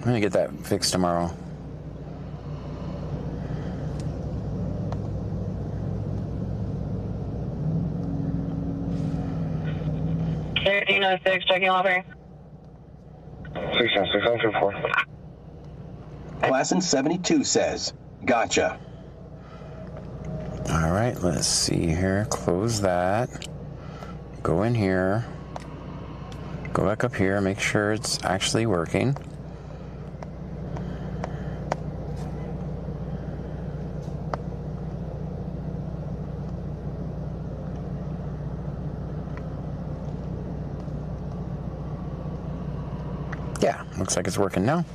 gonna get that fixed tomorrow. Checking over. 696 Class in 72 says, gotcha. All right, let's see here. Close that. Go in here. Go back up here. Make sure it's actually working. Yeah, looks like it's working now.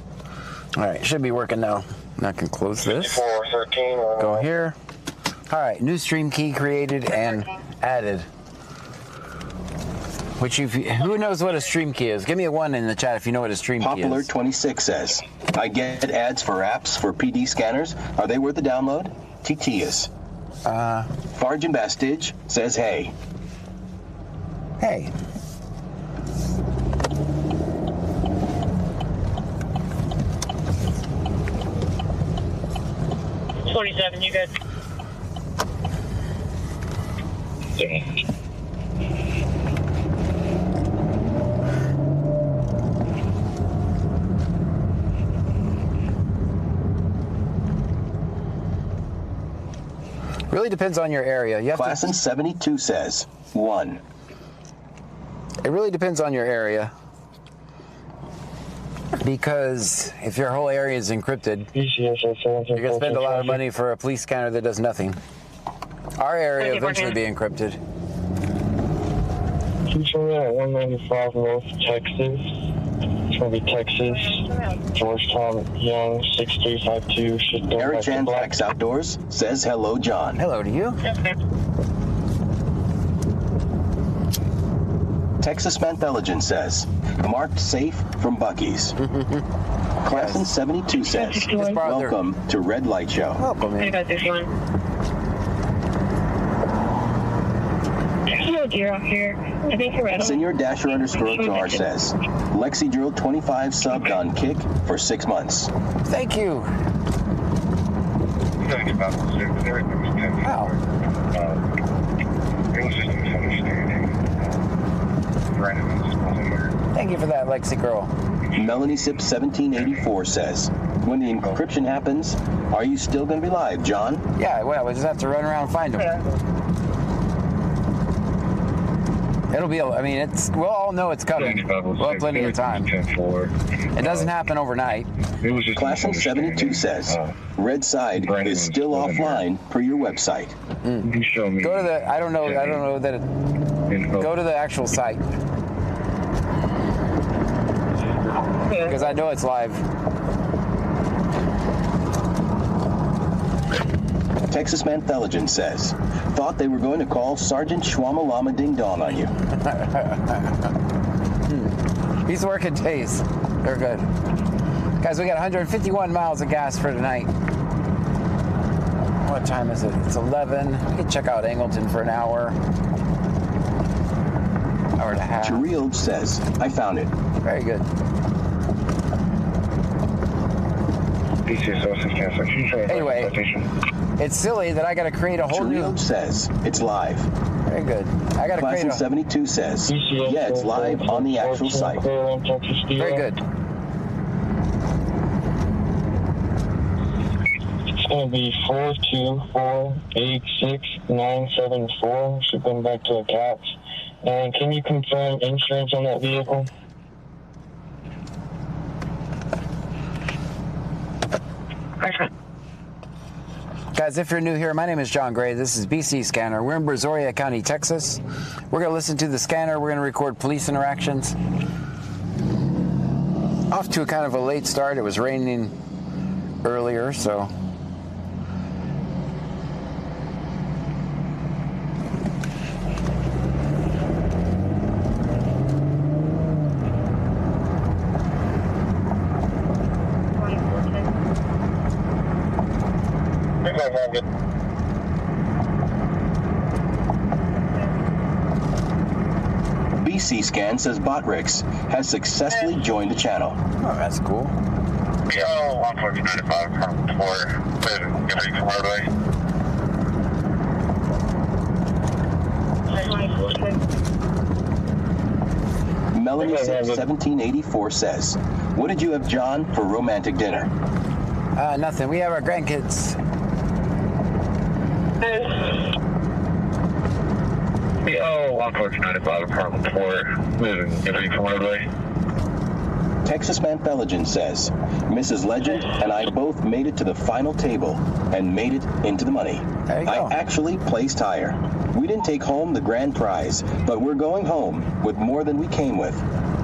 All right, should be working now. Now I can close this. 413. Go here. All right, new stream key created and added. Which, who knows what a stream key is? Give me a 1 in the chat if you know what a stream key Popular is. 26 says, I get ads for apps for PD scanners. Are they worth the download? TTS. Farge and Bastage says, hey. Hey. $27, you good? Really depends on your area. You have Class in 72 says, 1. It really depends on your area. Because if your whole area is encrypted, you're going to spend a lot of money for a police scanner that does nothing. Our area will eventually be encrypted. Please show me at 195 North Texas. It's going to be Texas. Georgetown Young 6352. Should go Eric back to Jan black. Fax Outdoors says, hello, John. Hello to you. Texas Manthelogen says, marked safe from Buc-ee's. Class in 72 says, welcome to Red Light Show. Welcome in. Hello, deer out here. I think you're right. Senior Dasher _ Jar says, Lexi Drill 25 subbed on Kick for 6 months. Thank you. Wow. It was just a misunderstanding. Thank you for that, Lexi girl. Melanie Sip 1784 says, when the encryption happens, are you still going to be live, John? Yeah, well, we just have to run around and find them. It'll be, I mean, we'll all know it's coming. We'll have plenty of time. It doesn't happen overnight. Class in 72 says, Red Side is still offline per your website. Go to the, I don't know that go to the actual site. Because I know it's live. Texas Manthelogen says, thought they were going to call Sergeant Shwamalama Ding Dong on you. He's working days. They're good. Guys, we got 151 miles of gas for tonight. What time is it? It's 11. We can check out Angleton for an hour. Hour and a half. Chirild says, I found it. Very good. Anyway, it's silly that I got to create a whole Chirild says, it's live. Very good. I got to Class create in a... 72 says, yeah, it's live on the actual site. Very good. It's going to be 4248694. Shipping back to the caps. And can you confirm insurance on that vehicle? Guys, if you're new here, my name is John Gray. This is BC Scanner. We're in Brazoria County, Texas. We're going to listen to the scanner. We're going to record police interactions. Off to a kind of a late start. It was raining earlier, so... BC Scan says Botrix has successfully joined the channel. Oh, that's cool. PO 11495 from 4, getting from roadway. Melanie 1784 says, what did you have, John, for romantic dinner? Nothing. We have our grandkids. PO 11495 from 4, getting from roadway. Texas Man Pelican says, Mrs. Legend and I both made it to the final table and made it into the money. There you go. I actually placed higher. We didn't take home the grand prize, but we're going home with more than we came with.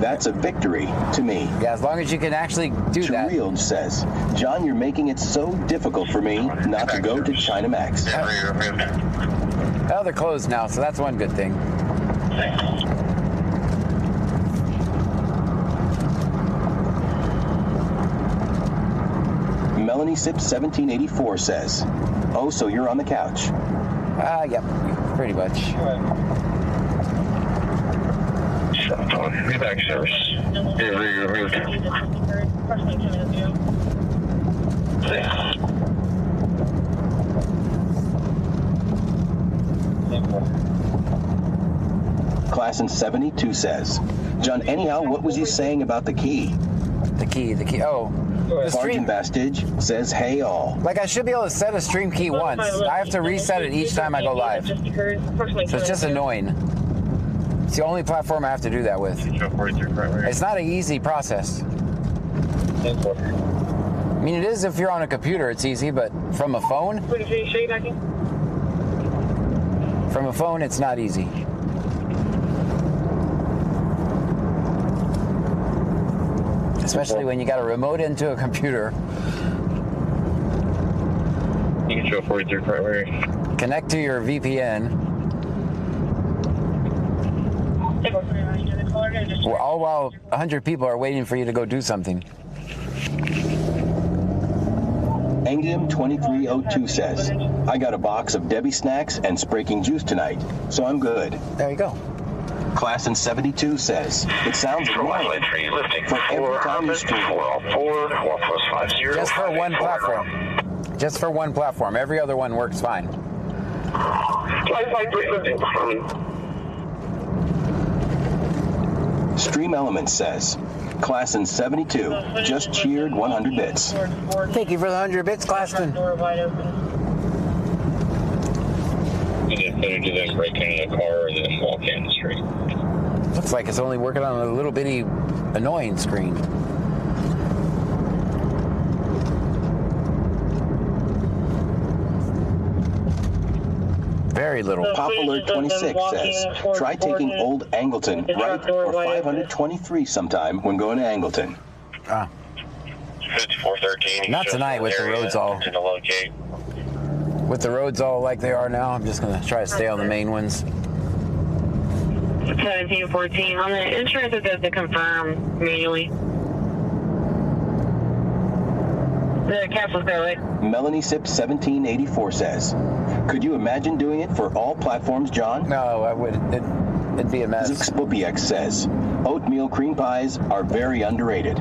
That's a victory to me. Yeah, as long as you can actually do that. Trield says, John, you're making it so difficult for me not to go to China Max. Oh, they're closed now, so that's one good thing. Melanie Sips 1784 says, oh, so you're on the couch. Yep, pretty much. Back service. Class in 72 says, John, anyhow, what was he saying about the key? The key. Oh, the stream. Sergeant Bastage says, hey all. Like, I should be able to set a stream key once. I have to reset it each time I go live. So it's just annoying. It's the only platform I have to do that with. It's not an easy process. I mean, it is if you're on a computer, it's easy, but from a phone? From a phone, it's not easy. Especially when you got a remote into a computer. You can show 43 primary. Connect to your VPN. All while 100 people are waiting for you to go do something. Anglium 2302 says, I got a box of Debbie snacks and Spraking juice tonight, so I'm good. There you go. Class in 72 says, it sounds annoying for every time you stream. Just for one platform. Just for one platform. Every other one works fine. Stream Elements says, Class in 72 just cheered 100 bits. Thank you for the 100 bits, Claxton. You just better do that break into the car and then walk in the street. Looks like it's only working on a little bitty annoying screen. Very little. Popular 26 says, try taking Old Angleton right or 523 sometime when going to Angleton. 5413. Not tonight with the roads all. With the roads all like they are now, I'm just gonna try to stay on the main ones. 1714 on the insurance, it does to confirm manually. The capsule's there, right? Melanie Sips 1784 says, could you imagine doing it for all platforms, John? No, I wouldn't. It'd be a mess. Zixpopiek says, oatmeal cream pies are very underrated.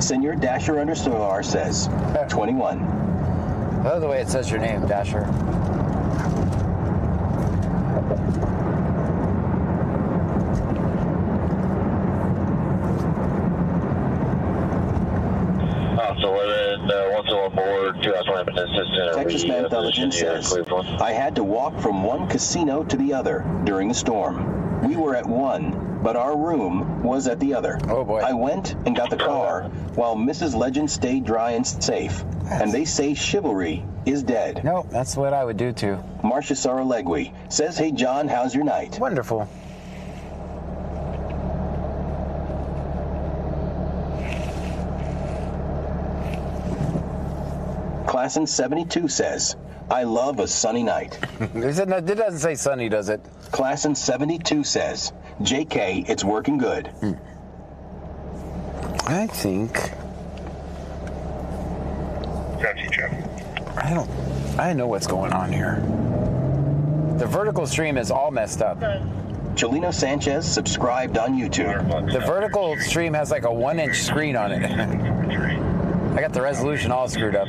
Senior Dasher _R says, 21. I love the way it says your name, Dasher. So once on board, 2 hours lamp assistant. Texas Man Intelligence says, I had to walk from one casino to the other during the storm. We were at one, but our room was at the other. Oh boy. I went and got the car while Mrs. Legend stayed dry and safe. And they say chivalry is dead. No, that's what I would do too. Marcia Saralegui says, hey John, how's your night? Wonderful. Class in 72 says, I love a sunny night. It doesn't say sunny, does it? Class in 72 says, JK, it's working good. I think... I know what's going on here. The vertical stream is all messed up. Chelino Sanchez subscribed on YouTube. The vertical stream has like a 1-inch screen on it. I got the resolution all screwed up.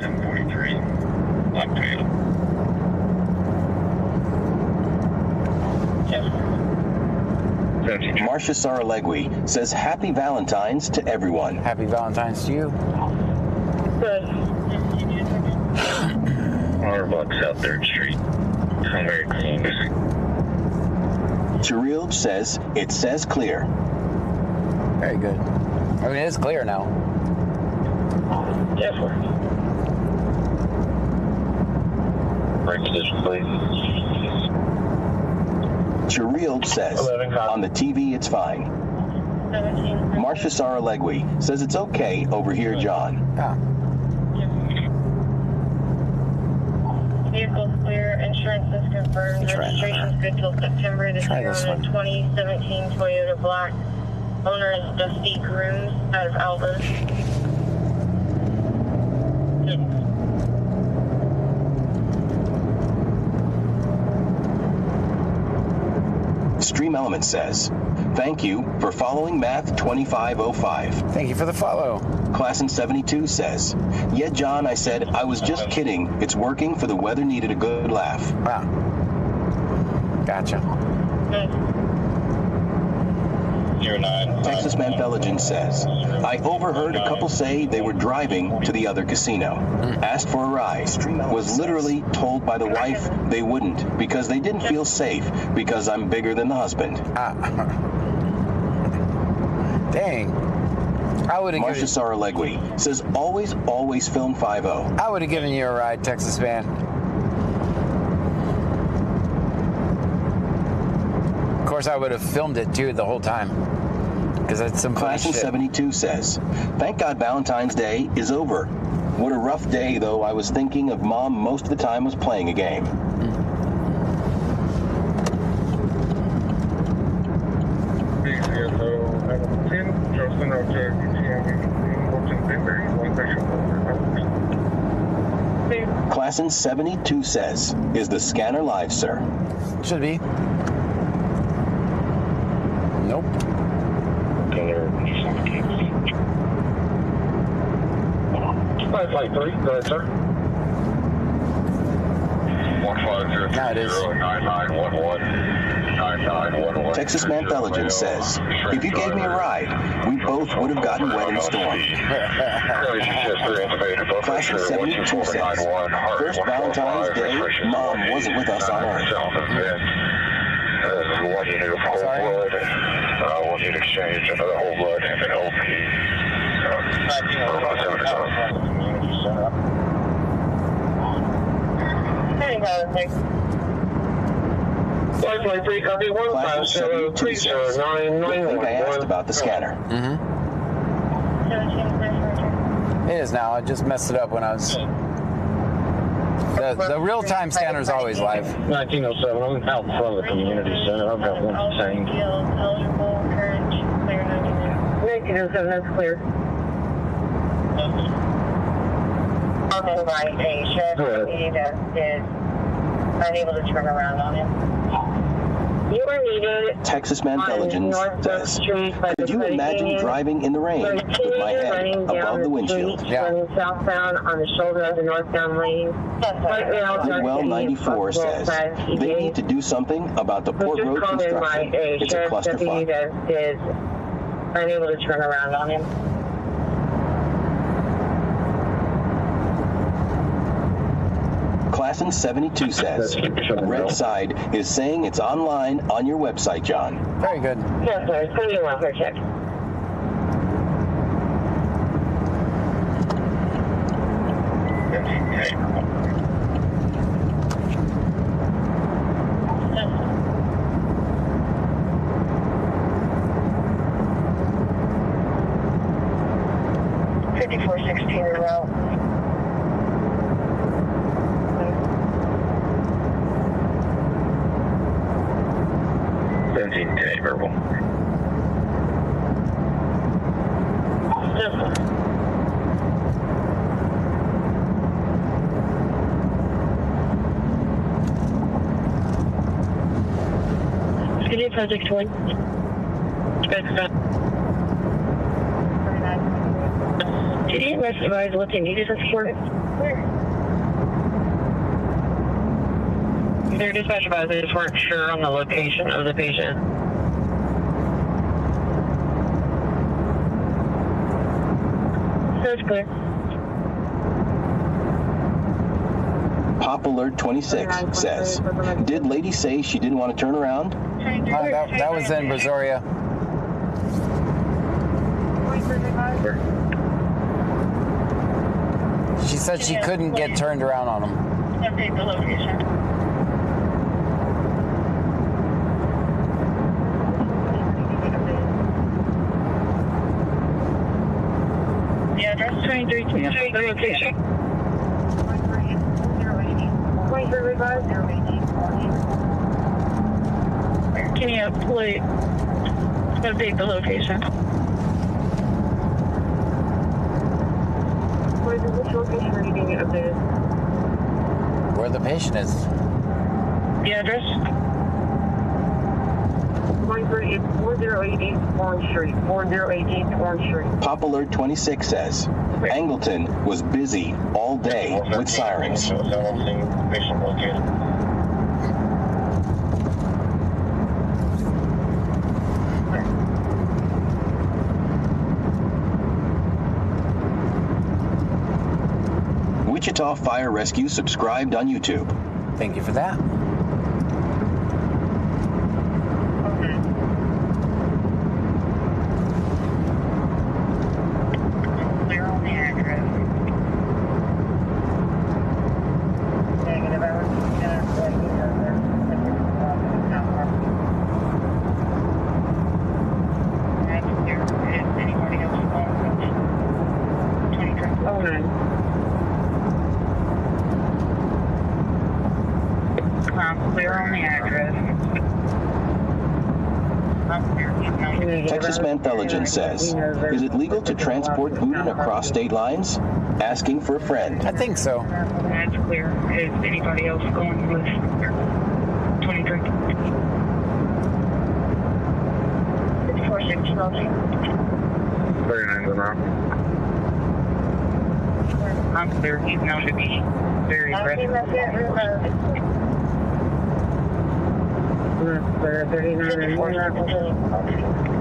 Marcia Saralegui says happy Valentine's to everyone. Happy Valentine's to you. Starbucks out there in street. I'm very clean. Cherilge says it says clear. Very good. I mean, it is clear now. Definitely. Right position, please. Cherilge says on the TV it's fine. Marcia Saralegui says it's okay over here, John. Ah. Vehicle clear. Insurance is confirmed. Registration's good till September. This Try year this on a one. 2017 Toyota Black. Owner is Dusty Grooms out of Alva. Stream Element says, thank you for following Math 2505. Thank you for the follow. Class in 72 says, yeah, John, I said, I was just kidding. It's working for the weather needed a good laugh. Wow. Gotcha. 09. Texas Mantheligen says, I overheard a couple say they were driving to the other casino. Asked for a ride. Was literally told by the wife they wouldn't because they didn't feel safe because I'm bigger than the husband. Dang. I would have Marcia given, Saralegui says, always film 5-0. I would have given you a ride, Texas man. Of course, I would have filmed it too the whole time. Because that's some funny Class in shit. 72 says, thank God Valentine's Day is over. What a rough day, though. I was thinking of Mom most of the time was playing a game. Class in 72 says, is the scanner live, sir? Should be. Nope. Color. 553, go ahead, sir. 150. Nah, it is. 9911. Texas Mantheligen says, if you gave me a ride, we both would have gotten wet in the storm. Class in 72 says, first Valentine's Day, Mom wasn't with us on Earth. One unit of whole blood, one unit exchange, another whole blood, and an LP. Class in 72 says, I think I asked about the scanner. It is now. I just messed it up when I was... The real-time scanner is always live. 1907, I'm out in front of the community center. I've got one saying. Eligible, current, clear, 1907, that's clear. On the right, a sheriff that is unable to turn around on him. You are needed. Texas Mantheligen says, could you imagine driving in the rain with my head above the windshield? Yeah. Running southbound on the shoulder of the northbound lane. Right now, Goodwell 94 says, they need to do something about the Port Road construction. It's a clusterfuck. That is unable to turn around on him. Class in 72 says, Red Side is saying it's online on your website, John. Very good. Yes, sir. Send me a welfare check. $54.16 en route. Verbal. subject one. Did you advise what they needed us for? Their dispatch advisors weren't sure on the location of the patient. That's clear. Pop Alert 26 says, did lady say she didn't want to turn around? That was in Brazoria. She said she couldn't get turned around on him. Update the location. The address 2323. The location. Can you please update the location? Which location are you going to get updated? Where the patient is. The address? 4088 Orange Street. 4088 Orange Street. Pop Alert 26 says, Angleton was busy all day with sirens. Patient located. Wichita Fire Rescue subscribed on YouTube. Thank you for that. Clear on the address. Negative hours. Anybody else on 23? Oh, no. Clear on the address. Texas Manthelogen says, is it legal to transport Buddha across state lines? Asking for a friend. I think so. That's clear. Is anybody else going with 23? 46 Rosie. 39 an hour. I'm clear. He's known to be very aggressive.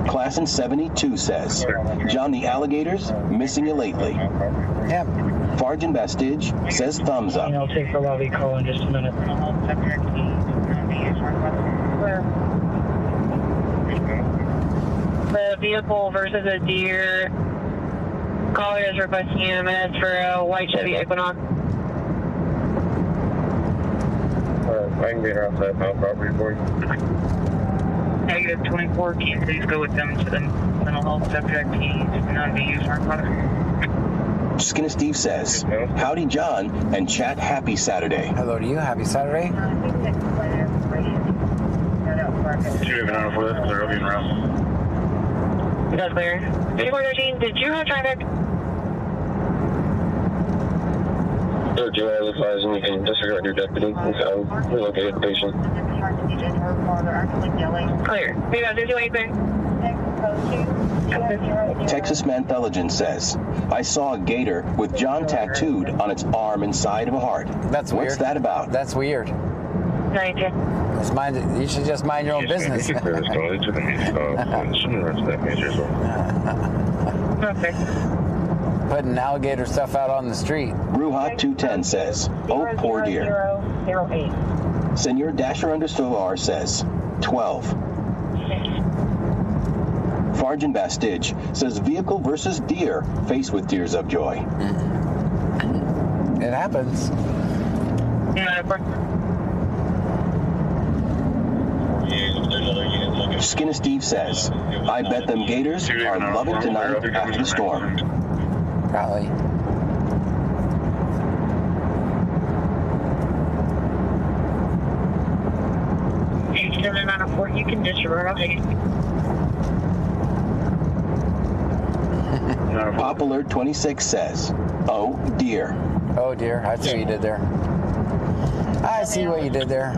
Class in 72 says, John the Alligators, missing you lately. Yep. Farjan Bastige says thumbs up. I'll take the lobby call in just a minute. The vehicle versus a deer. Caller is requesting EMS for a white Chevy Equinox. I can get her outside my property for you. Negative 24, can you please go with them to the mental health subject? He's not being used for product. Skinny Steve says, howdy John, and chat happy Saturday. Hello to you. Happy Saturday. Should we have an hour for this? Because they're looking around. That's clear. 5413, did you have traffic? So, do I advise and you can disregard your deputy and relocate the patient? Clear. We got 58 Texas Manthelogen says, I saw a gator with John tattooed on its arm inside of a heart. That's weird. What's that about? That's weird. You should just mind your own business. Putting alligator stuff out on the street. Bruhat 210 says, oh, poor dear. 008. Senor Dasher_R says, 12. Farjan Bastige says, vehicle versus deer, faced with tears of joy. It happens. Skinny Steve says, I bet them gators are loving tonight after the storm. Probably. You can disregard. Pop Alert 26 says, oh dear. Oh dear. I see what you did there. I see what you did there.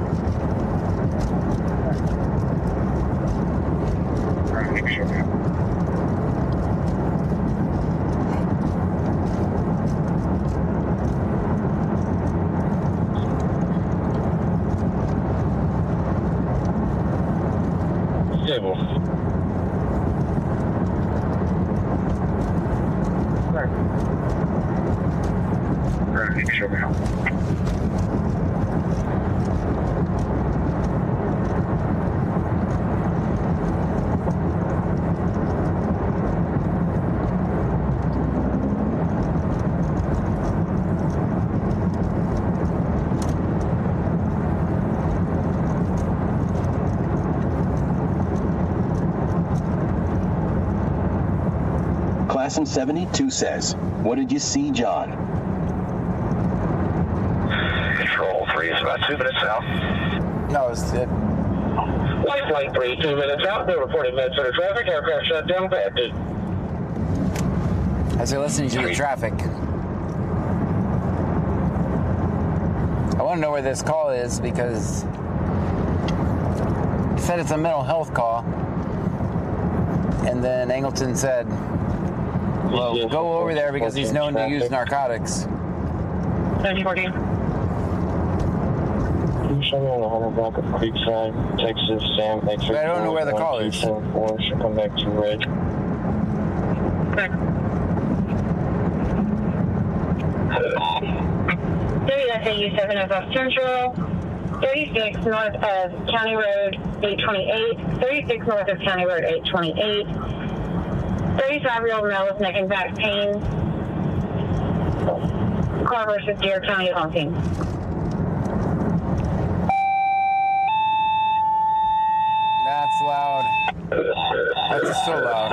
Stable. Right, show me how. Class in 72 says, what did you see, John? Control 3 is about 2 minutes out. No, it's it. Lifeline 3, 2 minutes out. No reported Medford traffic. Aircraft shut down. Bad. As they're listening to the traffic. I want to know where this call is because he said it's a mental health call. And then Angleton said, well, go over there because he's known to use narcotics. 3014. Show me on the 100 block of Creekside, Texas, Sam, But I don't know where the call is. 4 should come back to red. Okay. 30 SAU 705 Central, 36 north of County Road 828, 36 north of County Road 828, 35-year-old male with neck and back pain. Car versus Deer County on scene. That's loud. That's so loud.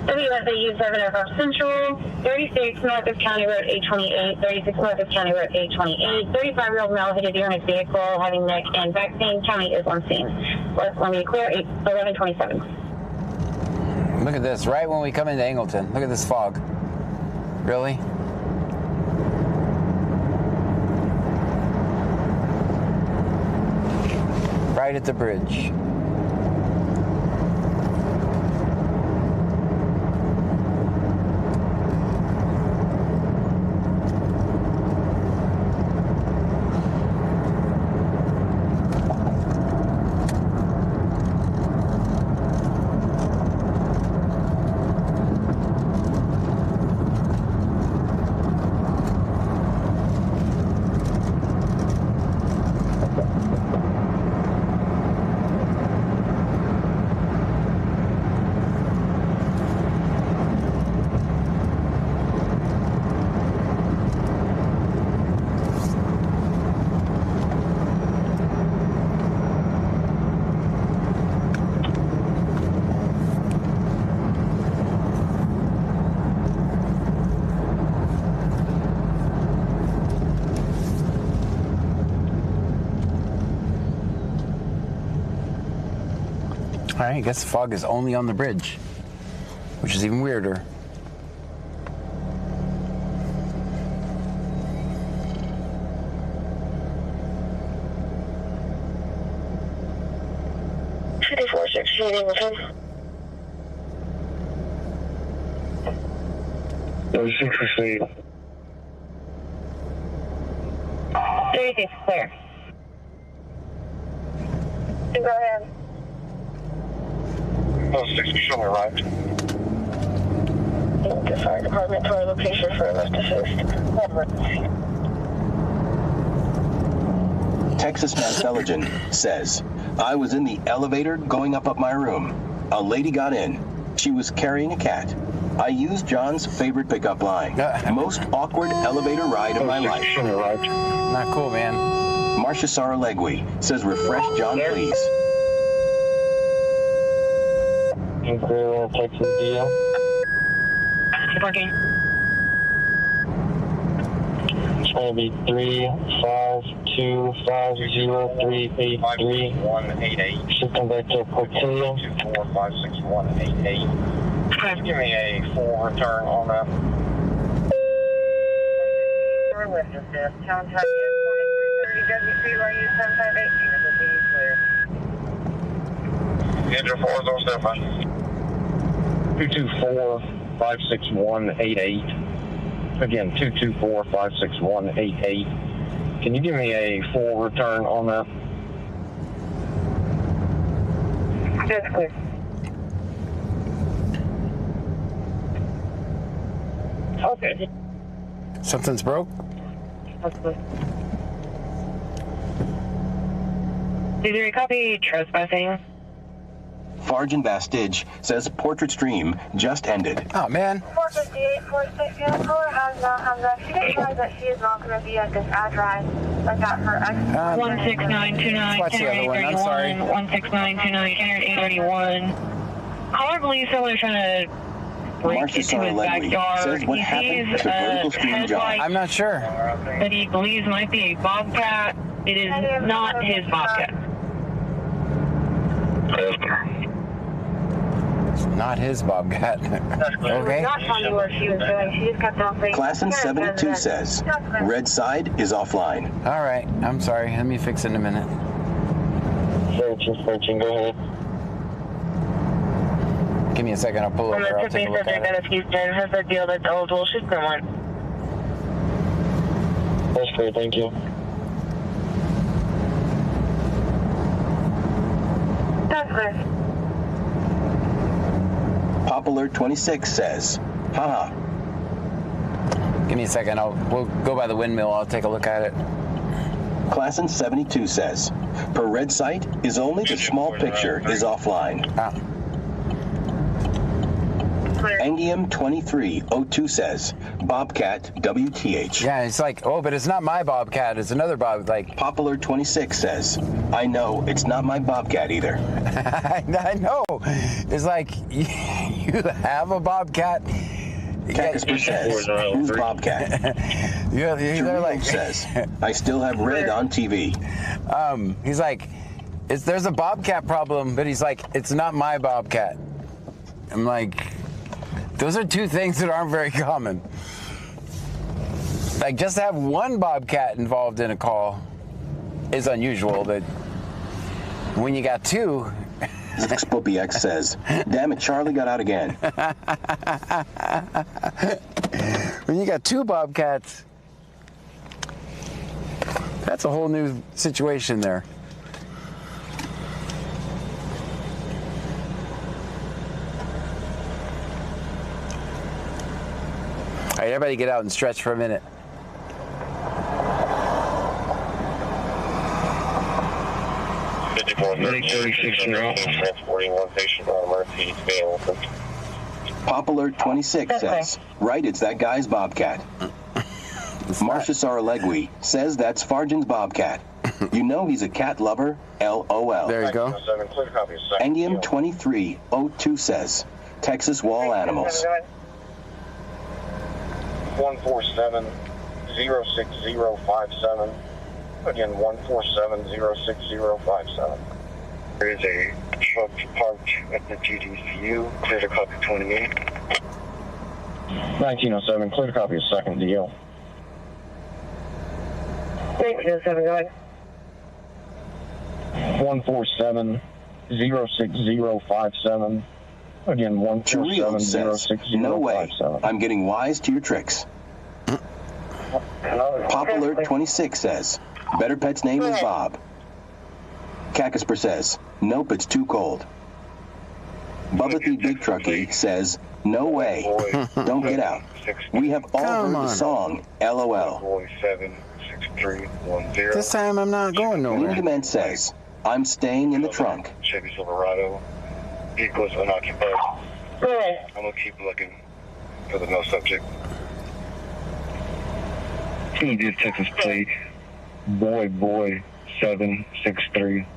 WSAU 705 Central, 36 north of County Road 828, 36 north of County Road 828, 35-year-old male hit a deer in his vehicle having neck and back pain. County is on scene. Let me clear 1127. Look at this, right when we come into Angleton. Look at this fog. Really? Right at the bridge. All right, I guess the fog is only on the bridge, which is even weirder. with him. 36 received. 36 clear. Go ahead. 6 show me right. The fire department to our location for a left assist. Texas Man Felgen says, I was in the elevator going up my room. A lady got in. She was carrying a cat. I used John's favorite pickup line. Most awkward elevator ride of my life. Not cool, man. Marcia Saralegui says, refresh John, please. Inquiry Texas DL. Working. It's going to be 35250383188. Should come back to Portillo. 2456188. Give me a 4 return on that. With assist. Contact is 2330 WC line 7518. It will be clear. Engine 4 is on standby. 224-56188. Again, 224-56188. Can you give me a 4 return on that? That's clear. Okay. Something's broke? That's clear. Did you copy trespassing? Farjan Bastage says portrait stream just ended. Oh, man. 45846, the caller has she advised that she is not going to be at this address, but that her ex... 16929, What's the other one? I'm sorry. 16929, 831. Caller believes someone's trying to break Marcia into his Sarlegui backyard. says what He happened sees to vertical a stream job. headlight I'm not sure. that he believes might be a bobcat. It is not his bobcat. It's not his bobcat. Okay. Not telling you what she was doing. She just kept on saying... Classon 72 says red side is offline. All right. I'm sorry. Let me fix it in a minute. Searching, go ahead. Give me a second. I'll pull over. I'll take a look at it. Houston has a deal that's eligible. She's been one. That's great, thank you. That's clear. Pop Alert 26 says, haha. Give me a second. We'll go by the windmill. I'll take a look at it. Classon 72 says, per red site is only the small picture is offline. Ah. Angium 2302 says, Bobcat WTH. Yeah, it's like, oh, but it's not my bobcat. It's another bob. Like, Pop Alert 26 says, I know, it's not my Bobcat either. I know. It's like, you have a bobcat. Cactus says, who's Bobcat? They're like, says, I still have red on TV. He's like, there's a bobcat problem, but he's like, it's not my bobcat. I'm like, those are two things that aren't very common. Like, just to have one bobcat involved in a call is unusual, but when you got two... Spoopy X says, damn it, Charlie got out again. When you got two bobcats, that's a whole new situation there. All right, everybody get out and stretch for a minute. Transporting one patient on emergency available. Pop Alert 26 says, right, it's that guy's Bobcat. Marcia Sarlegui says that's Farjan's Bobcat. You know he's a cat lover, LOL. There you go. Angium 2302 says, Texas wall animals. 147-06057. Again, 147-06057. There is a truck parked at the GDCU. Clear to copy 28. 1907, clear to copy a second deal. 1907, go ahead. 147-06057. Again, Churrillo says, no way. 147-06057. I'm getting wise to your tricks. Pop Alert 26 says, better pet's name is Bob. Cactus says, nope, it's too cold. Bubba the Big Trucky says, no way. Don't get out. We have all heard the song, LOL. This time I'm not going nowhere. Linda Man says, I'm staying in the trunk. Chevy Silverado. Vehicle is unoccupied. Go ahead. I'm gonna keep looking for the no subject. This Texas plate, boy 76310.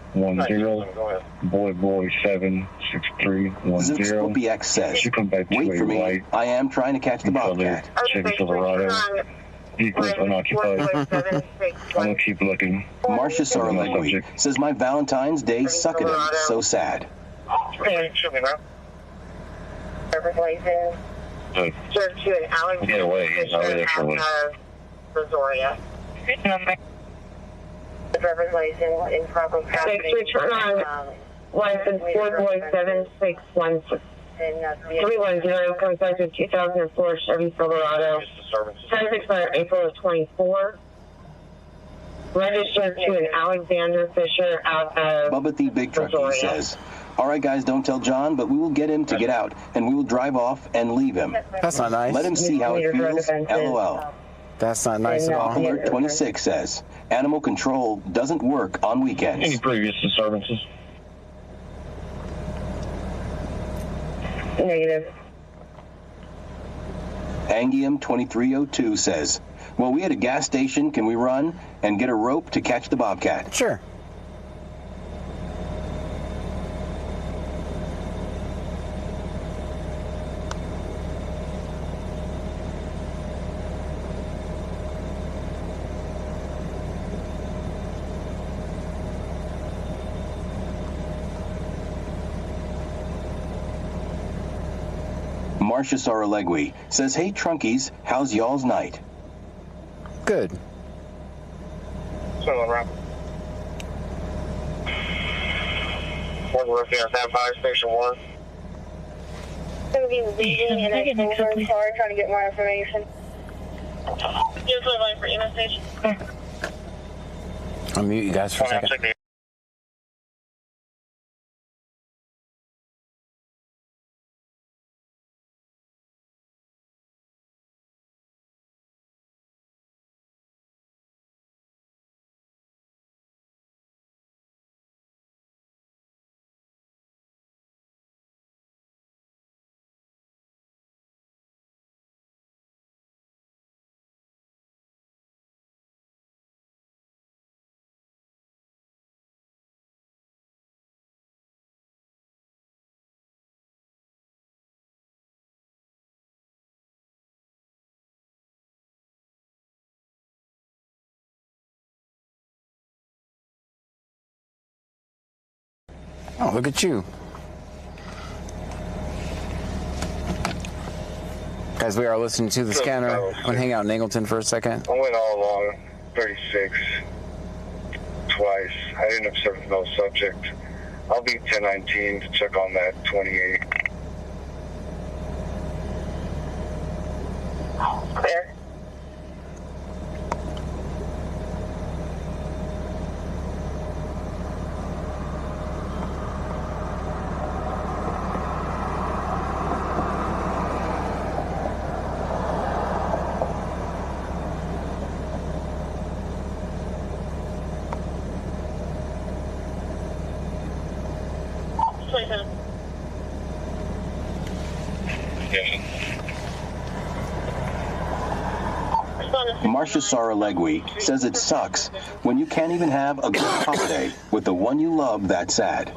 Boy 76310. Spoopy X says, She come back to wait a for me, white I am trying to catch the Bobcat. Chevy Silverado. Vehicle is unoccupied. I'm gonna keep looking. Marcia Sarlegui says, my Valentine's Day succatum, so sad. Served to an Alexander Get away, he's not there for me. Brazoria. The driver's license in proper custody. Return on license 4boy7616. 310 comes back to 2004 Chevy Silverado. Tires expire April of 24. Registered to an Alexander Fisher out of Bubba the Big Trucky Brazoria. says, All right, guys, don't tell John, but we will get him to get out, and we will drive off and leave him. That's not nice. Let him see how it feels. LOL. That's not nice at all. Alert 26 says, animal control doesn't work on weekends. Any previous disturbances? Negative. Angium 2302 says, well, we at a gas station. Can we run and get a rope to catch the bobcat? Sure. Marcia Saralegui says, hey, Trunkies, how's y'all's night? Good. Still around. One working on that fire station 1. Going to be leaving in a silver car trying to get more information. Here's my line for EMS station. I'll mute you guys for a second. Oh, look at you. Guys, we are listening to the scanner. I'm going to hang out in Angleton for a second. I went all along 36 twice. I didn't observe no subject. I'll be 1019 to check on that 28. Clear. Marcia Saralegui says it sucks when you can't even have a good holiday with the one you love that sad.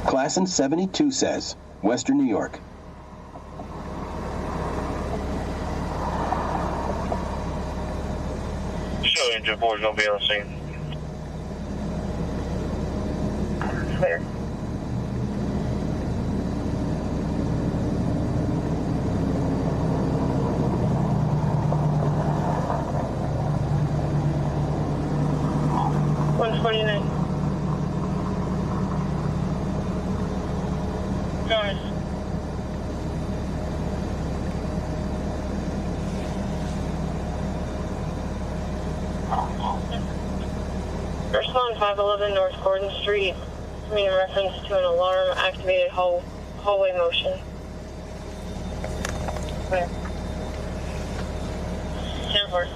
Class in 72 says, Western New York. Show engine board's gonna be on the scene. Clear. Guys. Respond 511 North Gordon Street. In reference to an alarm activated hallway motion. Clear. 10-4.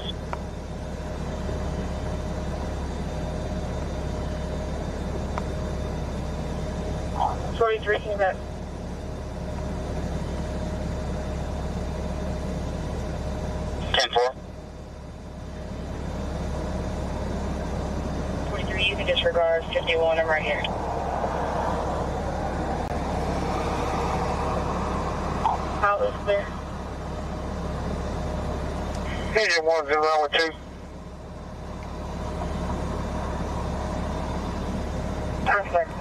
Came back. You can disregard 51. I'm right here. Outlet clear. Engine 1's in line with 2. Perfect.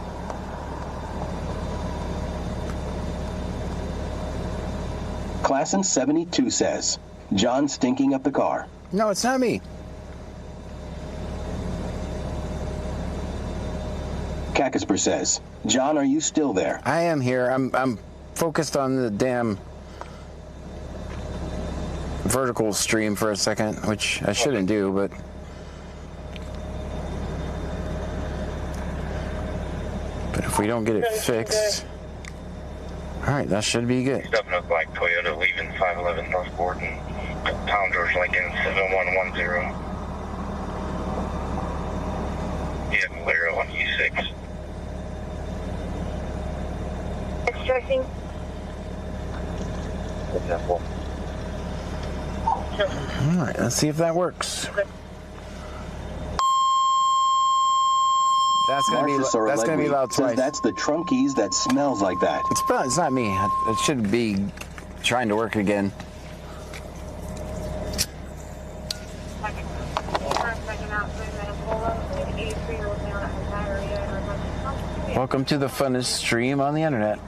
Class in 72 says, John stinking up the car. No, it's not me. Kakisper says, John, are you still there? I am here. I'm focused on the damn vertical stream for a second, which I shouldn't do, but But if we don't get it fixed, all right, that should be good. Stepping up like Toyota leaving 511 North Gordon, Pound George Lincoln 7110. Yeah, Valero on E6. Extracting. Example. All right, let's see if that works. That's gonna be loud says twice. that's the trunk keys that smells like that. It's not me. It should be trying to work again. Welcome to the funnest stream on the internet.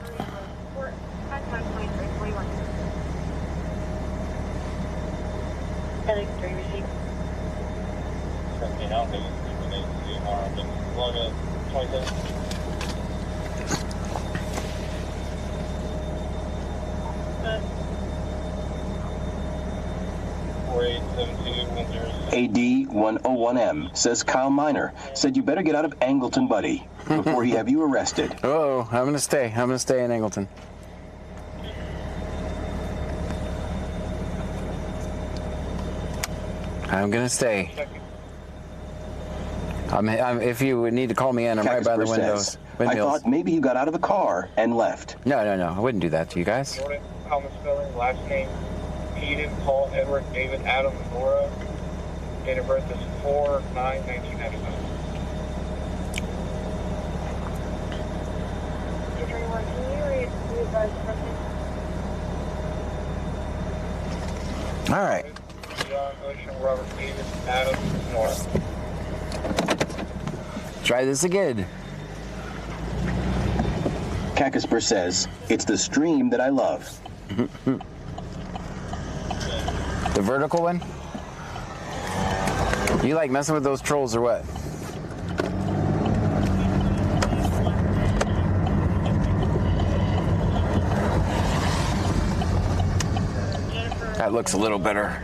AD101M says Kyle Miner said you better get out of Angleton, buddy, before he have you arrested. Oh, I'm gonna stay. I'm gonna stay in Angleton. I'm gonna stay. If you need to call me in, I'm right by the windows. I thought maybe you got out of the car and left. No. I wouldn't do that to you guys. Common spelling, last name, Eden, Paul, Edward, David, Adam, Nora. Date of birth is 4/9/1999. All right. John, Ocean, Robert, David, Adam, Nora. Try this again. Kakisper says, it's the stream that I love. The vertical one? You like messing with those trolls or what? That looks a little better.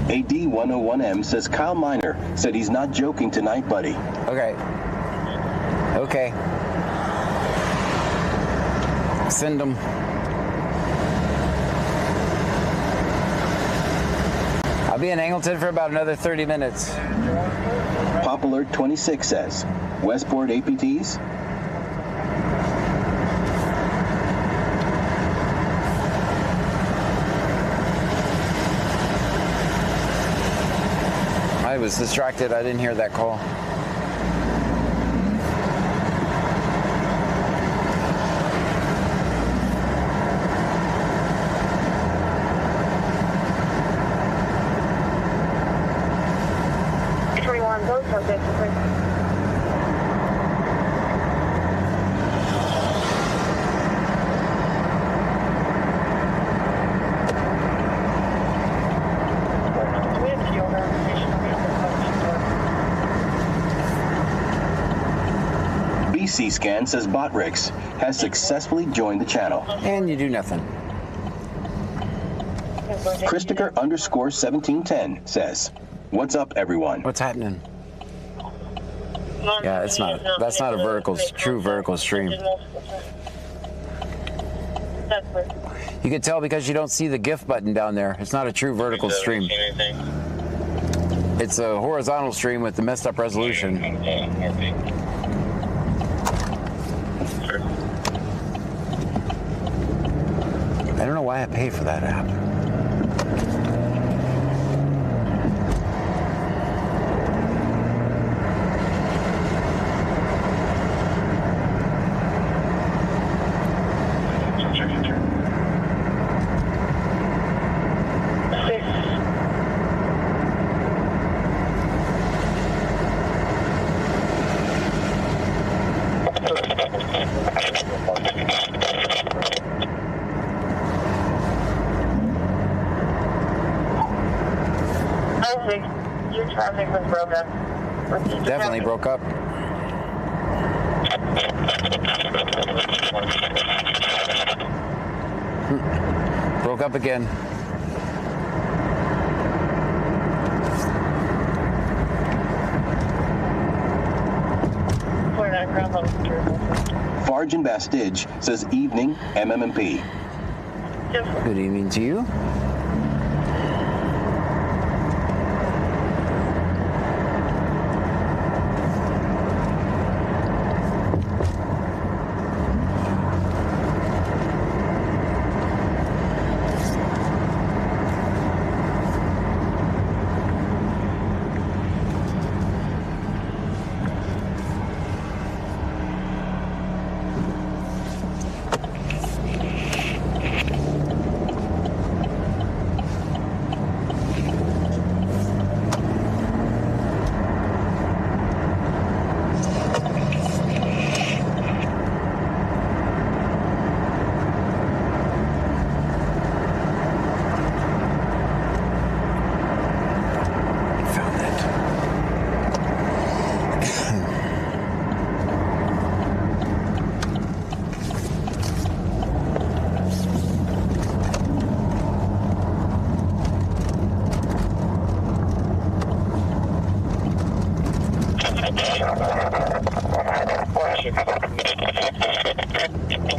AD101M says Kyle Miner said he's not joking tonight, buddy. Okay. Send them. I'll be in Angleton for about another 30 minutes. Pop Alert 26 says, Westport APTs? I was distracted. I didn't hear that call. BC-Scan says Botrix has successfully joined the channel. And you do nothing. Christopher _1710 says, what's up, everyone? What's happening? Yeah, it's not. That's not a true vertical stream. You can tell because you don't see the GIF button down there. It's not a true vertical stream. It's a horizontal stream with the messed up resolution. I don't know why I pay for that app. Your traffic was broken. Definitely broke up. Broke up again. Farge and Bastige says evening MMMP. Good evening to you.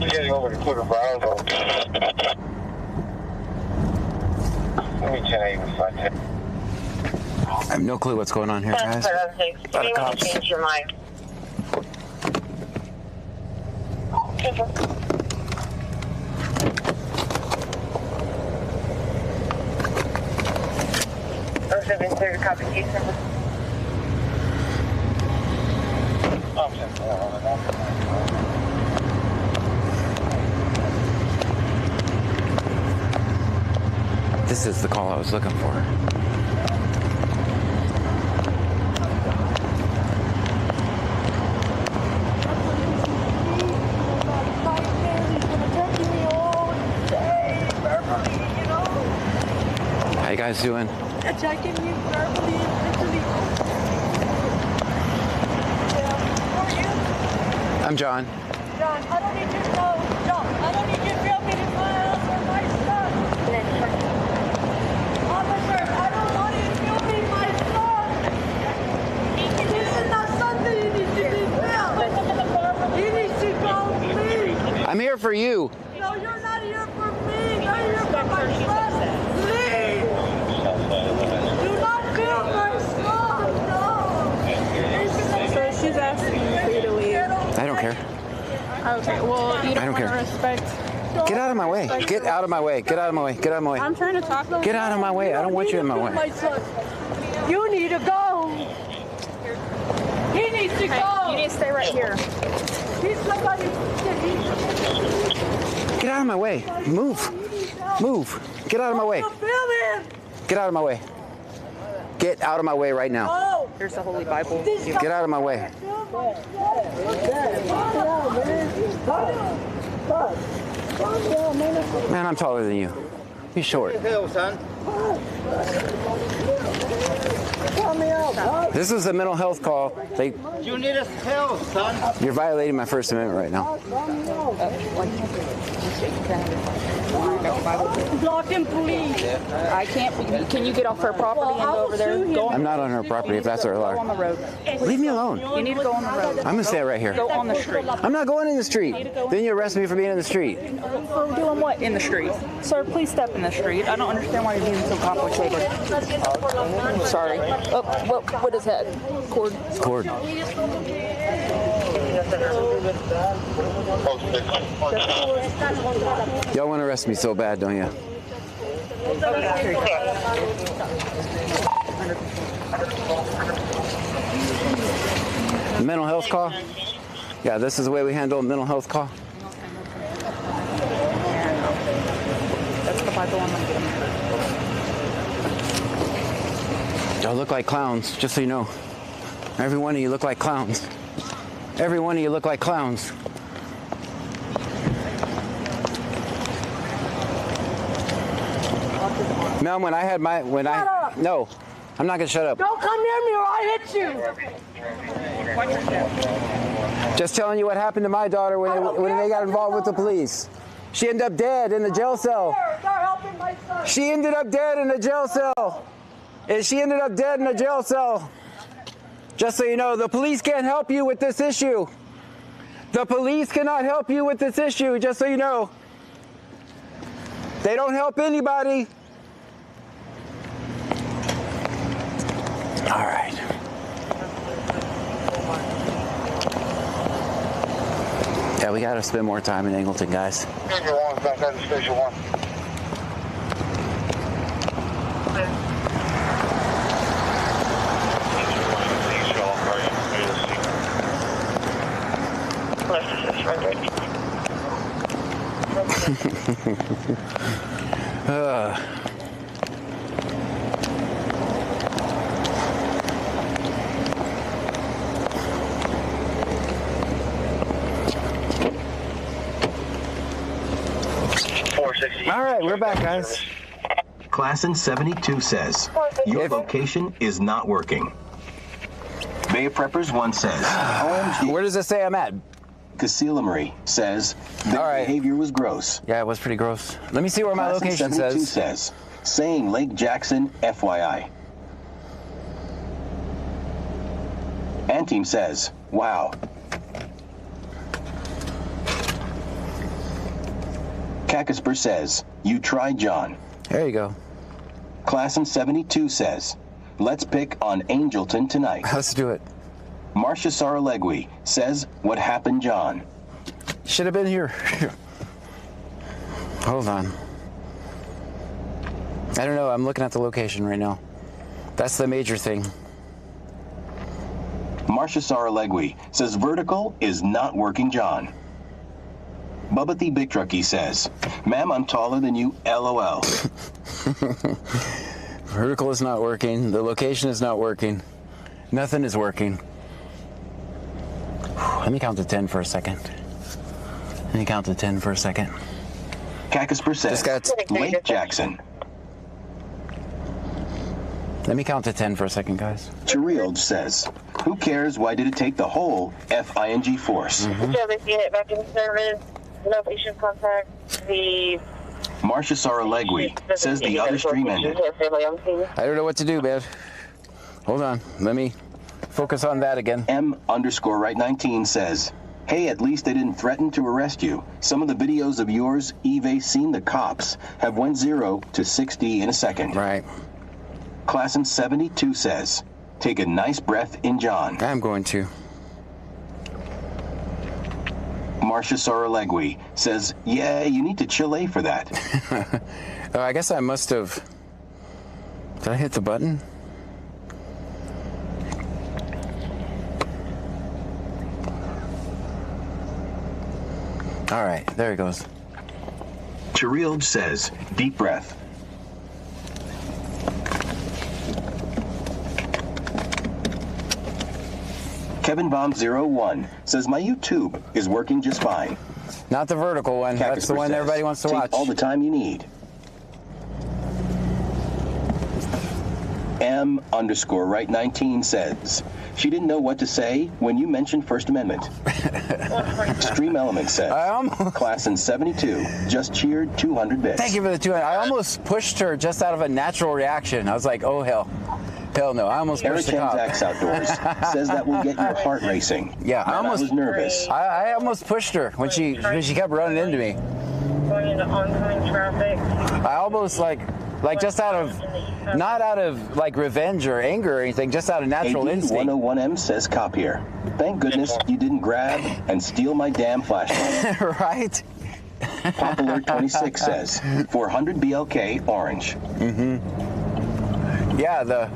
Getting over to Clipper Brownsville. Let me 10-8 with 510. I have no clue what's going on here, guys. You may want to change your mind. Also been cleared to copy case number. This is the call I was looking for. How you guys doing? Attacking me verbally and mentally. Yeah. Who are you? I'm John. John, I don't need your no. John, I don't need your film me to my house or my son. Officer, I don't want you filming my son. This is not something you need to be filmed. He needs to go, please. I'm here for you. No, you're not here for me. You're here for my son. Please. Do not film my son. No. So she's asking for you to leave. I don't care. Okay, well, you don't want to respect. Get out of my way. Get out of my way. Get out of my way. Get out of my way. I'm trying to talk. Get out of my way. I don't want you in my way. You need to go. He needs to go. You need to stay right here. He's somebody. Get out of my way. Move. Move. Get out of my way. Film him. Get out of my way. Get out of my way right now. Oh. Here's the Holy Bible. Get out of my way. Man, I'm taller than you. You're short. This is a mental health call. You need us help, son. You're violating my First Amendment right now. Block him, please. I can't. Can you get off her property and go over there? Go I'm not on her property if that's her Go on alarm. the road. Leave me alone. You need to go on the road. I'm gonna stay right here. Go on the street. I'm not going in the street. Then you arrest me for being in the street. For doing what in the street? Sir, please step in the street. I don't understand why you're being so complicated. Sorry. Oh, what is that? Cord. It's cord. Y'all want to arrest me so bad, don't you? Mental health call? Yeah, this is the way we handle a mental health call. That's the Bible on the. Y'all look like clowns, just so you know. Every one of you look like clowns. Every one of you look like clowns. Ma'am, when I had my, no, I'm not gonna shut up. Don't come near me or I'll hit you. Just telling you what happened to my daughter when they got involved with the police. She ended up dead in the jail cell. They're helping my son. She ended up dead in the jail cell. And she ended up dead in the jail cell. Just so you know, the police can't help you with this issue. The police cannot help you with this issue, just so you know. They don't help anybody. All right. Yeah, we gotta spend more time in Angleton, guys. Station 1, back out of Station 1. All right, we're back, guys. Klassen 72 says, your location is not working. Bay of Preppers 1 says, OMG. Where does it say I'm at? Casilla says, their behavior was gross. Yeah, it was pretty gross. Let me see where my Klassen location 72 says. says, saying Lake Jackson, FYI. Anteam says, wow. Kakasper says, you tried, John. There you go. Klassen 72 says, let's pick on Angleton tonight. Let's do it. Marcia Saralegui says, what happened, John? Should have been here. Hold on. I don't know. I'm looking at the location right now. That's the major thing. Marcia Saralegui says, vertical is not working, John. Bubba the Big Trucky says, ma'am, I'm taller than you, LOL. Vertical is not working. The location is not working. Nothing is working. Let me count to 10 for a second. Kakasper says, Lake Jackson. Let me count to 10 for a second, guys. Chirild says, who cares? Why did it take the whole FING force? Service unit back in service. No patient contact. The Marcia Saralegui says the other stream ended. I don't know what to do, man. Hold on. Let me focus on that again. M_right19 says, hey, at least they didn't threaten to arrest you. Some of the videos of yours, Eve seen the cops, have went 0 to 60 in a second. Right. Klassen 72 says, take a nice breath in, John. I'm going to. Marcia Saralegui says, yeah, you need to chill A for that. Oh, I guess I must have. Did I hit the button? All right, there it goes. Chirild says, deep breath. Kevin Bomb 01 says, my YouTube is working just fine. Not the vertical one. That's the one everybody wants to watch. All the time you need. M_right19 says, she didn't know what to say when you mentioned First Amendment. Stream Element says, Klassen 72 just cheered 200 bits. Thank you for the 200. I almost pushed her just out of a natural reaction. I was like, oh, hell. Hell no. I almost pushed the cop. X Outdoors says that will get your heart racing. Yeah, I was nervous. I almost pushed her when she kept running into me. Going into oncoming traffic. I almost like just out of, not out of like revenge or anger or anything, just out of natural instinct. 101M says cop here. Thank goodness you didn't grab and steal my damn flashlight. Right? Pop Alert 26 says 400 BLK orange. Yeah,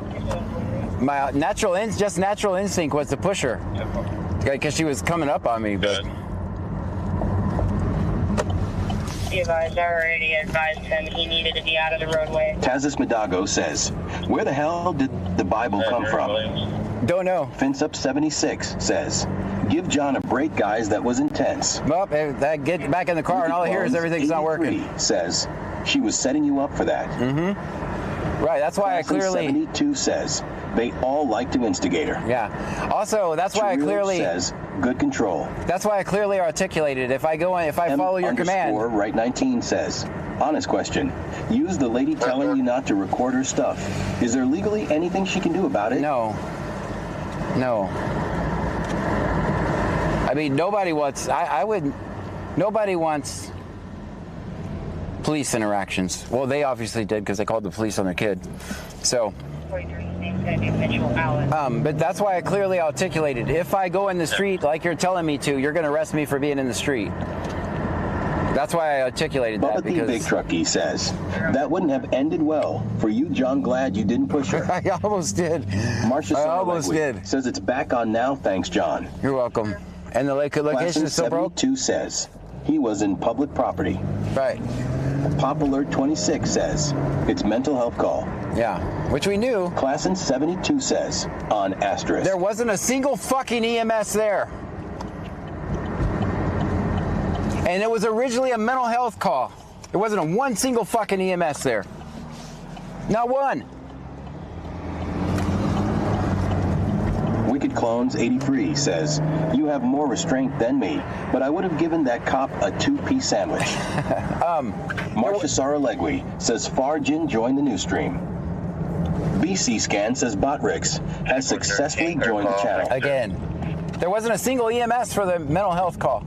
my natural instinct was to push her because she was coming up on me, but. You guys already advised him he needed to be out of the roadway. Tazis Madago says, where the hell did the Bible come from? Don't know. Fence Up 76 says, give John a break, guys. That was intense. Well, that get back in the car and all I hear is everything's not working. Says, she was setting you up for that. Right, that's why I clearly. 72 says, They all like to instigate her. Yeah. Also, that's why I Chiril clearly says good control. That's why I clearly articulated. If I follow your command. Right 19 says, honest question. Use the lady telling you not to record her stuff. Is there legally anything she can do about it? No. I mean, nobody wants. Nobody wants police interactions. Well, they obviously did because they called the police on their kid. So. But that's why I clearly articulated. If I go in the street like you're telling me to, you're going to arrest me for being in the street. That's why I articulated that. Bubba the Big Truckee says, that wouldn't have ended well. For you, John, glad you didn't push her. I almost did. Marcia I almost did. Says it's back on now, thanks, John. You're welcome. And the location is still broke? 72 says, he was in public property. Right. Pop Alert 26 says, it's mental health call. Yeah, which we knew. Classin 72 says, on asterisk. There wasn't a single fucking EMS there. And it was originally a mental health call. There wasn't one single fucking EMS there. Not one. Wicked Clones 83 says, you have more restraint than me, but I would have given that cop a 2-piece sandwich. Marcia Saralegui says, Farjin joined the news stream. BC Scan says Botrix has successfully joined the channel. Again, there wasn't a single EMS for the mental health call.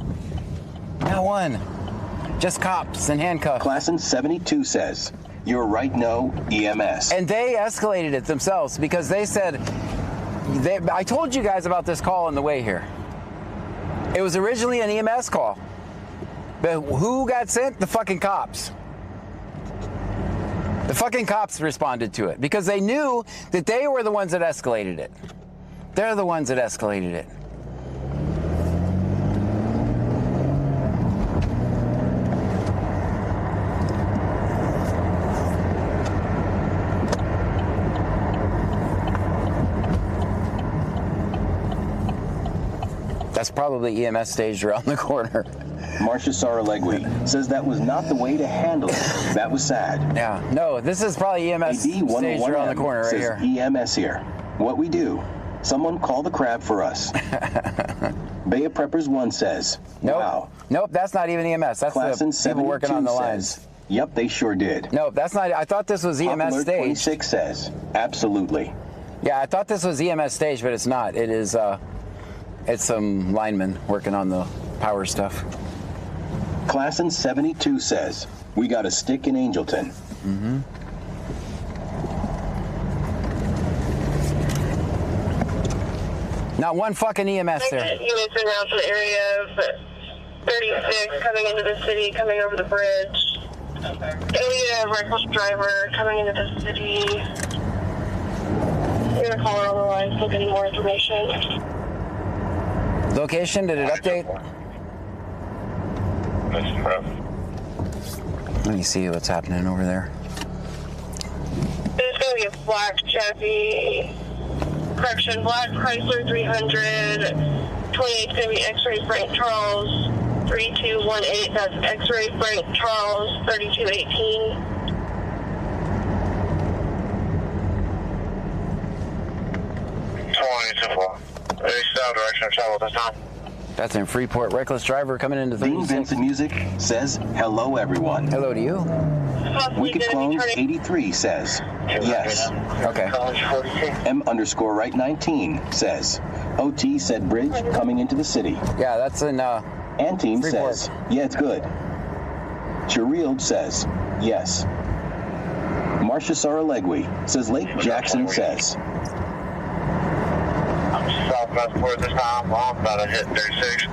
Not one. Just cops in handcuffs. Classin 72 says, you're right, no EMS. And they escalated it themselves because they said, I told you guys about this call on the way here. It was originally an EMS call. But who got sent? The fucking cops. The fucking cops responded to it because they knew that they were the ones that escalated it. They're the ones that escalated it. That's probably EMS staged around the corner. Marcia Saralegui says that was not the way to handle it. That was sad. Yeah, no, this is probably EMS staged around the corner right here. EMS here. What we do, someone call the crab for us. Bay of Preppers 1 says, nope. Wow. Nope, that's not even EMS. That's Classin the people working on the lines. Says, yep, they sure did. Nope, that's not. I thought this was EMS staged. 26 says, absolutely. Yeah, I thought this was EMS staged, but it's not. It is, it's some linemen working on the power stuff. Classin 72 says, we got a stick in Angelton. Mm-hmm. Not one fucking EMS there. Units are now to the area of 36 coming into the city, coming over the bridge. Area reckless driver coming into the city. We're going to call her on the line to get any more information. Location, did it update? Let me see what's happening over there. It's going to be a black Chevy, black Chrysler 300, 28's going to be X-ray Frank Charles, 3218, that's X-ray Frank Charles, 3218. 2024. South direction of travel this time. That's in Freeport. Reckless driver coming into the Dean Vincent Music says, hello, everyone. Hello to you. Wicked Clones 83 says, yes. Okay. M_right 19 says, OT said bridge coming into the city. Yeah, that's in Anteam says, yeah, it's good. Chiril says, yes. Marcia Saralegui says Lake Jackson says, Southwestport this time. I'm about to hit 36.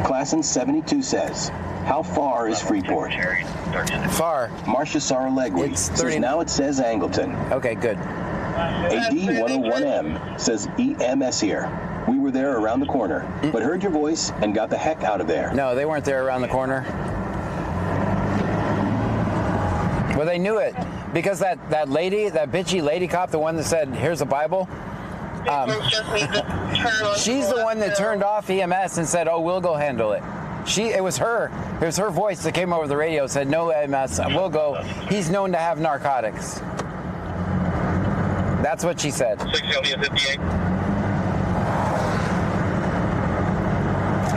Classin 72 says, how far is Freeport? Far. Marcia Saralegui says now it says Angleton. Okay, good. AD101M says EMS here. We were there around the corner, but heard your voice and got the heck out of there. No, they weren't there around the corner. Well, they knew it. Because that lady, that bitchy lady cop, the one that said, here's a Bible, She's she's the one that turned off EMS and said, oh, we'll go handle it. It was her voice that came over the radio, said, no EMS, we'll go. He's known to have narcotics. That's what she said. 658.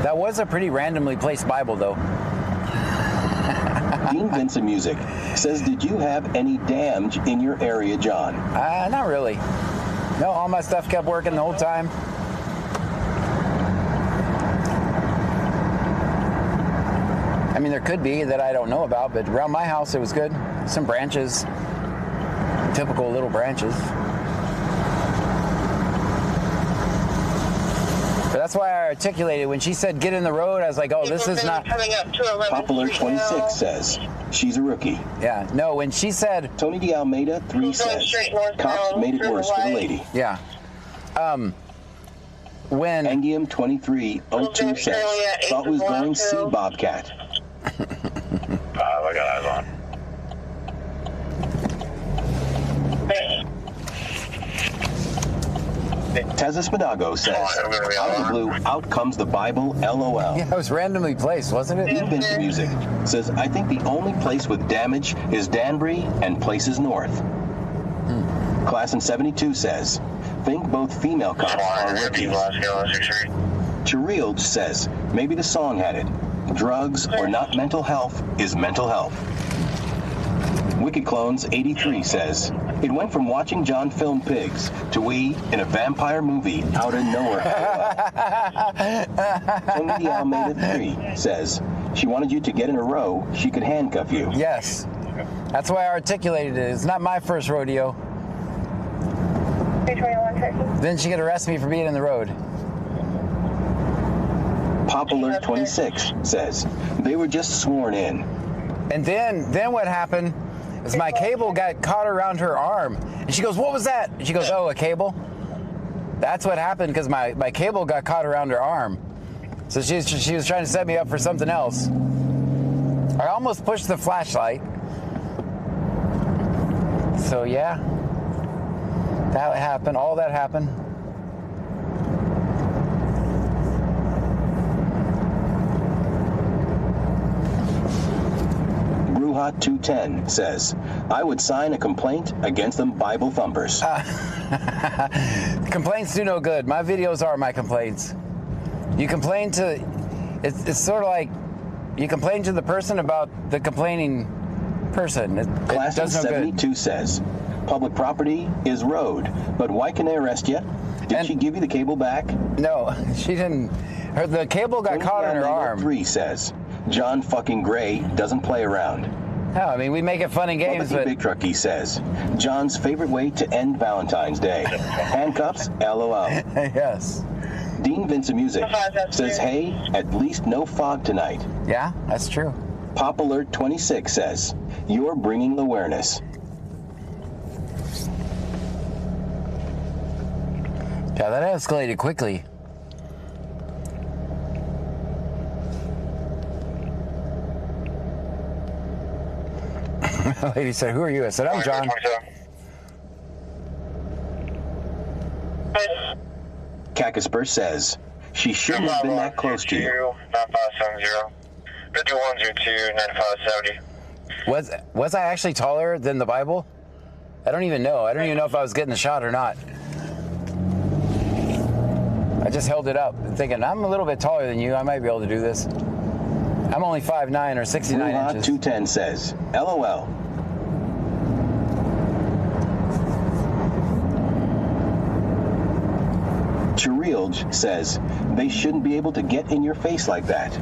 That was a pretty randomly placed Bible, though. Dean Vincent Music says, did you have any damage in your area, John? Not really. No, all my stuff kept working the whole time. I mean, there could be that I don't know about, but around my house it was good. Some branches, typical little branches. But that's why I articulated when she said get in the road, I was like, oh, this is not... Popular 26 says, she's a rookie. Yeah, no, when she said... Tony de Almeida 3 says, cops made it worse for the lady. Yeah. When... Angium 2302 says, thought was going to see Bobcat. I got eyes on. Tezis Madago says, out of the blue, out comes the Bible, LOL. Yeah, it was randomly placed, wasn't it? Dean Vincent Music says, I think the only place with damage is Danbury and places north. Class in 72 says, think both female cops are rookies. Chirild says, maybe the song had it. Drugs or not mental health is mental health. Wicked Clones 83 says, it went from watching John film pigs to we in a vampire movie out of nowhere. Tony de Almeida 3 says, she wanted you to get in a row, she could handcuff you. Yes. That's why I articulated it. It's not my first rodeo. 321. Then she could arrest me for being in the road. Pop Alert 26 says, they were just sworn in. And then what happened is my cable got caught around her arm. And she goes, what was that? And she goes, oh, a cable? That's what happened because my cable got caught around her arm. So she was trying to set me up for something else. I almost pushed the flashlight. So yeah, that happened. All that happened. Bruhat 210 says, I would sign a complaint against them Bible thumpers. Complaints do no good. My videos are my complaints. You complain to, it's sort of like you complain to the person about the complaining person. It Class does no 72 good. says, public property is road, but why can they arrest you? Did she give you the cable back? No, she didn't. The cable got caught in her arm. 3 says, John fucking Gray doesn't play around. No, I mean, we make it fun and games, but... Big Trucky says, John's favorite way to end Valentine's Day. Handcuffs, LOL. Yes. Dean Vincent Music says, hey, at least no fog tonight. Yeah, that's true. Pop Alert 26 says, you're bringing awareness. Yeah, that escalated quickly. The lady said, who are you? I said, I'm John. Cacusper says, she shouldn't have been that close to you. 9570. 5102 9570. Was I actually taller than the Bible? I don't even know. I don't even know if I was getting the shot or not. I just held it up thinking, I'm a little bit taller than you. I might be able to do this. I'm only 5'9" or 69 inches. 210 says, LOL. Chirilge says, they shouldn't be able to get in your face like that.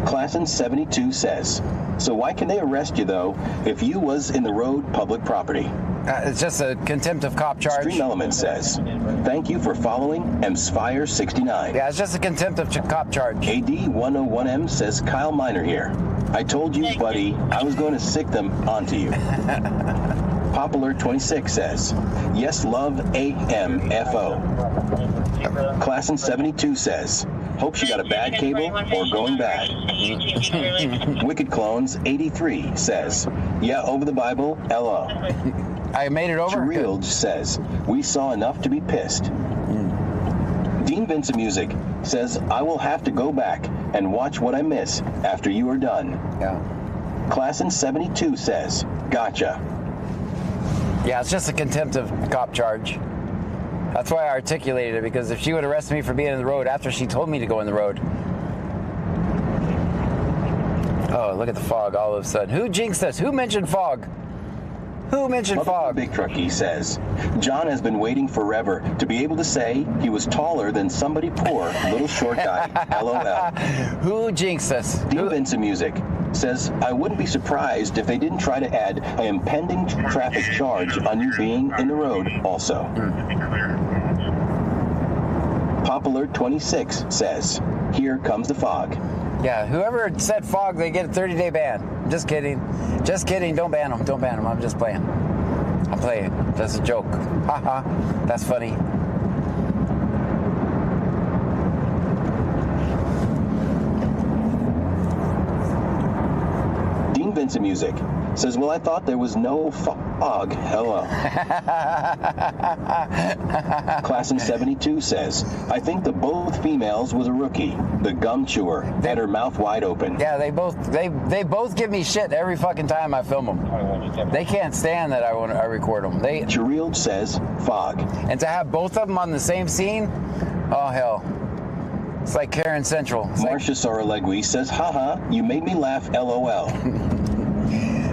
Classin 72 says, so why can they arrest you though if you was in the road public property? It's just a contempt of cop charge. Stream Element says, thank you for following Mspire 69. Yeah, it's just a contempt of cop charge. AD101M says, Kyle Miner here. I told you, buddy, I was going to sick them onto you. Pop Alert 26 says, yes, love AMFO. Classin 72 says, hope she got a bad cable or going bad. Wicked Clones 83 says, yeah, over the Bible, LO. I made it over. Chirilge says, we saw enough to be pissed. Dean Dean Vincent Music says, I will have to go back and watch what I miss after you are done. Yeah. Class in 72 says, gotcha. Yeah, it's just a contempt of cop charge. That's why I articulated it, because if she would arrest me for being in the road after she told me to go in the road. Oh, look at the fog all of a sudden. Who jinxed us? Who mentioned fog? Who mentioned fog? Big Truckee says, John has been waiting forever to be able to say he was taller than somebody poor, little short guy, LOL. Who jinxed us? Dean Vincent Music says, I wouldn't be surprised if they didn't try to add an impending traffic charge on you being in the road also. Pop Alert 26 says, here comes the fog. Yeah, whoever said fog, they get a 30-day ban. Just kidding. Just kidding. Don't ban them. Don't ban them. I'm just playing. I'm playing. That's a joke. Haha. That's funny. Dean Vincent Music says, well, I thought there was no fog. Hello. Class in 72 says, I think the both females was a rookie. The gum chewer had her mouth wide open. Yeah, they both give me shit every fucking time I film them. They can't stand that I record them. Chirild says, fog. And to have both of them on the same scene, oh hell. It's like Karen Central. Marcia Saralegui says, haha, you made me laugh, LOL.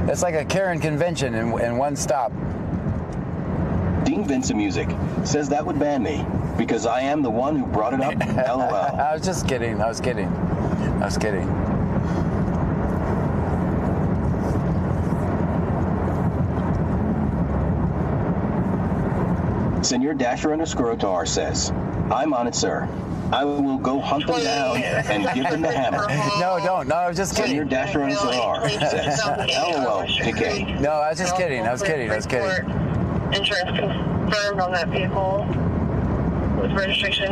It's like a Karen convention in one stop. Dean Vincent Music says that would ban me because I am the one who brought it up, LOL. I was just kidding. I was kidding. I was kidding. Senor Dasher_OTAR says, I'm on it, sir. I will go hunt them down and give them the hammer. No, don't. No, I was just kidding. Senor Dasher_OTAR says, LOL, PK. No, I was just kidding. I was kidding. I was kidding. Insurance confirmed on that vehicle with registration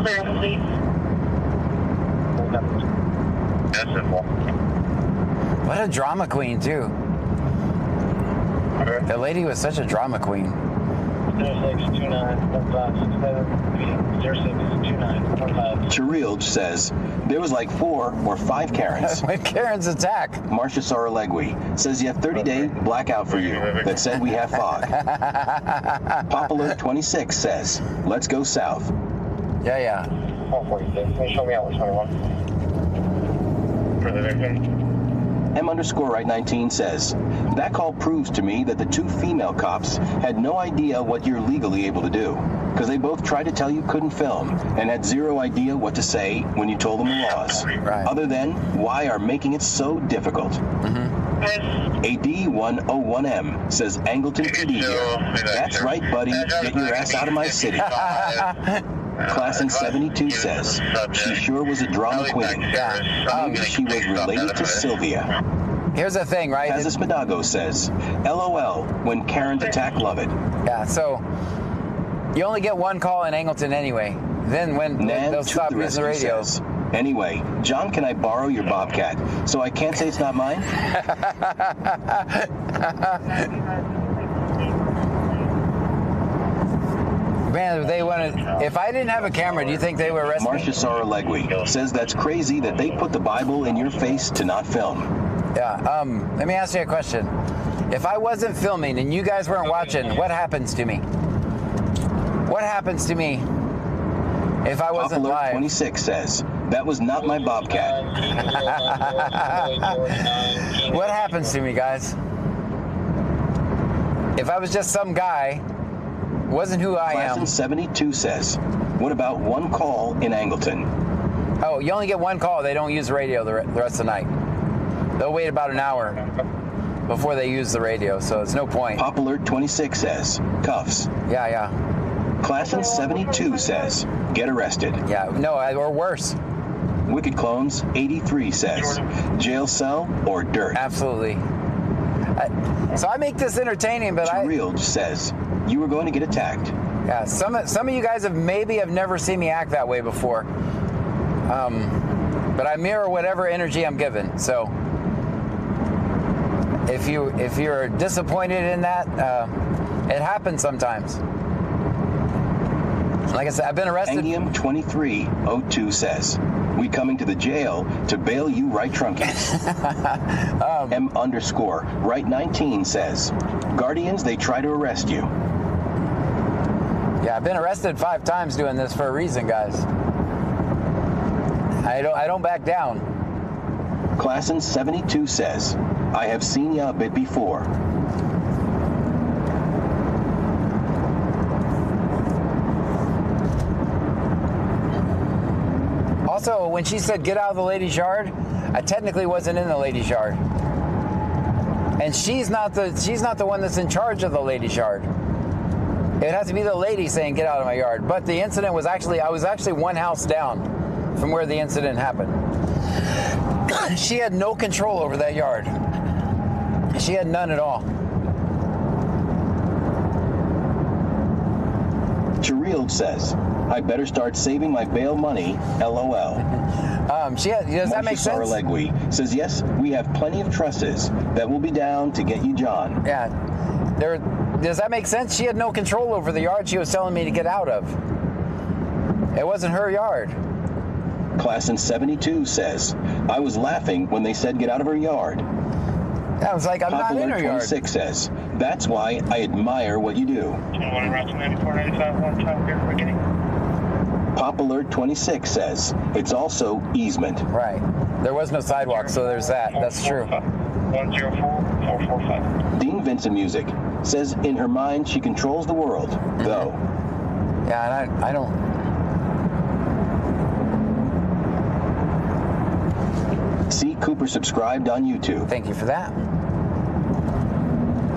clear and complete. What a drama queen, too. The lady was such a drama queen. 06291567062915. Chirild says, there was like 4 or 5 Karens. When Karen's attack. Marcia Saralegui says you have 30-day blackout for you that said we have fog. Pop Alert 26 says, let's go south. Yeah. 446. Can you show me out 21? For the victim. M_right19 says, that call proves to me that the 2 female cops had no idea what you're legally able to do, because they both tried to tell you couldn't film and had 0 idea what to say when you told them the laws. Right. Other than, why are making it so difficult? AD101M says, Angleton PD here. That's right, buddy. Get your ass out of my city. Class in 72 says, she sure was a drama queen. Maybe she was related to Sylvia. Here's the thing, right? Kazis Madago says, LOL, when Karen's attack, love it. Yeah, so you only get 1 call in Angleton anyway. Then when they'll stop using the radio. Says, anyway, John, can I borrow your Bobcat? So I can't say it's not mine? Man, they wanted. If I didn't have a camera, do you think they would arrest me? Marcia Saralegui says that's crazy that they put the Bible in your face to not film. Yeah. Let me ask you a question. If I wasn't filming and you guys weren't watching, what happens to me? What happens to me if I wasn't Pop Alert live? 26 says, that was not my Bobcat. What happens to me, guys? If I was just some guy, wasn't who I Class am. in 72 says, what about 1 call in Angleton? Oh, you only get 1 call. They don't use the radio the rest of the night. They'll wait about an hour before they use the radio, so it's no point. Pop Alert 26 says, cuffs. Yeah. Class in 72 says, get arrested. Yeah, no, or worse. Wicked Clones 83 says, jail cell or dirt. Absolutely. So I make this entertaining, but Chirild says, you were going to get attacked. Yeah, some of you guys have never seen me act that way before. But I mirror whatever energy I'm given. So if you're disappointed in that, it happens sometimes. Like I said, I've been arrested. Angium 2302 says, we coming to the jail to bail you right trunkies. M underscore right 19 says, Guardians, they try to arrest you. Yeah, I've been arrested 5 times doing this for a reason, guys. I don't back down. Classin 72 says, I have seen ya a bit before. Also, when she said get out of the ladies' yard, I technically wasn't in the ladies' yard. And she's not the one that's in charge of the ladies' yard. It has to be the lady saying get out of my yard. But the incident was actually, I was actually one house down from where the incident happened. She had no control over that yard. She had none at all. Chirild says, I better start saving my bail money, LOL. Does that make sense? Saralegui says, yes, we have plenty of trusses that will be down to get you, John. Yeah. Does that make sense? She had no control over the yard she was telling me to get out of. It wasn't her yard. Classin 72 says, I was laughing when they said get out of her yard. I was like, I'm not in her yard. 26 says, that's why I admire what you do. Pop Alert 26 says, it's also easement. Right. There was no sidewalk, so there's that. That's true. 104445. Dean Vincent Music says in her mind she controls the world, though. Yeah, and I don't... C. Cooper subscribed on YouTube. Thank you for that.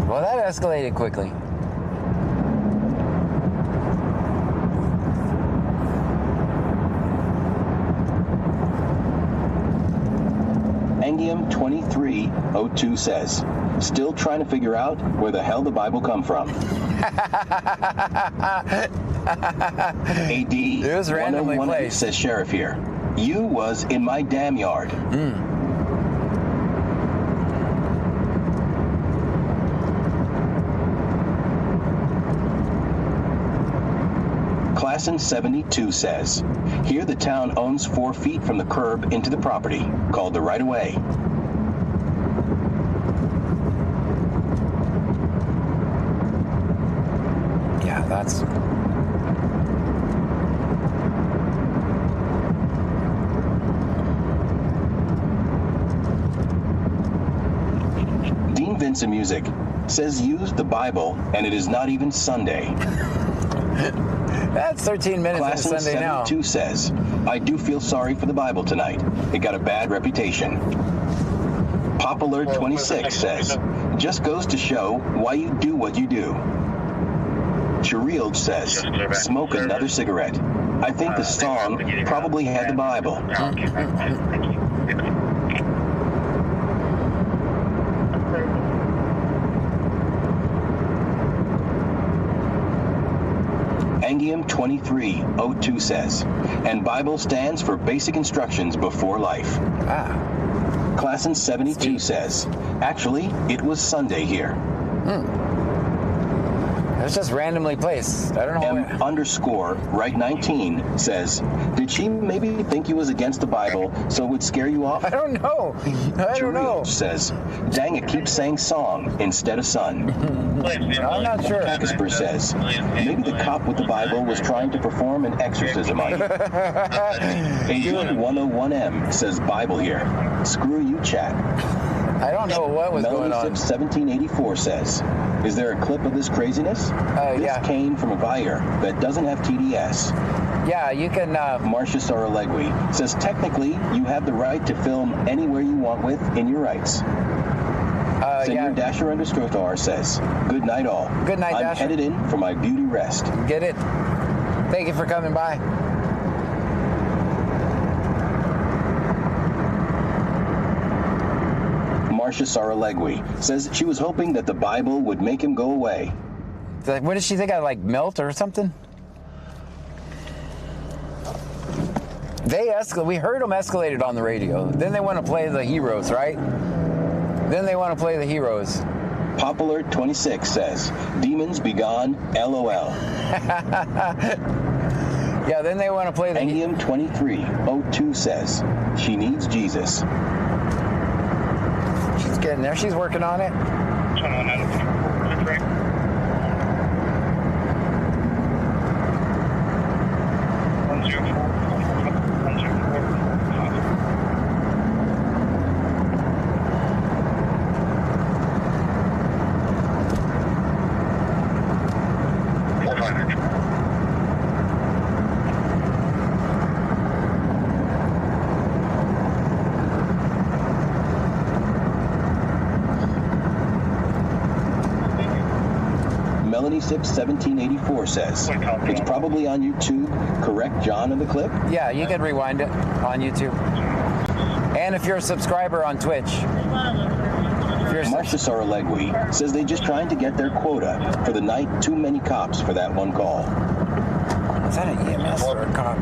Well, that escalated quickly. Angium 2302 says, still trying to figure out where the hell the Bible come from. AD It was randomly 101 placed. says Sheriff here. You was in my damn yard. Classin 72 says, here the town owns 4 feet from the curb into the property, called the right-of-way. Yeah, that's... Dean Vincent Music says use the Bible and it is not even Sunday. That's 13 minutes into Classin Sunday now. 72 says, I do feel sorry for the Bible tonight. It got a bad reputation. Pop Alert 26 says, just goes to show why you do what you do. Chirild says, smoke another cigarette. I think the song probably had the Bible. Angium 2302 says, and Bible stands for basic instructions before life. Classin 72 says, actually, it was Sunday here. It's just randomly placed. I don't know. M underscore right 19 says, did she maybe think you was against the Bible so it would scare you off? I don't know. I don't know. Says, dang, it keeps saying song instead of son. I'm not sure. Casper says, maybe the cop with the Bible was trying to perform an exorcism on you. Agent 101M says Bible here. Screw you, chat. I don't know what was going on. 1784 says, is there a clip of this craziness? This came from a buyer that doesn't have TDS. Yeah, you can... Marcia Saralegui says, technically, you have the right to film anywhere you want within your rights. Senor Dasher underscore R says, good night all. Good night, I'm Dasher. headed in for my beauty rest. Get it. Thank you for coming by. Marcia Saralegui says she was hoping that the Bible would make him go away. What did she think? I like melt or something? We heard them escalated on the radio. Then they want to play the heroes, right? Then they want to play the heroes. Pop Alert 26 says, demons be gone, LOL. Yeah, then they want to play the... Angium 2302 says she needs Jesus. She's getting there. She's working on it. 1784 says it's probably on YouTube. Correct, John, in the clip? Yeah, you can rewind it on YouTube. And if you're a subscriber on Twitch. Marcia Saralegui says they're just trying to get their quota for the night. Too many cops for that one call. Is that an EMS or a cop?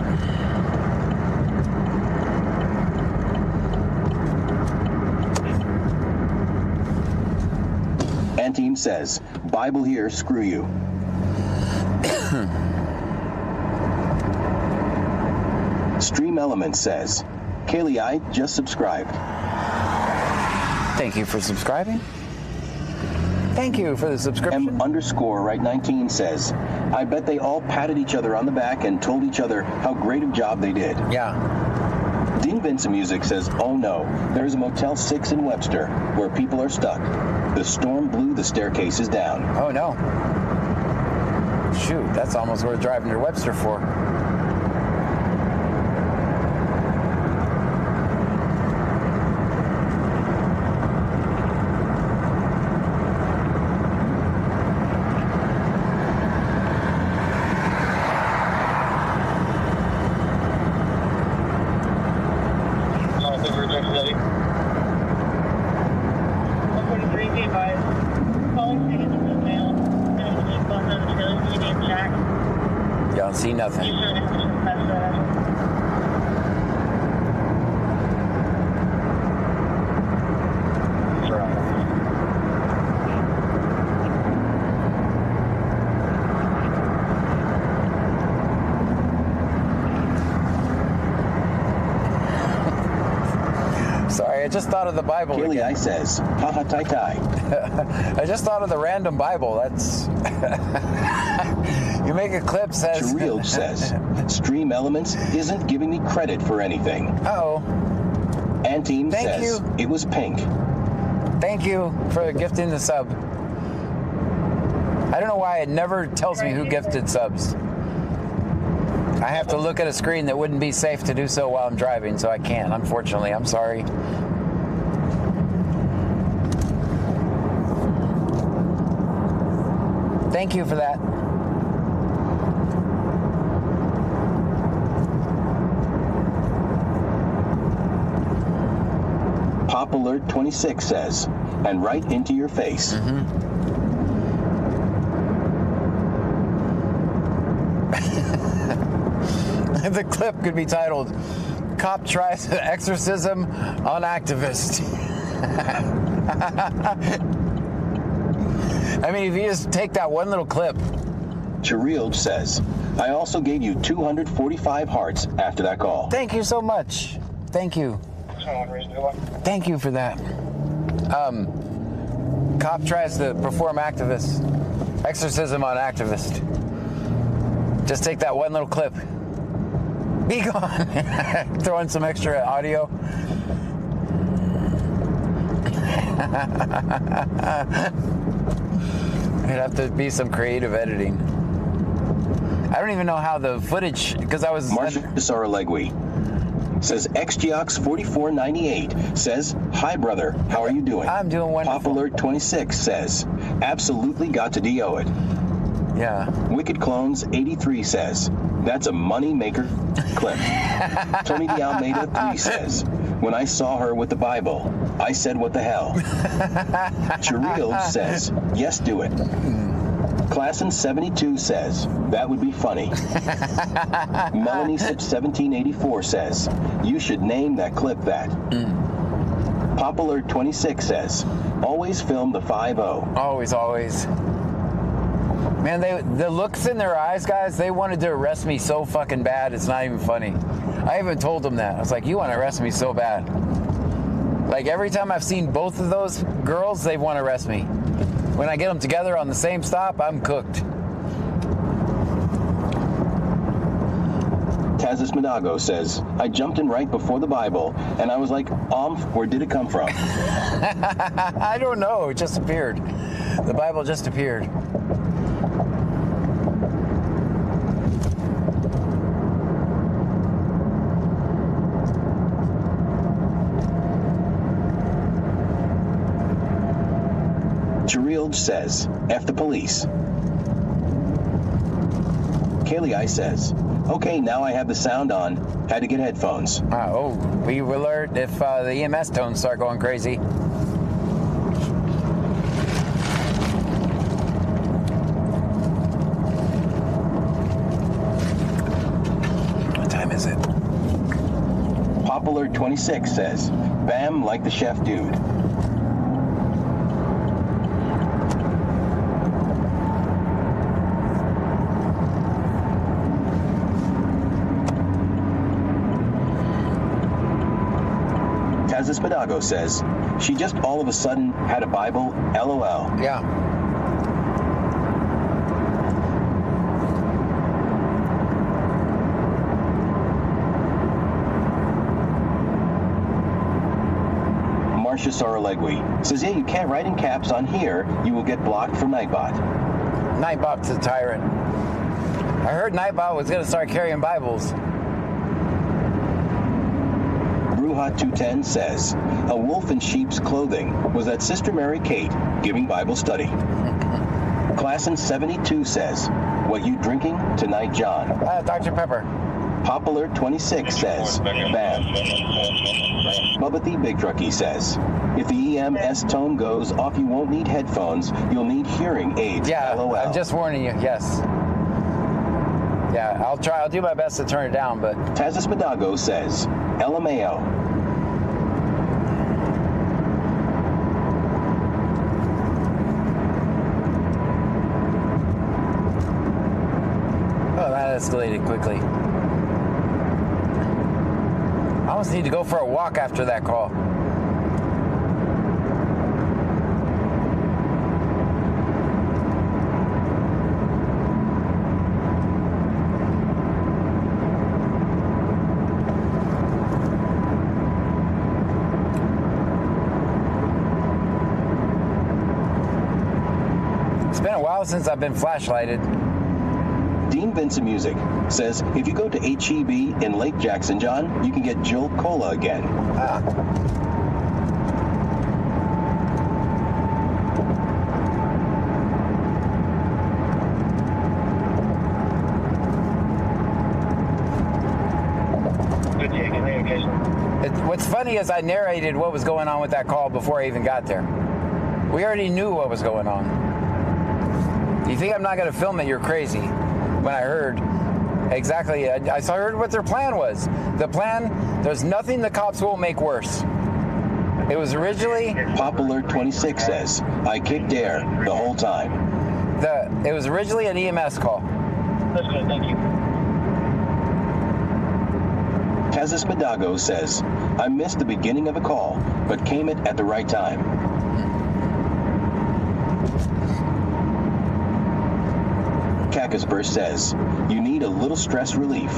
Antime says, Bible here, screw you. Stream Element says, Kaylee, I just subscribed. Thank you for subscribing. Thank you for the subscription. M_right19 says, I bet they all patted each other on the back and told each other how great a job they did. Yeah. Dean Vincent Music says, oh no, there's a Motel 6 in Webster where people are stuck. The storm blew the staircases down. Oh no. Shoot, that's almost worth driving to Webster for. Y'all see nothing. Sorry, I just thought of the Bible. Kaylee I says, ha ha tai tai. I just thought of the random Bible. That's you make a clip says. Chereal says, Stream Elements isn't giving me credit for anything. Uh-oh. Antime says it was pink. Thank you for gifting the sub. I don't know why it never tells me who gifted subs. I have to look at a screen that wouldn't be safe to do so while I'm driving, so I can't, unfortunately. I'm sorry. Thank you for that. Pop Alert 26 says, and right into your face. The clip could be titled, Cop Tries Exorcism on Activist. I mean, if you just take that one little clip. Chereal says, I also gave you 245 hearts after that call. Thank you so much. Thank you. Thank you for that. Cop tries to perform exorcism on activist. Just take that one little clip. Be gone. Throw in some extra audio. It'd have to be some creative editing. I don't even know how the footage, because I was... Marcia Saralegui says, XGiox4498 says, hi, brother. How are you doing? I'm doing wonderful. Pop Alert 26 says, absolutely got to DO it. Yeah. Wicked Clones 83 says, that's a money maker clip. Tony de Almeida 3 says, when I saw her with the Bible, I said, what the hell? Chereal says, yes, do it. Classin 72 says, that would be funny. Melanie Sip 1784 says, you should name that clip that. Pop Alert 26 says, always film the 5-0. Always, always. Man, the looks in their eyes, guys, they wanted to arrest me so fucking bad, it's not even funny. I even told them that. I was like, you want to arrest me so bad. Like, every time I've seen both of those girls, they want to arrest me. When I get them together on the same stop, I'm cooked. Tazis Madago says, I jumped in right before the Bible, and I was like, where did it come from? I don't know. It just appeared. The Bible just appeared. Jarilj says, F the police. Kaylee I says, okay, now I have the sound on. Had to get headphones. We will alert if the EMS tones start going crazy. What time is it? Popular 26 says, bam, like the chef dude. Tazis Madago says, she just all of a sudden had a Bible, LOL. Yeah. Marcia Sorolegui says, yeah, you can't write in caps on here. You will get blocked from Nightbot. Nightbot's a tyrant. I heard Nightbot was going to start carrying Bibles. Bruhat 210 says, a wolf in sheep's clothing was at Sister Mary Kate giving Bible study. Class in 72 says, what you drinking tonight, John? Dr. Pepper. Popular 26 says, bam. Bubba the Big Truckee says, if the EMS tone goes off, you won't need headphones. You'll need hearing aids. Yeah, LOL. I'm just warning you. Yes. Yeah, I'll do my best to turn it down, but... Tazis Madago says, LMAO. Oh, that escalated quickly. I almost need to go for a walk after that call. It's been a while since I've been flashlighted. Dean Vincent Music says, if you go to HEB in Lake Jackson, John, you can get Jolt Cola again. What's funny is I narrated what was going on with that call before I even got there. We already knew what was going on. You think I'm not going to film it? You're crazy. When I heard exactly, I heard what their plan was. The plan, there's nothing the cops won't make worse. It was originally... Popular 26 says, I kicked air the whole time. It was originally an EMS call. That's good, thank you. Tazis Madago says, I missed the beginning of a call, but came at the right time. Cacusburst says, you need a little stress relief.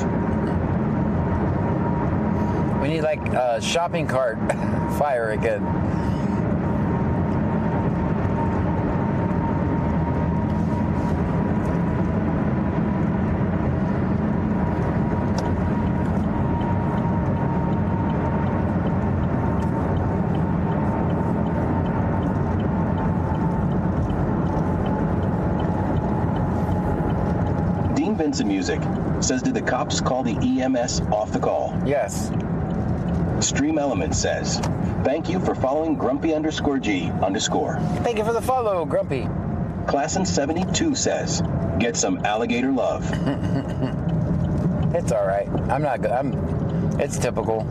We need like a shopping cart fire again. Vincent Music says, did the cops call the EMS off the call? Yes. Stream Element says, thank you for following Grumpy_G_. Thank you for the follow, Grumpy. Class in 72 says, get some alligator love. It's all right. I'm not good. It's typical.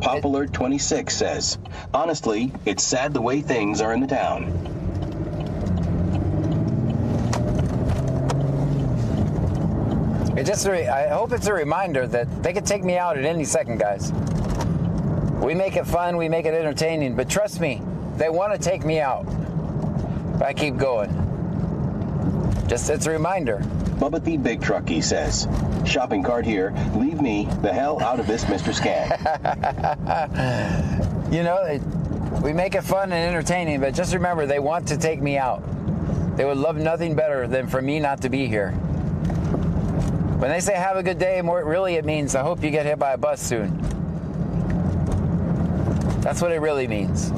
Popular 26 says, honestly, it's sad the way things are in the town. I hope it's a reminder that they could take me out at any second, guys. We make it fun, we make it entertaining, but trust me, they want to take me out. If I keep going. It's a reminder. Bubba the Big Truckee says, shopping cart here, leave me the hell out of this, Mr. Scan. You know, we make it fun and entertaining, but just remember, they want to take me out. They would love nothing better than for me not to be here. When they say have a good day, really it means I hope you get hit by a bus soon. That's what it really means.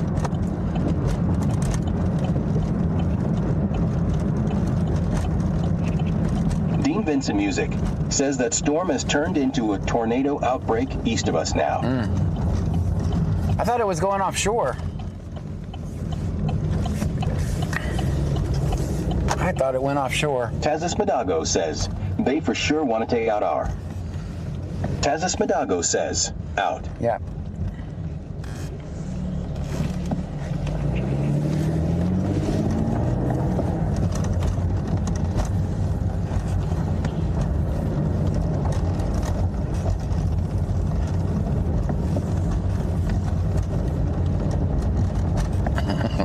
Dean Vincent Music says that storm has turned into a tornado outbreak east of us now. I thought it was going offshore. I thought it went offshore. Tazis Madago says they for sure want to take out our. Tazis Madago says out. Yeah.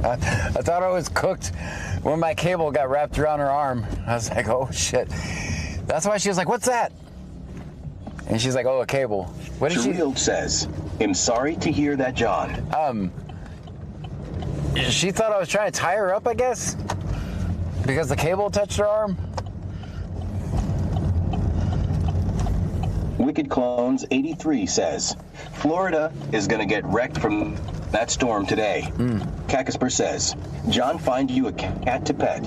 I thought I was cooked when my cable got wrapped around her arm. I was like, oh shit. That's why she was like, what's that? And she's like, oh, a cable. What did she says, I'm sorry to hear that, John. She thought I was trying to tie her up, I guess? Because the cable touched her arm? Wicked Clones 83 says, Florida is going to get wrecked from that storm today. Cacasper says, John, find you a cat to pet.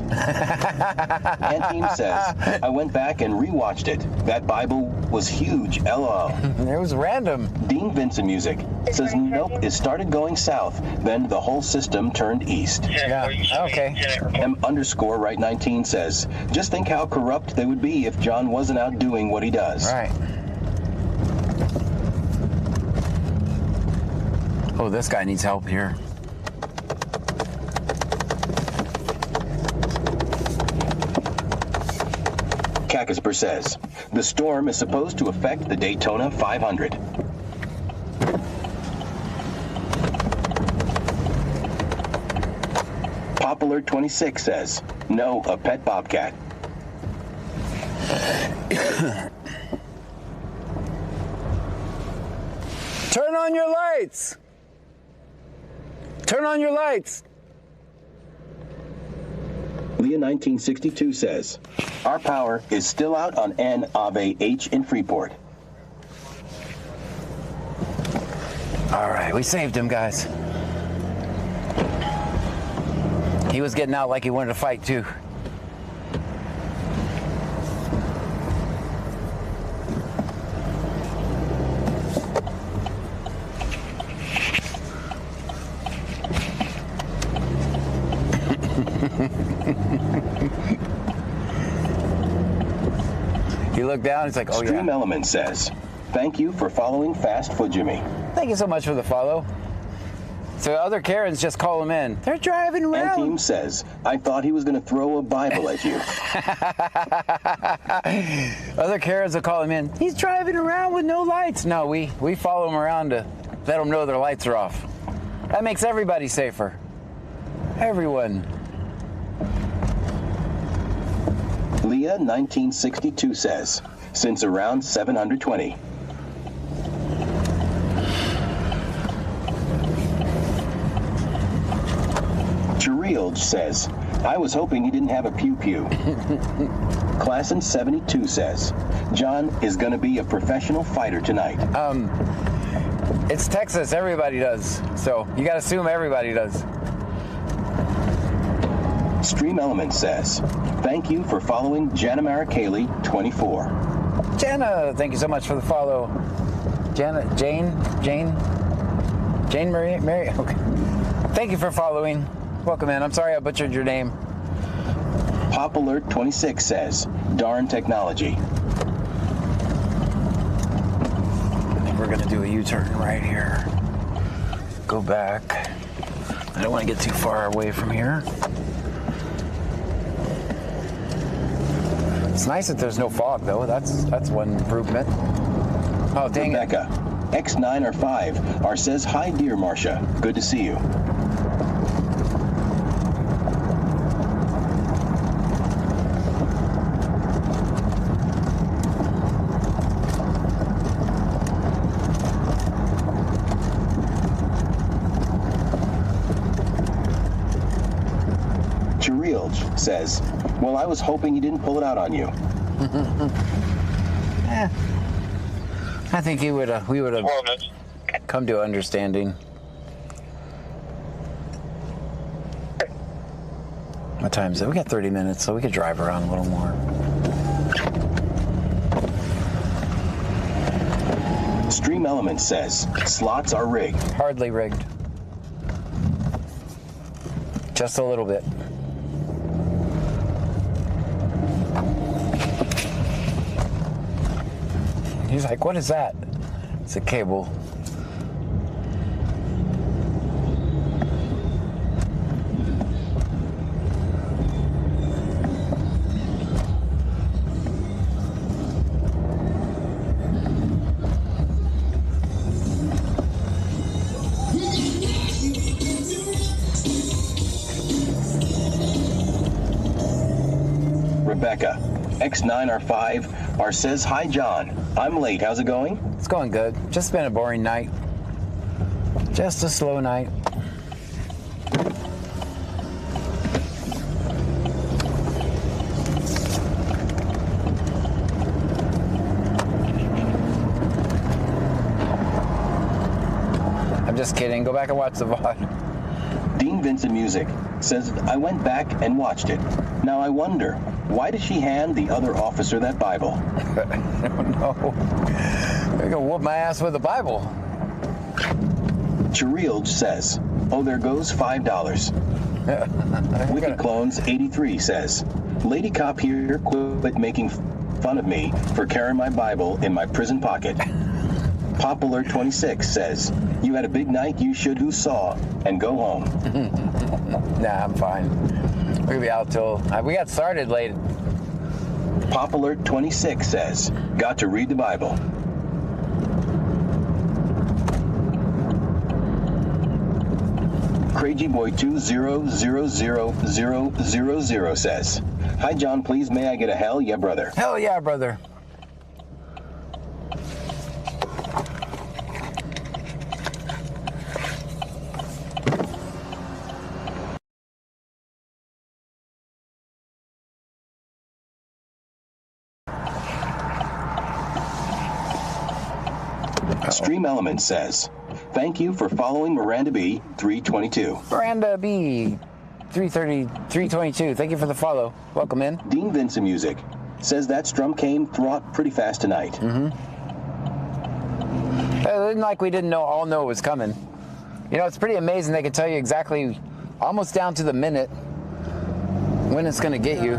Antine says, I went back and rewatched it. That Bible was huge, LOL. It was random. Dean Vincent Music says, nope, it started going south, then the whole system turned east. Yeah, okay. M_right19 says, just think how corrupt they would be if John wasn't out doing what he does. Right. Oh, this guy needs help here. Cacasper says, the storm is supposed to affect the Daytona 500. Popular 26 says, no, a pet bobcat. Turn on your lights! Turn on your lights! Leah 1962 says, our power is still out on N Ave H in Freeport. All right, we saved him, guys. He was getting out like he wanted to fight, too. He looked down, he's like, oh, Stream Element says, thank you for following Fast Foot Jimmy. Thank you so much for the follow. So other Karens just call him in. They're driving around. Team says, I thought he was going to throw a Bible at you. Other Karens will call him in. He's driving around with no lights. No, we follow him around to let them know their lights are off. That makes everybody safer. Everyone. Leah 1962 says, since around 720. Cherilge says, I was hoping he didn't have a pew-pew. Classin 72 says, John is going to be a professional fighter tonight. It's Texas. Everybody does. So you got to assume everybody does. Stream Element says, thank you for following Jana Maricali 24. Jana, thank you so much for the follow. Jane Mary. Okay. Thank you for following. Welcome in. I'm sorry I butchered your name. Pop Alert 26 says, darn technology. We're gonna do a U-turn right here. Go back. I don't want to get too far away from here. It's nice that there's no fog, though. That's one improvement. Oh, dang it. Rebecca, X9R5, says, hi, dear Marcia. Good to see you. Cherilge says, well, I was hoping he didn't pull it out on you. I think we would have come to understanding. What time is it? We got 30 minutes, so we could drive around a little more. Stream Elements says, slots are rigged. Hardly rigged. Just a little bit. He's like, what is that? It's a cable. Rebecca, X9R5, says, hi, John. I'm late. How's it going? It's going good. Just been a boring night. Just a slow night. I'm just kidding. Go back and watch the VOD. Dean Vincent Music says, I went back and watched it. Now I wonder, why did she hand the other officer that Bible? I don't know. They're gonna whoop my ass with the Bible. Cherilge says, oh, there goes $5. Wicked Clones 83 says, Lady Cop here quit making fun of me for carrying my Bible in my prison pocket. Pop Alert 26 says, you had a big night, you should who saw, and go home. Nah, I'm fine. We're gonna be out till, we got started late. Pop Alert 26 says, got to read the Bible. Crazy Boy 2000000 says, hi, John, please, may I get a hell yeah, brother? Hell yeah, brother. Stream Element says, thank you for following Miranda B 322. Miranda B 322. Thank you for the follow. Welcome in. Dean Vincent Music says that strum came through pretty fast tonight. Mm-hmm. It wasn't like we didn't all know it was coming. You know, it's pretty amazing. They can tell you exactly, almost down to the minute, when it's going to get you.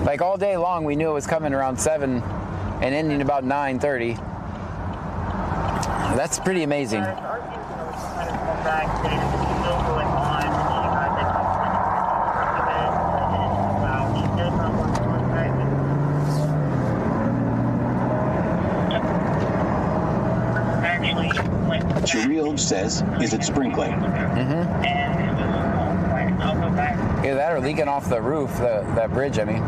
Like all day long, we knew it was coming around 7 and ending about 9:30. That's pretty amazing. Cherilge says, is it sprinkling? Mm-hmm. Either that or leaking off the roof, that bridge, I mean.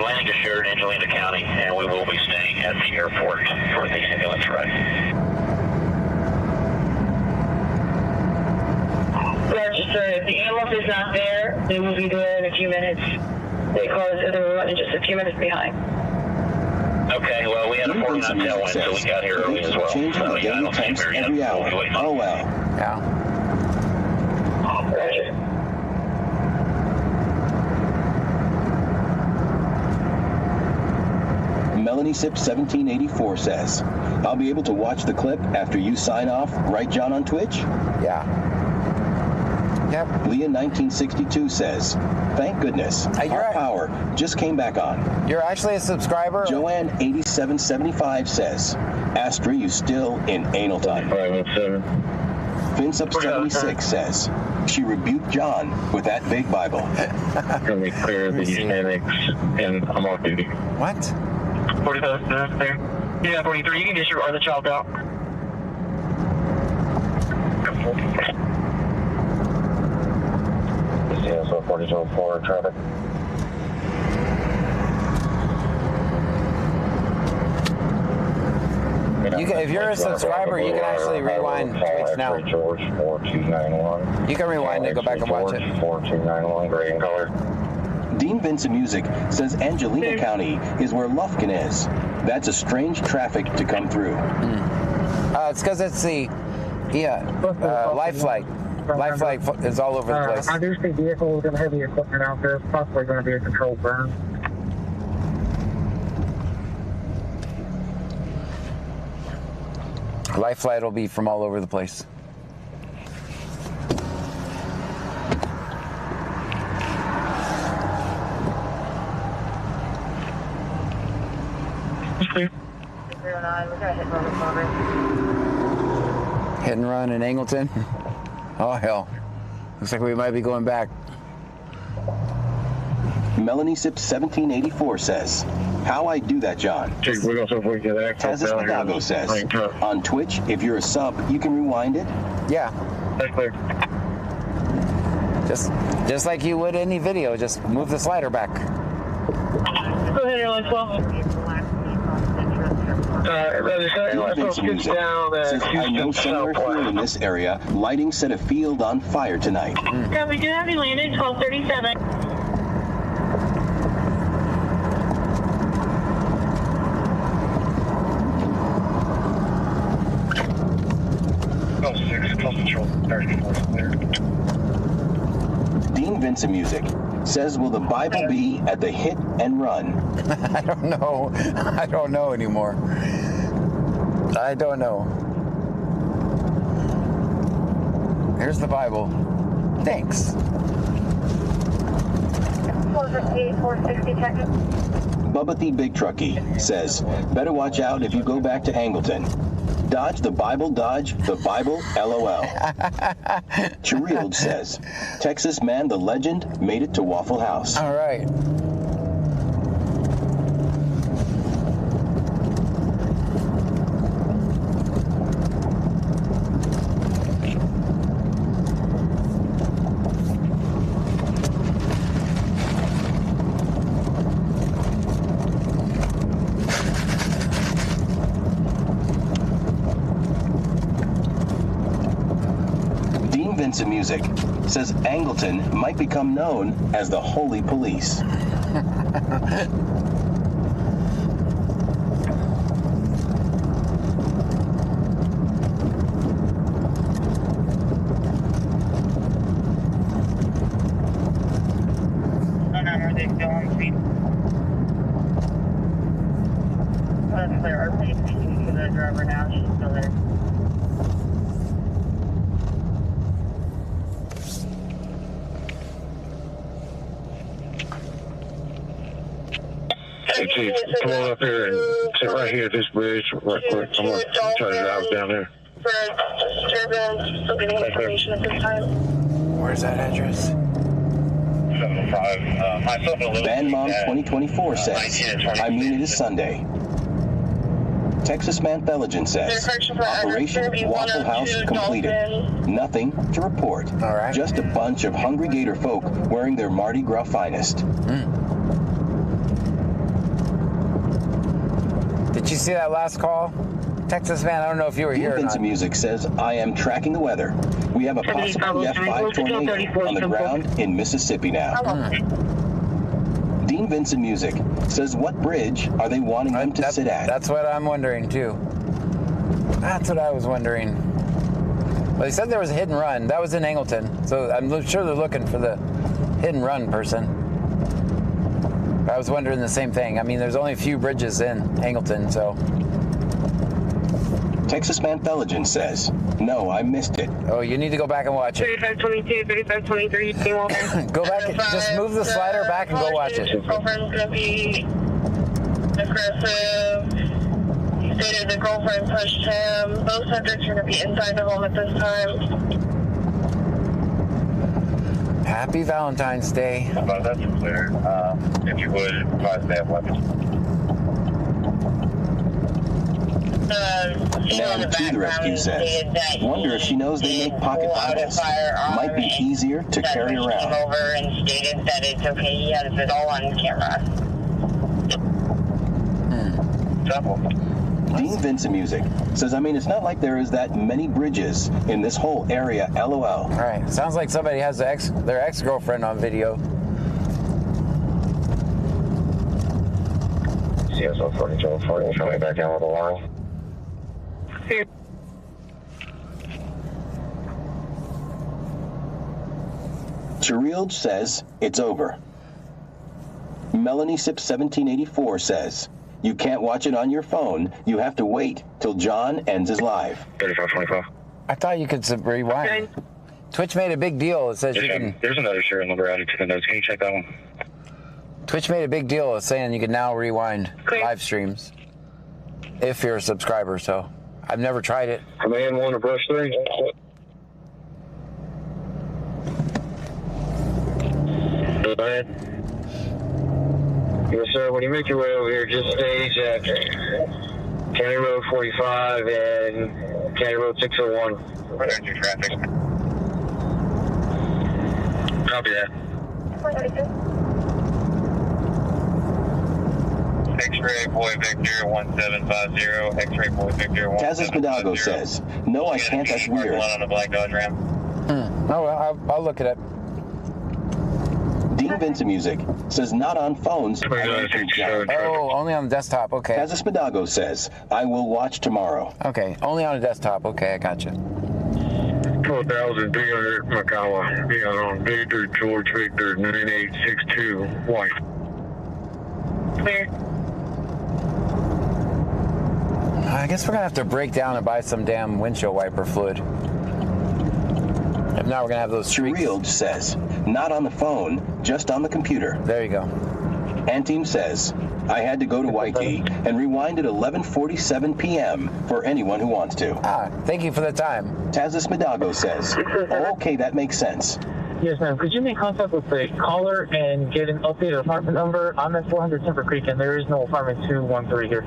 Landing assured, Angelina County, and we will be staying at the airport for the ambulance ride. Register, if the ambulance is not there, they will be there in a few minutes. They were running just a few minutes behind. Okay, well, we had a 49 tailwind, so we got here early as well. Changing So, the yeah, I daily don't think temps we're every yet. hour. We'll be waiting on Oh, well. Yeah. Roger. Melanie Sip 1784 says, I'll be able to watch the clip after you sign off, right, John, on Twitch? Yeah. Yep. Leah 1962 says, thank goodness, our power just came back on. You're actually a subscriber? Joanne 8775 says, Astra, you still in anal time. Vince up 76 says, she rebuked John with that big Bible. Let me clear these annex and I'm off duty. What? 45 minutes there. Yeah, 43. You can disregard the child out. Yeah, so 4204 traffic. If you're a subscriber, you can actually rewind Twitch now. George 4291. You can rewind and go back and watch it. 4291, gray in color. Dean Vincent Music says Angelina County is where Lufkin is. That's a strange traffic to come through. It's because it's the Life Flight. Life Flight is all over the place. I do see vehicles and heavy equipment out there. It's possibly going to be a controlled burn. Life Flight will be from all over the place. Hit and run in Angleton? Oh, hell. Looks like we might be going back. Melanie Sips 1784 says, how I do that, John. Tazis Hidalgo says, on Twitch, if you're a sub, you can rewind it? Yeah. Just like you would any video, just move the slider back. Go ahead, Airline 12. Vincent Music says, I know somewhere here in this area, lighting set a field on fire tonight. Yeah, we do have you landed 1237. Dean Vincent Music says, will the Bible be at the hit and run? I don't know. I don't know anymore. I don't know. Here's the Bible. Thanks. 460 check-in. Bubba the Big Truckee says, better watch out if you go back to Angleton. Dodge the Bible, LOL. Chirild says, Texas man, the legend, made it to Waffle House. All right. Vincent Music says Angleton might become known as the Holy Police. Are they still on the scene? That's clear. Our police speaking to the driver now. She's still there. Hey, Chief, come on up here and sit right here at this bridge right quick. I'm going to try to drive down there. For disturbance, still getting information at this time. Where's that address? 705. Band Mom 2024 says, I mean, it is Sunday. Texas Man Theligen says, Operation Waffle House completed. Nothing to report. All right. Just a bunch of hungry gator folk wearing their Mardi Gras finest. Did you see that last call? Texas Man, I don't know if you were here or not. Music says, I am tracking the weather. We have a possible F5 tornado on the ground in Mississippi now. Dean Vincent Music says, what bridge are they wanting them to sit at? That's what I'm wondering, too. That's what I was wondering. Well, they said there was a hit and run. That was in Angleton. So I'm sure they're looking for the hit and run person. I was wondering the same thing. I mean, there's only a few bridges in Angleton, so. Texas Man Theligen says, no, I missed it. Oh, you need to go back and watch it. 3522, 3523, Go back, just move the slider back and go watch it. His girlfriend's gonna be aggressive. He stated the girlfriend pushed him. Both subjects are gonna be inside the home at this time. Happy Valentine's Day. But that's clear. If you would, advise they have weapons. Man to the rescue says, wonder if she knows they make pocket Bibles. Might be easier to carry Came around. over and stated that it's okay. He has it all on camera. Dean Vincent Music says, I mean, it's not like there is that many bridges in this whole area, LOL. All right, sounds like somebody has their ex-girlfriend on video. CSO 4240, coming back down with the line. Cherilge says, it's over. Melanie Sips 1784 says, you can't watch it on your phone. You have to wait till John ends his live. 3525. I thought you could rewind. Twitch made a big deal. It says you can. There's another serial number added to the notes. Can you check that one? Twitch made a big deal of saying you can now rewind live streams if you're a subscriber. So I've never tried it. Command 1 to brush 3. Go ahead. Yes, sir. When you make your way over here, just stage at County Road 45 and County Road 601. Where there's your traffic. Copy that. X-ray boy Victor 1750. X-ray boy Victor 1750. Tazis Medago says, no, I can't. That's weird. On the black Dodge Ram. Oh, well, I'll look it up. Dean Vincent Music says, not on phones. Oh, only on the desktop. Okay. Tazis Medago says, I will watch tomorrow. Okay, only on a desktop. Okay, I gotcha. 4,300 Makawa. Be on Victor George Victor 9862 White. Clear. I guess we're gonna have to break down and buy some damn windshield wiper fluid. If not, we're gonna have those streaks. Cherilge says, not on the phone, just on the computer. There you go. Anteam says, I had to go to YT and rewind at 11:47 p.m. for anyone who wants to. Thank you for the time. Tazis Medago says, oh, okay, that makes sense. Yes, ma'am. Could you make contact with the caller and get an updated apartment number? I'm at 400 Timber Creek, and there is no apartment 213 here.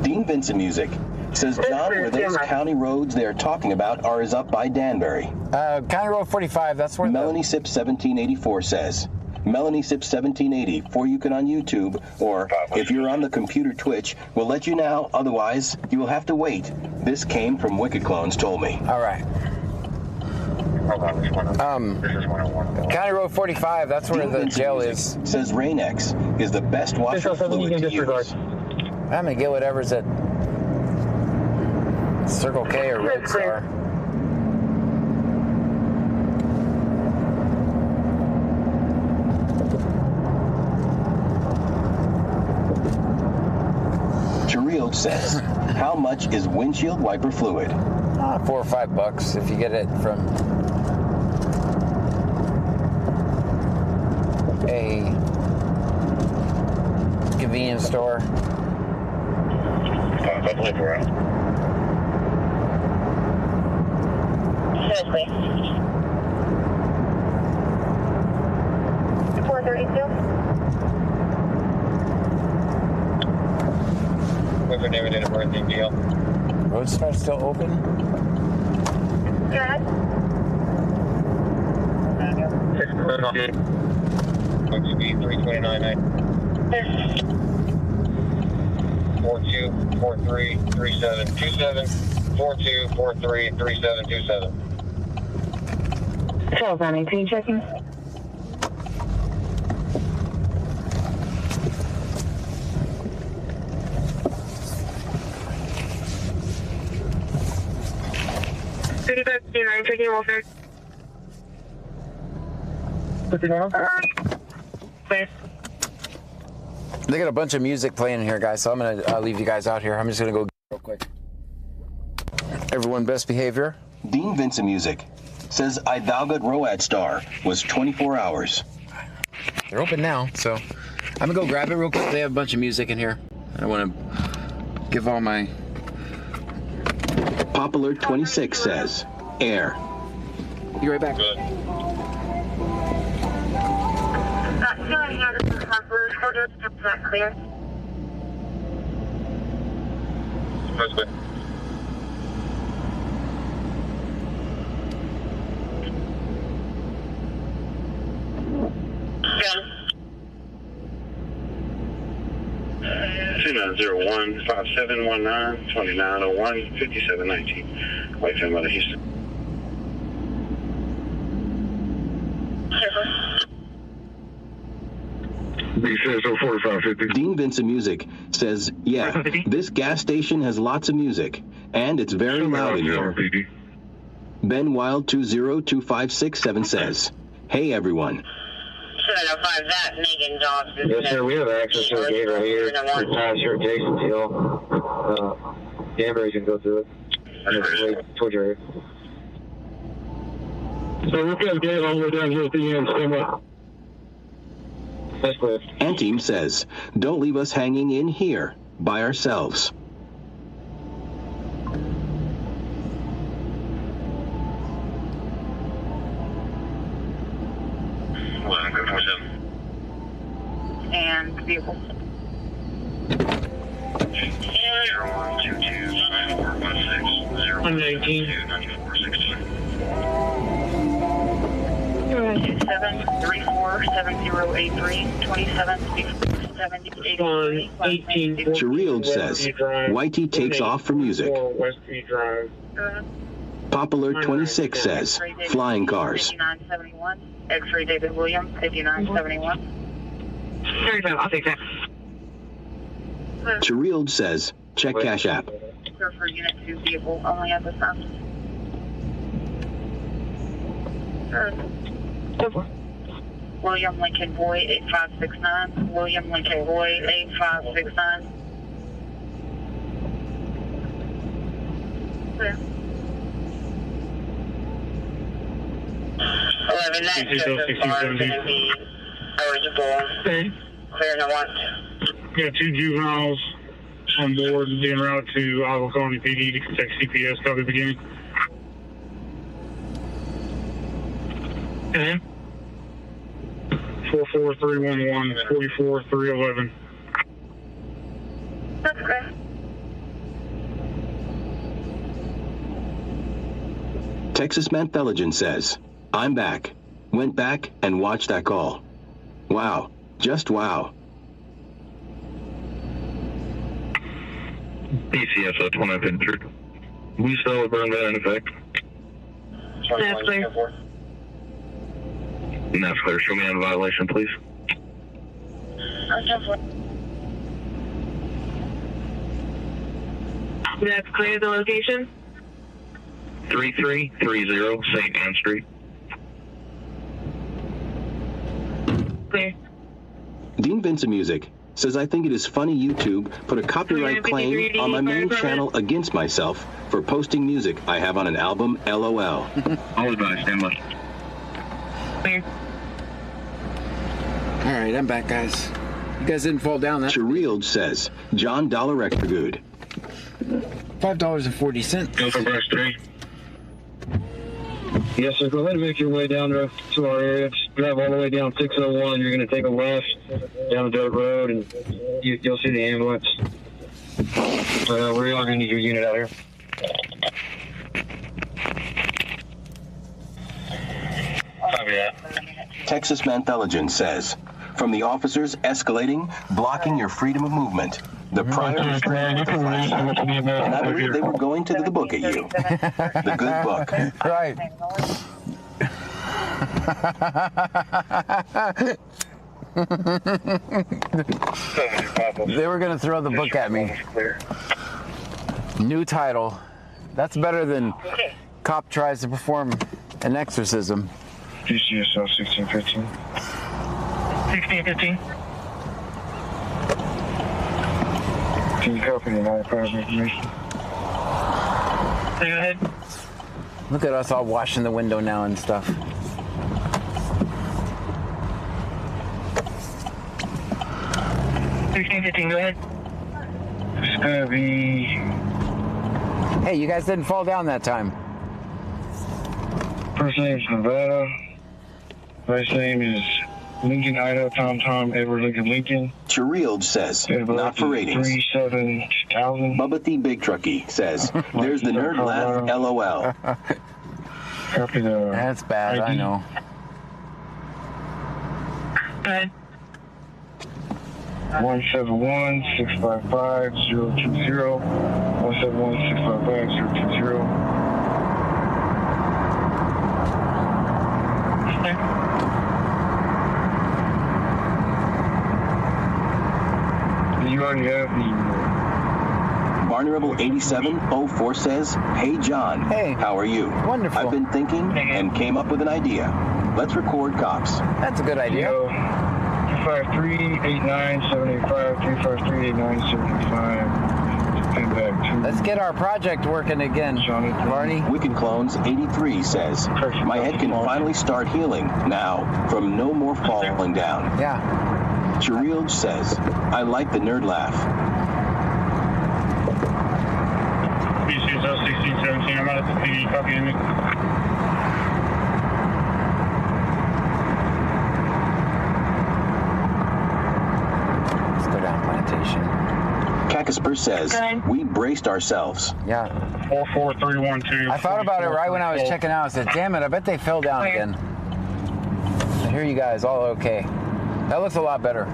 Dean Vincent Music says, John, where those county roads they are talking about are is up by Danbury. County Road 45, that's where Melanie Sips 1784 says. Melanie Sips 1780, for you can on YouTube, or if you're on the computer Twitch, we'll let you now, otherwise you will have to wait. This came from Wicked Clones told me. All right. This is 101. County Road 45, that's where the jail is. Says Rain-X is the best washer fluid to use. I'm gonna get whatever's at Circle K or Roadstar. Cherilge says, how much is windshield wiper fluid? $4 or $5 if you get it from a convenience store. I believe we're out. Seriously. 432. We've never did a birthday deal. Roadstar still open? Good. What's speed 329.9? 42433727 42433727. Charles, Annie, can you check in? Checking welfare. What's your name? Clear. They got a bunch of music playing here, guys, so I'm going to leave you guys out here. I'm just going to go real quick. Everyone, best behavior. Dean Vincent Music says Idalga Road Star was 24 hours. They're open now, so I'm going to go grab it real quick. They have a bunch of music in here. I want to give all my... Pop Alert 26 says, air. Be right back. Feeling here, this is Harper. Order to that clear. President. Gun. 2901-5719-2901-5719. White Family out of Houston. Dean Vincent Music says, yeah, this gas station has lots of music, and it's very loud in here. Ben Wild 20256 says, hey everyone. 705, that Megan Johnson. Yes, sir. We have access to a gate right here. It's past your adjacent hill. Danbury's can go through it. Right towards your area. So we've got a gate all the way down here at the end. Stand by. That's clear. Anteam says, don't leave us hanging in here by ourselves. And vehicle. 27347083 Chirild says, Whitey takes off for music. Pop Alert 26 says, flying cars. 5971. X-ray David Williams, 5971. I'll take that. Chirild says, check Cash App. For Unit 2 vehicle only at this time. William Lincoln Boy 8569. William Lincoln Boy 8569. Clear. 11, that Joseph Barnes going to be eligible. Clear no want. Got 2 juveniles on board being routed to Iowa Colony PD to contact CPS. Copy beginning. And 44311 44311. That's great. Texas Mantheligen says, I'm back. Went back and watched that call. Wow. Just wow. PCSO 29 Infantry. We still have burn that in effect. That's clear. That's clear. Show me on violation, please. That's clear, the location? 3330 St. Anne Street. Clear. Dean Vincent Music says, I think it is funny YouTube put a copyright claim on my main channel against myself for posting music I have on an album, LOL. Always by, stand by. Clear. All right, I'm back, guys. You guys didn't fall down that. Chirild says, John Dollar Extra Good. $5.40. Go for brush 3. Yes, sir. Go ahead and make your way down to our area. Just drive all the way down 601. You're going to take a left down the dirt road, and you'll see the ambulance. We are going to need your unit out here. Copy that. Texas Mantheligen says, from the officers escalating, blocking your freedom of movement. The prior restraint with the flashlight. And I believe they were going to the book at you. The good book. Right. They were going to throw the book at me. New title. That's better than cop tries to perform an exorcism. PCSO 1615. 1615. Can you copy the 95 information? Go ahead. Look at us all washing the window now and stuff. 1615, go ahead. It's gonna be Hey, you guys didn't fall down that time. first name's Nevada. Last name is Lincoln, Idaho, Tom, Edward, Lincoln. Chirild says, not for ratings. 37,000. Bubba the Big Truckee says, there's the nerd laugh, LOL. Copy the That's bad, I ID. know. Go ahead. 171-655-020. 171-655-020. You already have the Barney Rebel 8704 says, hey John, Hey. how are you? Wonderful. I've been thinking and came up with an idea. Let's record cops. That's a good idea. 253-89785, 253-89785. And back to Let's get our project working again, Barney. Wicked Clones 83 says, my head can finally start healing now from no more falling down. Yeah. Chirild says, I like the nerd laugh. BC's 1617, I'm out at the PD, copying me. Let's go down Plantation. Cacasper says, we braced ourselves. Yeah. 44312. I thought about it right when I was checking out. I said, damn it, I bet they fell down again. I hear you guys all okay. That looks a lot better.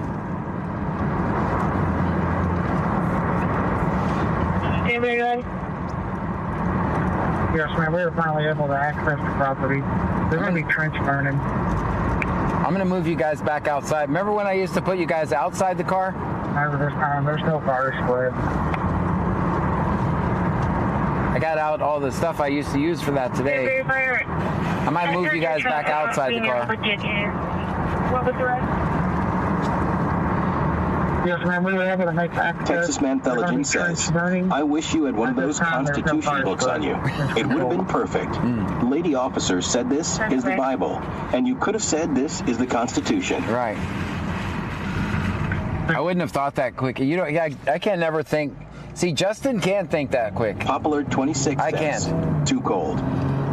Anybody good? Yes, ma'am. We were finally able to access the property. There's going to be trench burning. I'm going to move you guys back outside. Remember when I used to put you guys outside the car? However, this time, there's no fire spread. I got out all the stuff I used to use for that today. I might move you guys back outside the car. What was the rest? Yes, ma'am. We were able to make access. Texas Man Thelogen says, I wish you had one of those Constitution books on you. It would have been perfect. Lady officer said this is the Bible, and you could have said this is the Constitution. Right. I wouldn't have thought that quick. You know, yeah, I can't never think. See, Justin can't think that quick. Popular 26 I says, can't. too cold.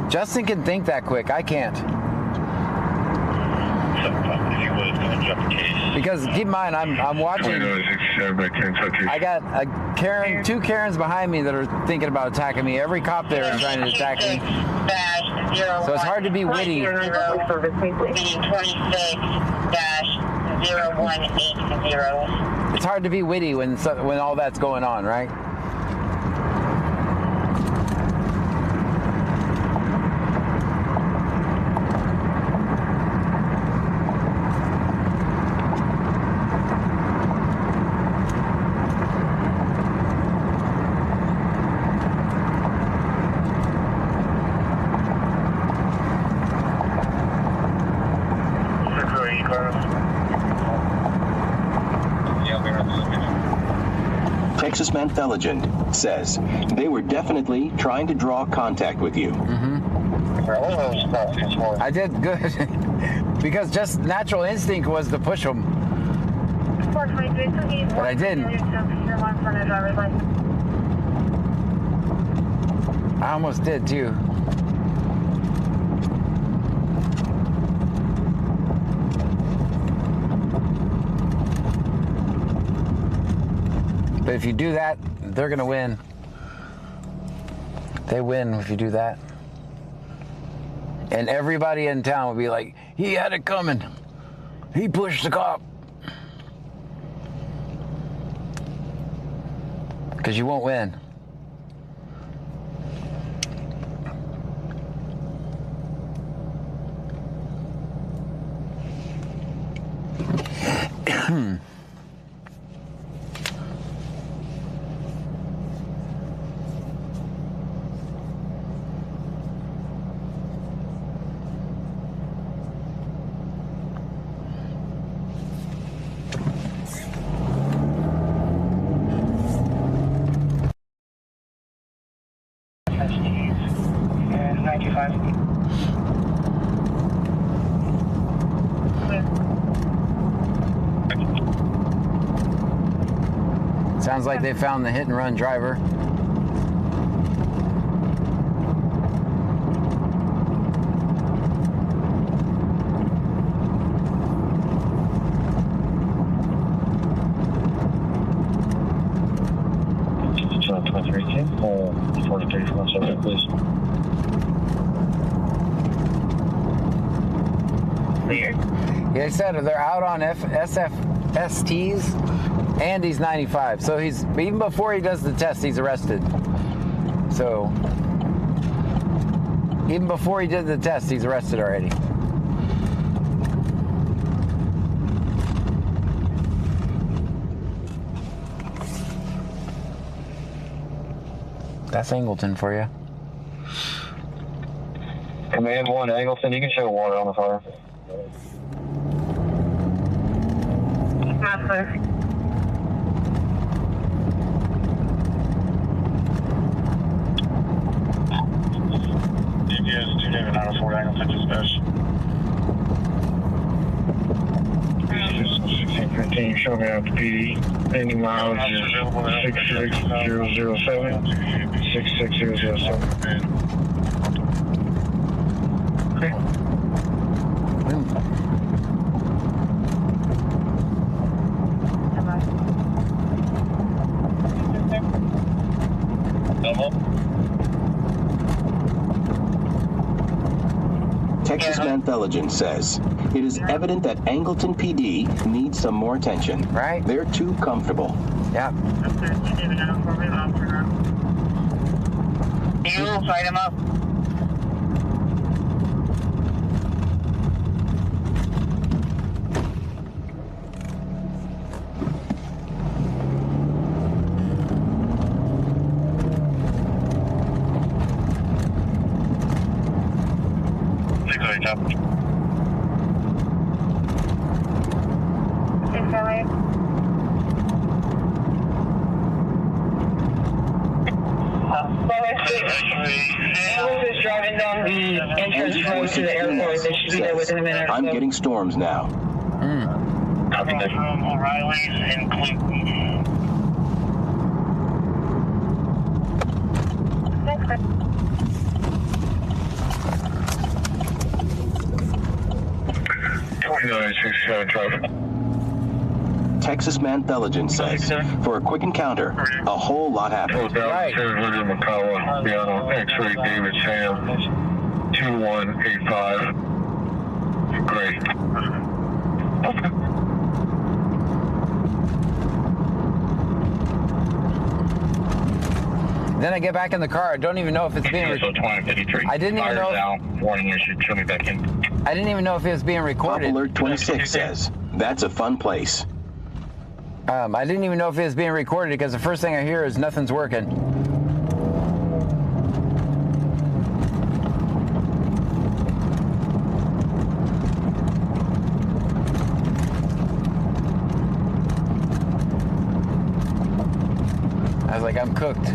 Justin can think that quick. I can't. If you would, jump the case. Because keep in mind, I'm watching. I got a Karen, two Karens behind me that are thinking about attacking me. Every cop there is trying to attack me. So it's hard to be witty. 26-0180. It's hard to be witty when all that's going on, right? Texas Man Thelogen says, they were definitely trying to draw contact with you. I did good. Because just natural instinct was to push them. But I didn't. I almost did too. But if you do that, they're gonna win. They win if you do that. And everybody in town will be like, he had it coming. He pushed the cop. Because you won't win. Sounds like they found the hit and run driver. Please. Clear. Yeah, he said they're out on SFSTs, and he's 95. So he's even before he does the test, he's arrested. So even before he did the test, he's arrested already. That's Angleton for you. Command 1, Angleton, you can show water on the fire. Not clear. DPS 2 David 904 Angleton dispatch. 1615, show me out to PD. Ending mileage is 66007. 66007. Okay. Texas Mantheligen says, it is evident that Angleton PD needs some more attention. Right. They're too comfortable. Yeah. You will fight him up. Driving down the entrance road to the airport. They should be there within a minute. I'm getting storms now. Copy that. From O'Reilly's in Clinton. Texas Mantheligen says, for a quick encounter, a whole lot happened. Right. William McCullough, be on X-ray David Sam, 2185. Great. Then I get back in the car. I don't even know if it's being recorded. I didn't even know. Warning, you should show me back in. I didn't even know if it was being recorded. Pop Alert 26 says, that's a fun place. I didn't even know if it was being recorded because the first thing I hear is nothing's working. I was like, I'm cooked.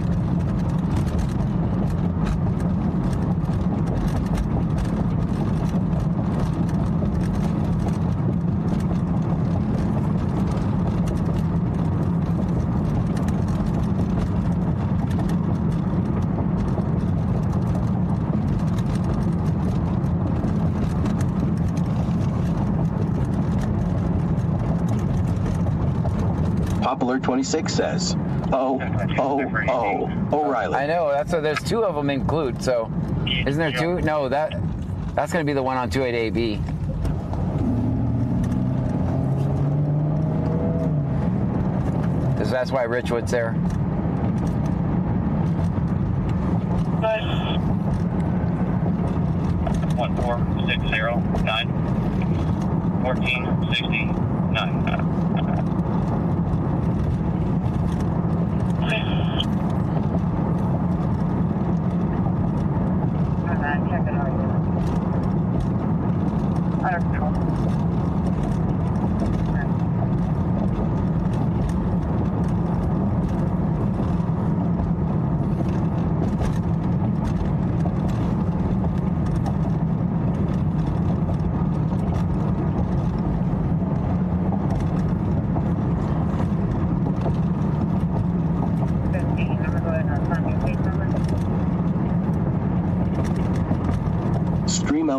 Pop Alert 26 says, O'Reilly. I know, that's what, there's two of them include, so isn't there two? No, that's going to be the one on 28AB. Because that's why Richwood's there. Nice. 14609 1469.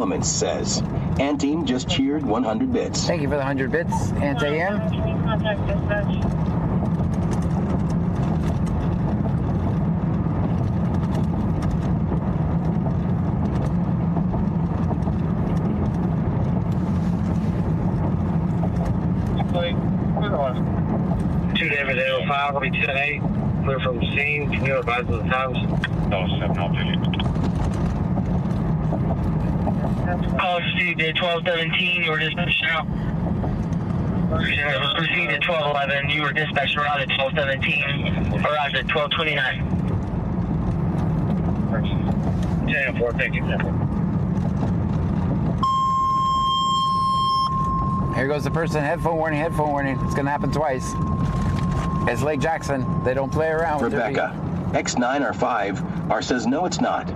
Elements says, Antime just cheered 100 bits. Thank you for the 100 bits, Ant-AM. Contact dispatch. Two David 805, will be 10-8. Clear from the scene. Can you advise of the times? No, 7, I'll take it. Call received at 12:17. You were dispatched out. Received at 12:11. You were dispatched around at 12:17. Arrived at 12:29. 10-4, thank you. Here goes the person. Headphone warning, headphone warning. It's gonna happen twice. It's Lake Jackson. They don't play around with Rebecca, X9R5R says no, it's not.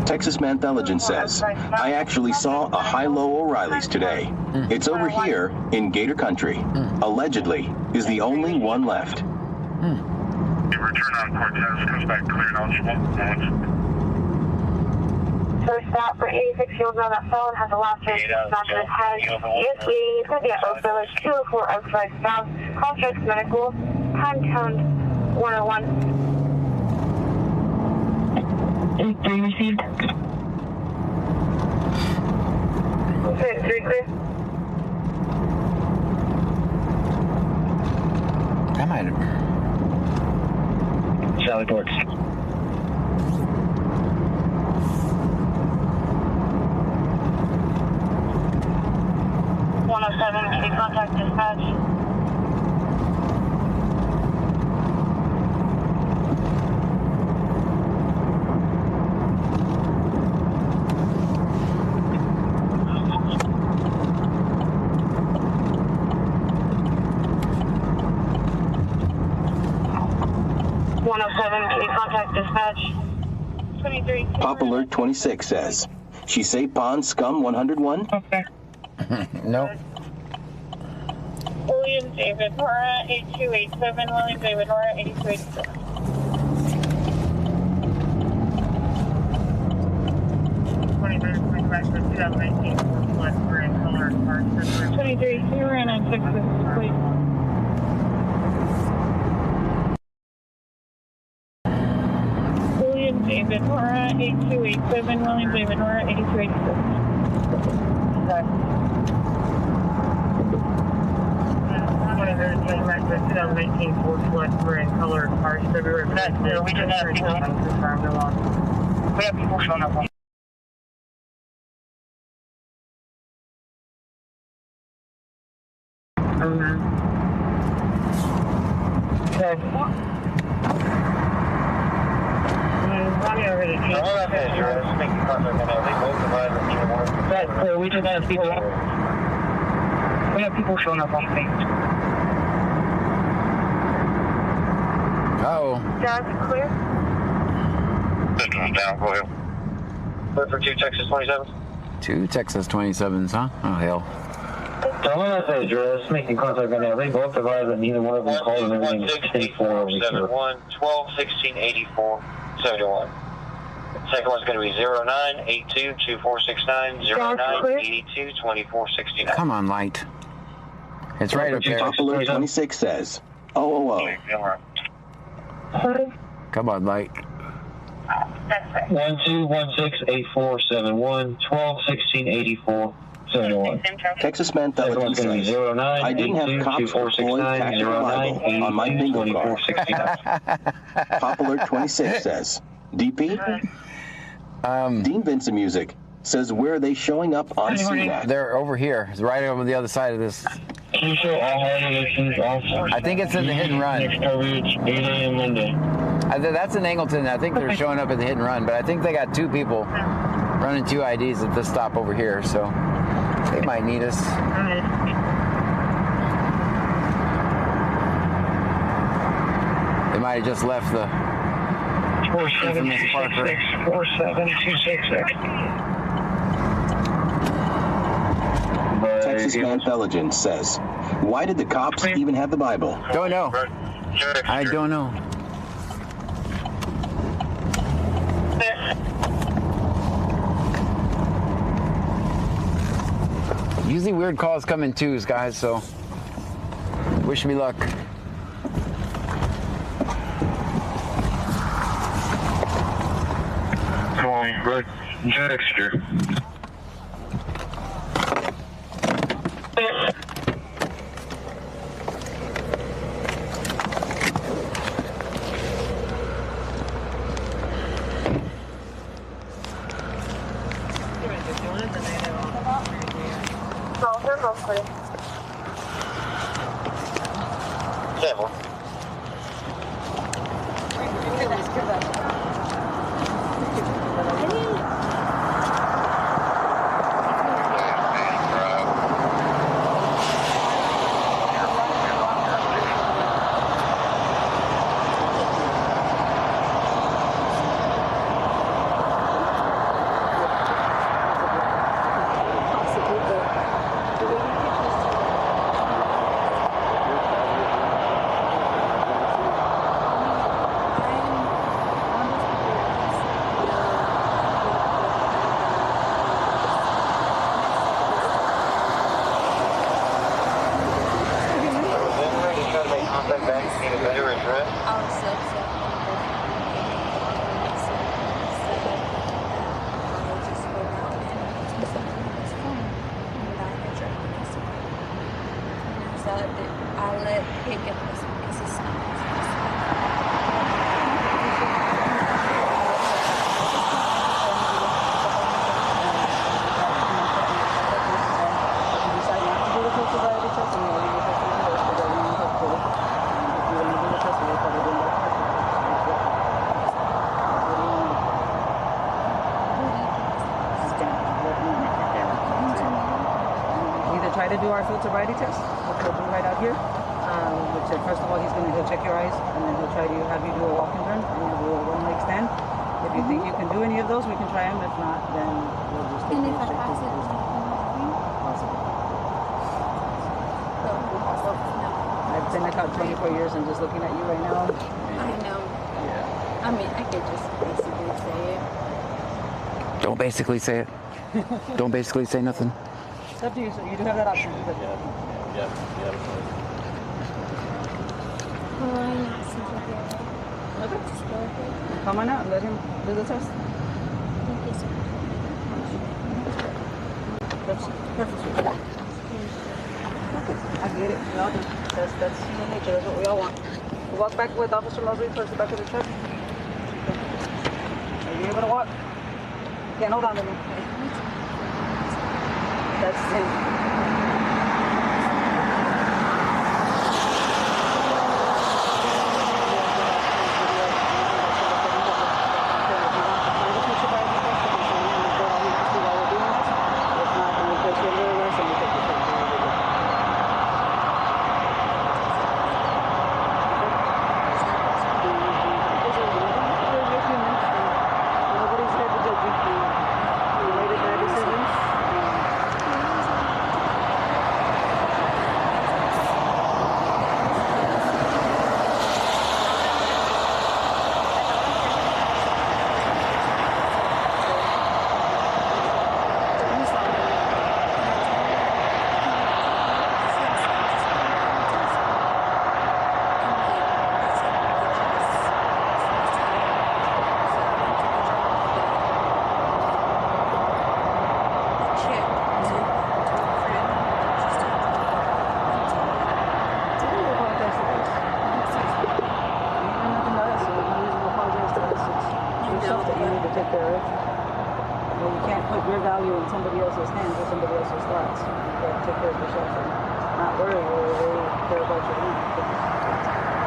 Texas Manthelogen says, I actually saw a high-low O'Reilly's today. It's over here in Gator Country. Allegedly is the only one left. Return on Cortez, comes back clear now. First stop for 86 year old on that phone has a last name knocked in his head. Yes, he's going to be at Oak Village 204 Oakside South. Contracts medical. Time toned 101. 3 received. Okay, 3 clear. That might have... Sally Ports. 107, can you contact dispatch? Can you contact dispatch? 23. Pop Alert 26 says, she say Pond Scum 101? Okay. No. William David Nora 8287. William David Nora 8287. Twenty-three, 096, please. William David Nora 8287. William David Nora 8287. Sorry. 2019 Ford Flex in color cars February. That's clear. We just have people. We have people showing up on. Okay. That's clear. We just have people. We have people showing up on scene. Uh-oh. That's clear. System's down, go ahead. Clear for 2 Texas 27s. 2 Texas 27s, huh? Oh, hell. Tell me that address, making contact right now. They both advise that neither one of them called and everything is 10-4. 12 16 84 71. Second one's going to be 0982 2469 0982 2469. Come on, light. It's right up there. Pop Alert 26 says, oh. Come on, light. 12168471 121684 71. Texas Manthelogen says, I didn't have cops deploy tactical libel on my bingo card. Pop Alert 26 says, DP? Dean Vincent Music says, where are they showing up on CNET? They're over here. It's right over the other side of this. I think it's in the hit and run. Next coverage, 8 a.m. Monday. That's in Angleton. I think they're showing up at the hit and run, but I think they got 2 people running 2 IDs at this stop over here, so they might need us. They might have just left the 47266 47266. Texas Manthelogen says, why did the cops even have the Bible? Don't know. I don't know. Usually weird calls come in twos, guys, so wish me luck. Calling Red Dexter. Try to do our field sobriety test, which we'll do right out here. Which first of all, he'll check your eyes, and then he'll try to have you do a walk and run, and you'll do a one leg stand. If you think you can do any of those, we can try them. If not, then we'll just take you straight to the possible. I've been like out 24 years and just looking at you right now. I know. Yeah. I mean, I could just basically say it. Don't basically say it. Don't basically say nothing. It's up to you, so you do have that option. Yeah. Okay. Come on out and let him do the test. Thank you so That's perfect. I get it. We all do. That's human nature. That's what we all want. We'll walk back with Officer Mosley towards the back of the truck. Are you able to walk? You can't hold on to me. That's him.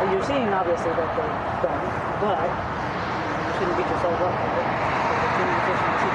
You're seeing obviously that they're done, but you shouldn't beat yourself up for it. It's an inefficiency.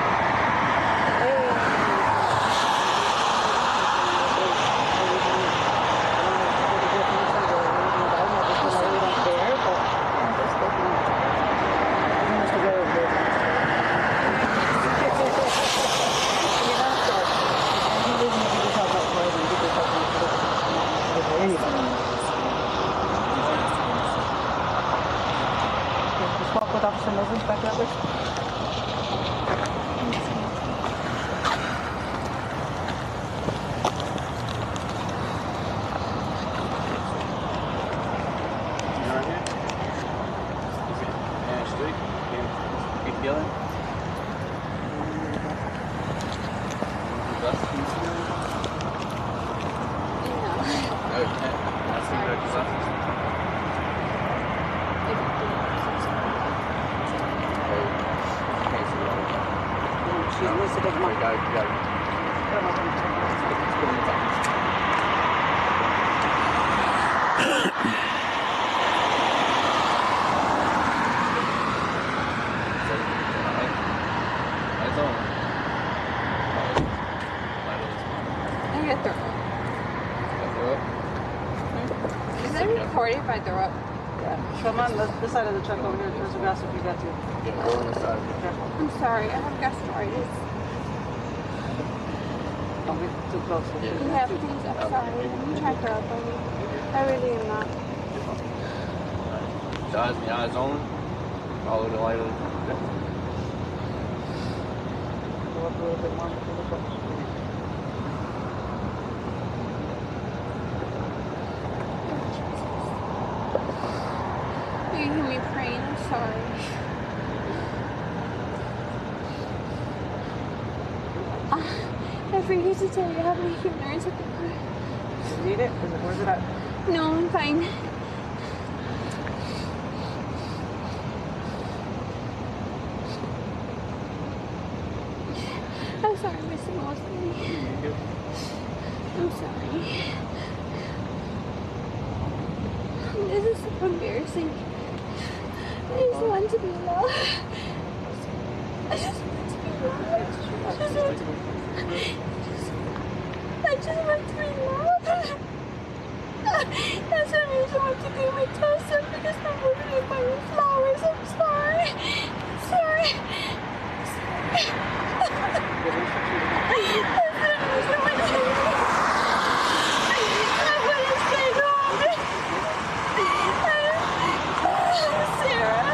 Officer Moses back that way. Is it recorded if I throw up? Yeah. Come on, this side of the truck over here towards the grass if you got to. Yeah, go on the side. I'm sorry, I have gastritis. Don't be too close. Yeah, please, I'm sorry. I'm trying to throw up on me. I really am not. Eyes in the eyes only. Follow the light of the Go up a little bit more. You hear me praying, I'm sorry. I forget to tell you I have my ignorance at the car. You need it? Where's it at? No, I'm fine. I'm sorry, Mr. Mosley. I'm sorry. This is so embarrassing. I just want to be loved. I just want to be loved. I just want to be loved. That's the reason I want to do my toast up because I'm working with my flowers. I'm sorry. I'm sorry. I'm sorry. That's the reason why I want to stay home. Sarah,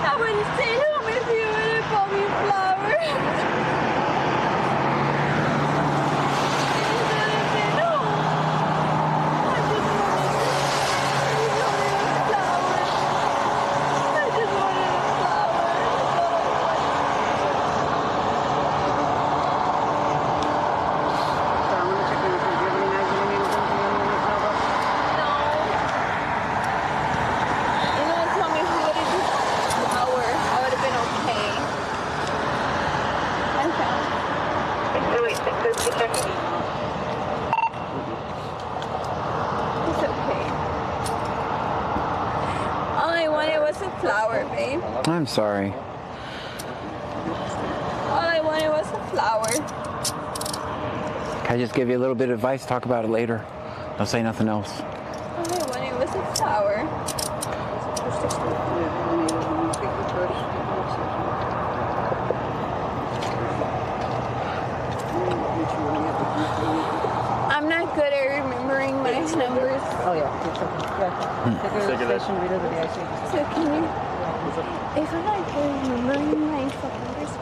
I want to stay home with you and you bought me flowers. Flower, babe. I'm sorry. All I wanted was a flower. Can I just give you a little bit of advice? Talk about it later. Don't say nothing else. All I wanted was a flower. I'm not good at remembering my numbers. Oh yeah, take her to the station, read over the IC. So can you, if I'm not good at remembering my phone numbers,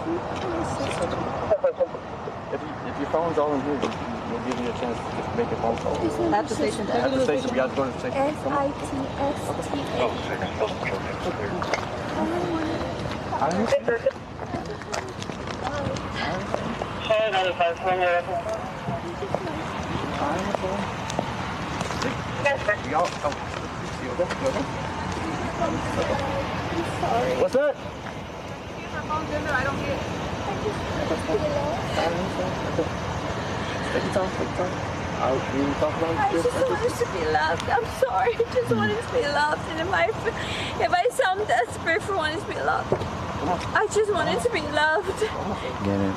If your phone's all in here, we'll give you a chance to make a phone call. At the station. At the station, we got to go to the station. What's that? I don't get it. Take your time, take your time. I just wanted to be loved. I'm sorry. I just wanted to be loved. And if I sound desperate for wanting to be loved, I just wanted to be loved. Get it.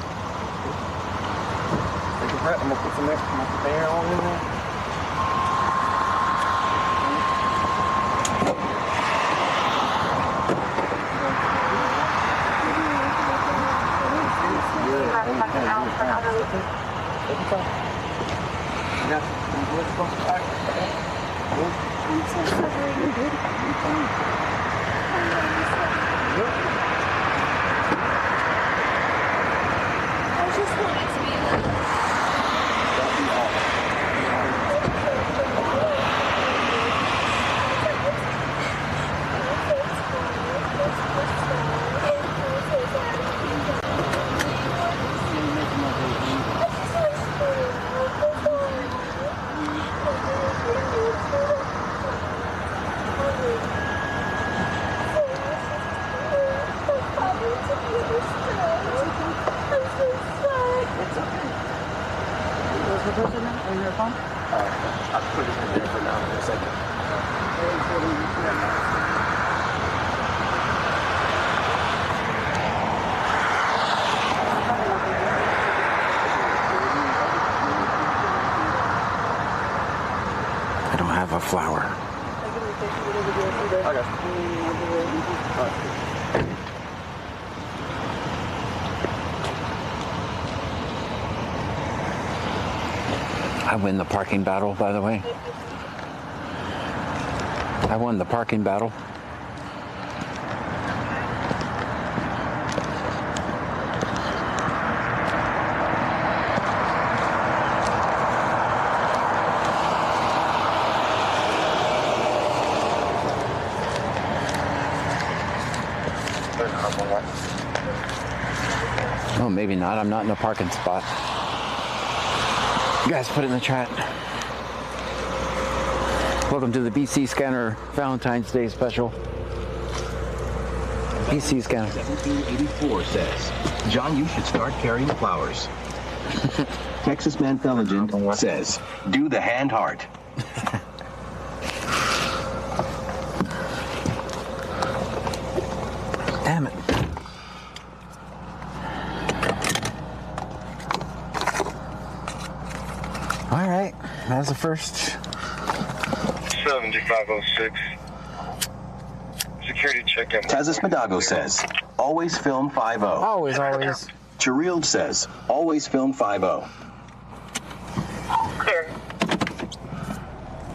Take a breath. I'm going to put some extra air on in there. Yeah, let's go back. I'm so sorry. I just wanted to be loved. the person now? Or your phone? I'll put it in there for now in a second. I don't have a flower. I win the parking battle, by the way. I won the parking battle. Oh, maybe not. I'm not in a parking spot. You guys put it in the chat. Welcome to the BC Scanner Valentine's Day special. BC Scanner. 1784 says, John, you should start carrying flowers. Texas Man Felligent says, do the hand heart. Damn it. All right, that's the first. 7506. Security check-in. Tazis Madago says, always film 5-0. Always. Chirild says, always film 5-0. Clear.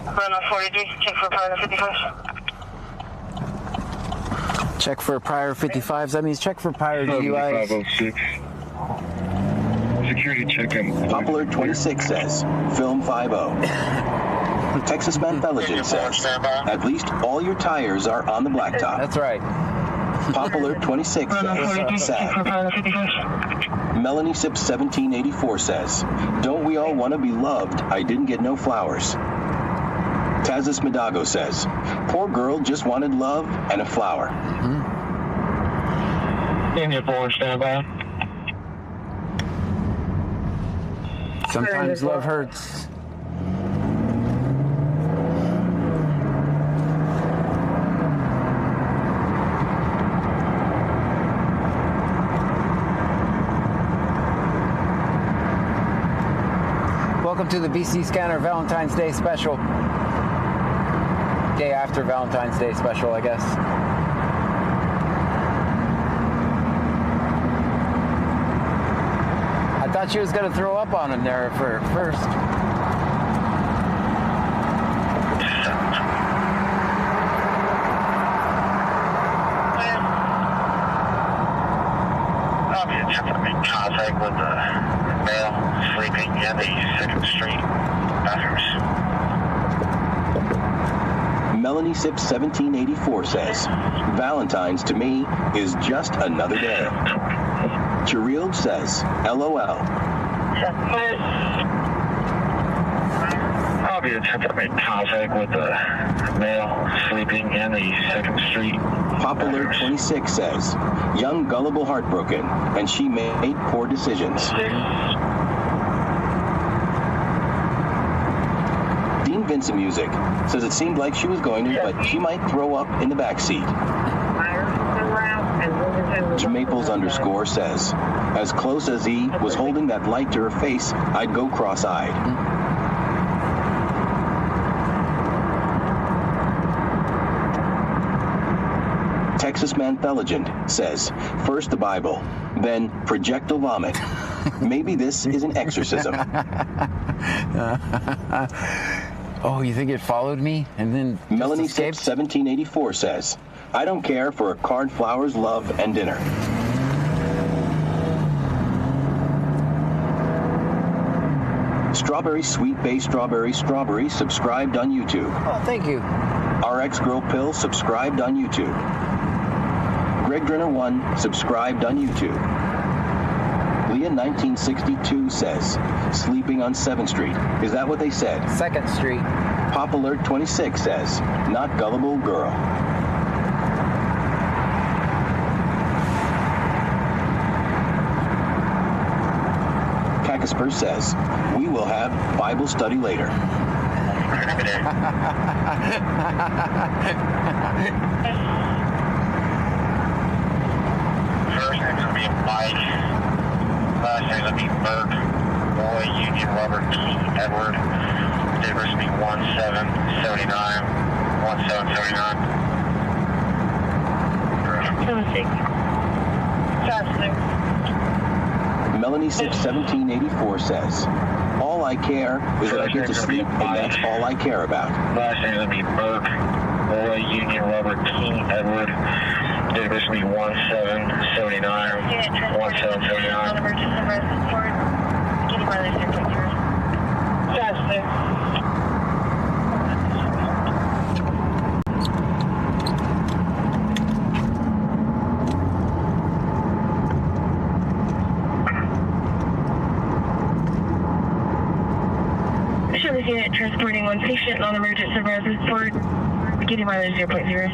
Run on 43, check for prior 55. Check for prior 55s. That means check for prior DUIs. 7506. Security check-in. Poplar 26 says, film 5-0. Texas Man Felligent says, at least all your tires are on the blacktop. That's right. Popular 26 says, sad. Melanie Sips 1784 says, don't we all want to be loved? I didn't get no flowers. Tazis Madago says, poor girl just wanted love and a flower. Indian 4, standby. Sometimes love hurts. Welcome to the BC Scanner Valentine's Day special. Day after Valentine's Day special, I guess. I thought she was going to throw up on him there for first. I'll be attempting to make contact with the male sleeping in the 2nd Street bathrooms. Melanie Sips 1784 says, Valentine's to me is just another day. Chirild says, LOL. I'll be attempting to make contact with the male sleeping in the 2nd Street. Popular 26 says, young gullible heartbroken, and she made poor decisions. Dean Vincent Music says it seemed like she was going to, but she might throw up in the back seat. Maples _ says, as close as he was holding that light to her face, I'd go cross-eyed. Texas Man Felligent says, first the Bible, then projectile vomit. Maybe this is an exorcism. Oh, you think it followed me and then Melanie Sips 1784 says, I don't care for a card, flowers, love, and dinner. Strawberry Sweet Bay Strawberry subscribed on YouTube. Oh, thank you. RX Girl Pill subscribed on YouTube. Greg Drenner 1 subscribed on YouTube. Leah 1962 says, sleeping on 7th Street. Is that what they said? 2nd Street. Pop Alert 26 says, not gullible girl. Whisper says, we will have Bible study later. First name's gonna be Mike. Last name's gonna be Burke. Boy, Union, Robert, Key, Edward. Date verse be 1779. 1779. 76. Melanie 61784 says, all I care is that I get to sleep, and that's all I care about. Last name's gonna be Burke. Boy, Union, Robert, Key, Edward. Date verse be 1779. 1779. Chevy unit transporting one patient, non-emergent services report. Getting mileage 0.0.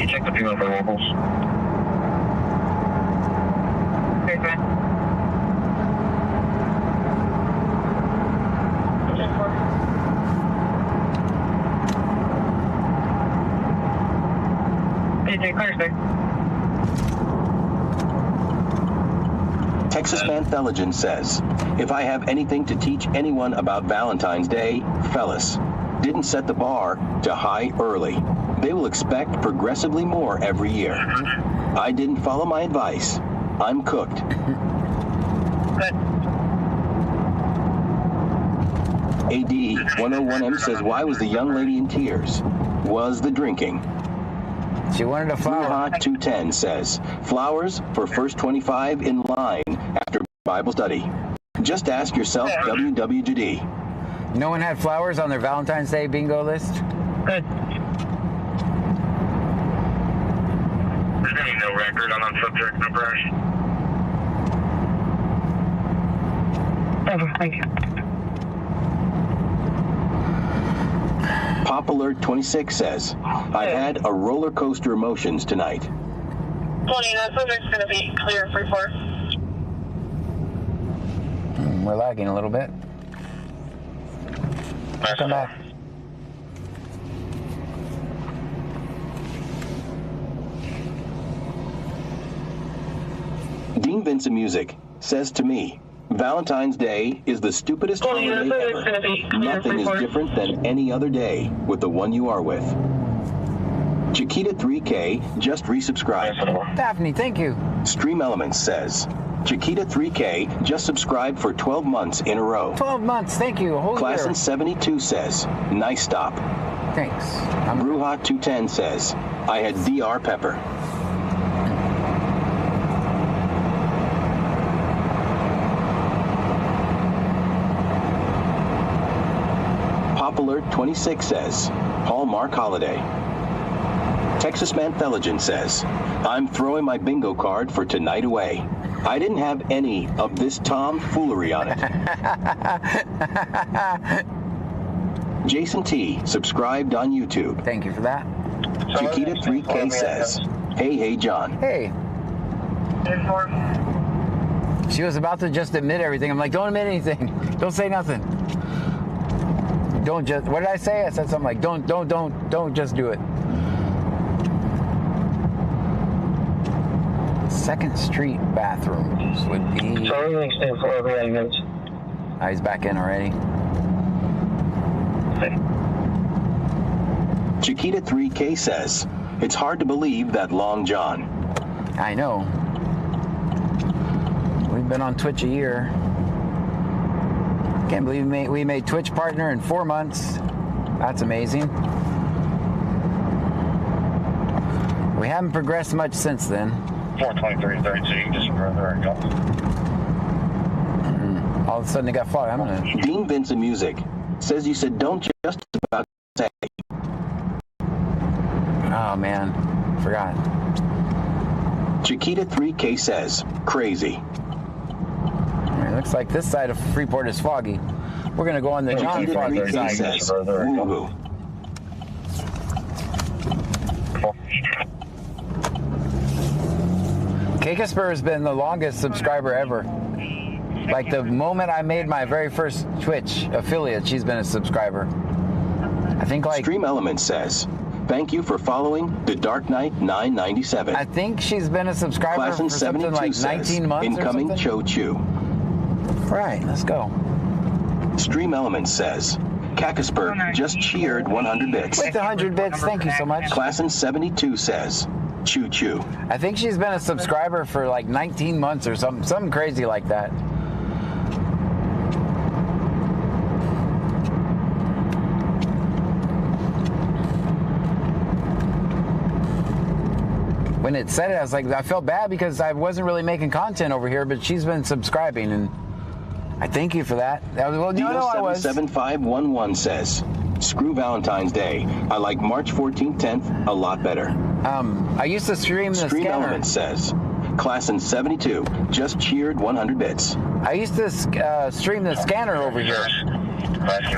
You check the female for locals. Very fine. Texas Panthelogen says, if I have anything to teach anyone about Valentine's Day, fellas, didn't set the bar to high early. They will expect progressively more every year. I didn't follow my advice. I'm cooked. AD 101M says, why was the young lady in tears? Was the drinking? She wanted a flower. Hot 210 says, flowers for first 25 in line after Bible study. Just ask yourself, WWJD. No one had flowers on their Valentine's Day bingo list? Good. There's any no record on subject number. Over, thank you. Pop Alert 26 says, I had a roller coaster emotions tonight. 20, that subject's going to be clear for 4. We're lagging a little bit. Come back. Dean Vincent Music says to me, Valentine's Day is the stupidest holiday ever. Nothing is different than any other day with the one you are with. Chiquita 3K just resubscribed. Daphne, thank you. Stream Elements says, Chiquita 3K just subscribed for 12 months in a row. 12 months, thank you. A whole Class year. in 72 says, nice stop. Thanks. Bruhot 210 says, I had DR Pepper. Pop Alert 26 says, Hallmark Holiday. Texas Manthelogen says, I'm throwing my bingo card for tonight away. I didn't have any of this tomfoolery on it. Jason T. subscribed on YouTube. Thank you for that. Chiquita 3K says, hey, John. Hey. She was about to just admit everything. I'm like, don't admit anything. Don't say nothing. Don't just, what did I say? I said something like, don't just do it. 2nd Street bathrooms would be... So everything stays for every 8 minutes. Oh, he's back in already. Chiquita 3K says, it's hard to believe that Long John. I know. We've been on Twitch a year. Can't believe we made Twitch partner in 4 months. That's amazing. We haven't progressed much since then. 423.32, you can just run there and go. All of a sudden it got fought. I'm gonna... Dean Vincent Music says you said don't just about say. Oh man, forgot. Chiquita 3K says, crazy. It looks like this side of Freeport is foggy. We're gonna go on the John Chiquita Foggy 3K side. says, woo-hoo. Kakasper has been the longest subscriber ever. Like the moment I made my very first Twitch affiliate, she's been a subscriber. I think like Stream Element says, "Thank you for following The Dark Knight 997." I think she's been a subscriber Class for in something 72 like says, 19 months "Incoming or something. Cho Chu." Right, let's go. Stream Element says, "Kakasper just cheered 100 bits." With the 100 bits, thank you so much. Class in 72 says, "Choo choo." I think she's been a subscriber for like 19 months or something crazy like that. When it said it, I was like, I felt bad because I wasn't really making content over here, but she's been subscribing, and I thank you for that. Well, no, I was. 77511 says, "Screw Valentine's Day. I like March 14th, 10th a lot better." I used to stream the Stream scanner. Element says, "Class in 72 just cheered 100 bits." I used to stream the scanner over here.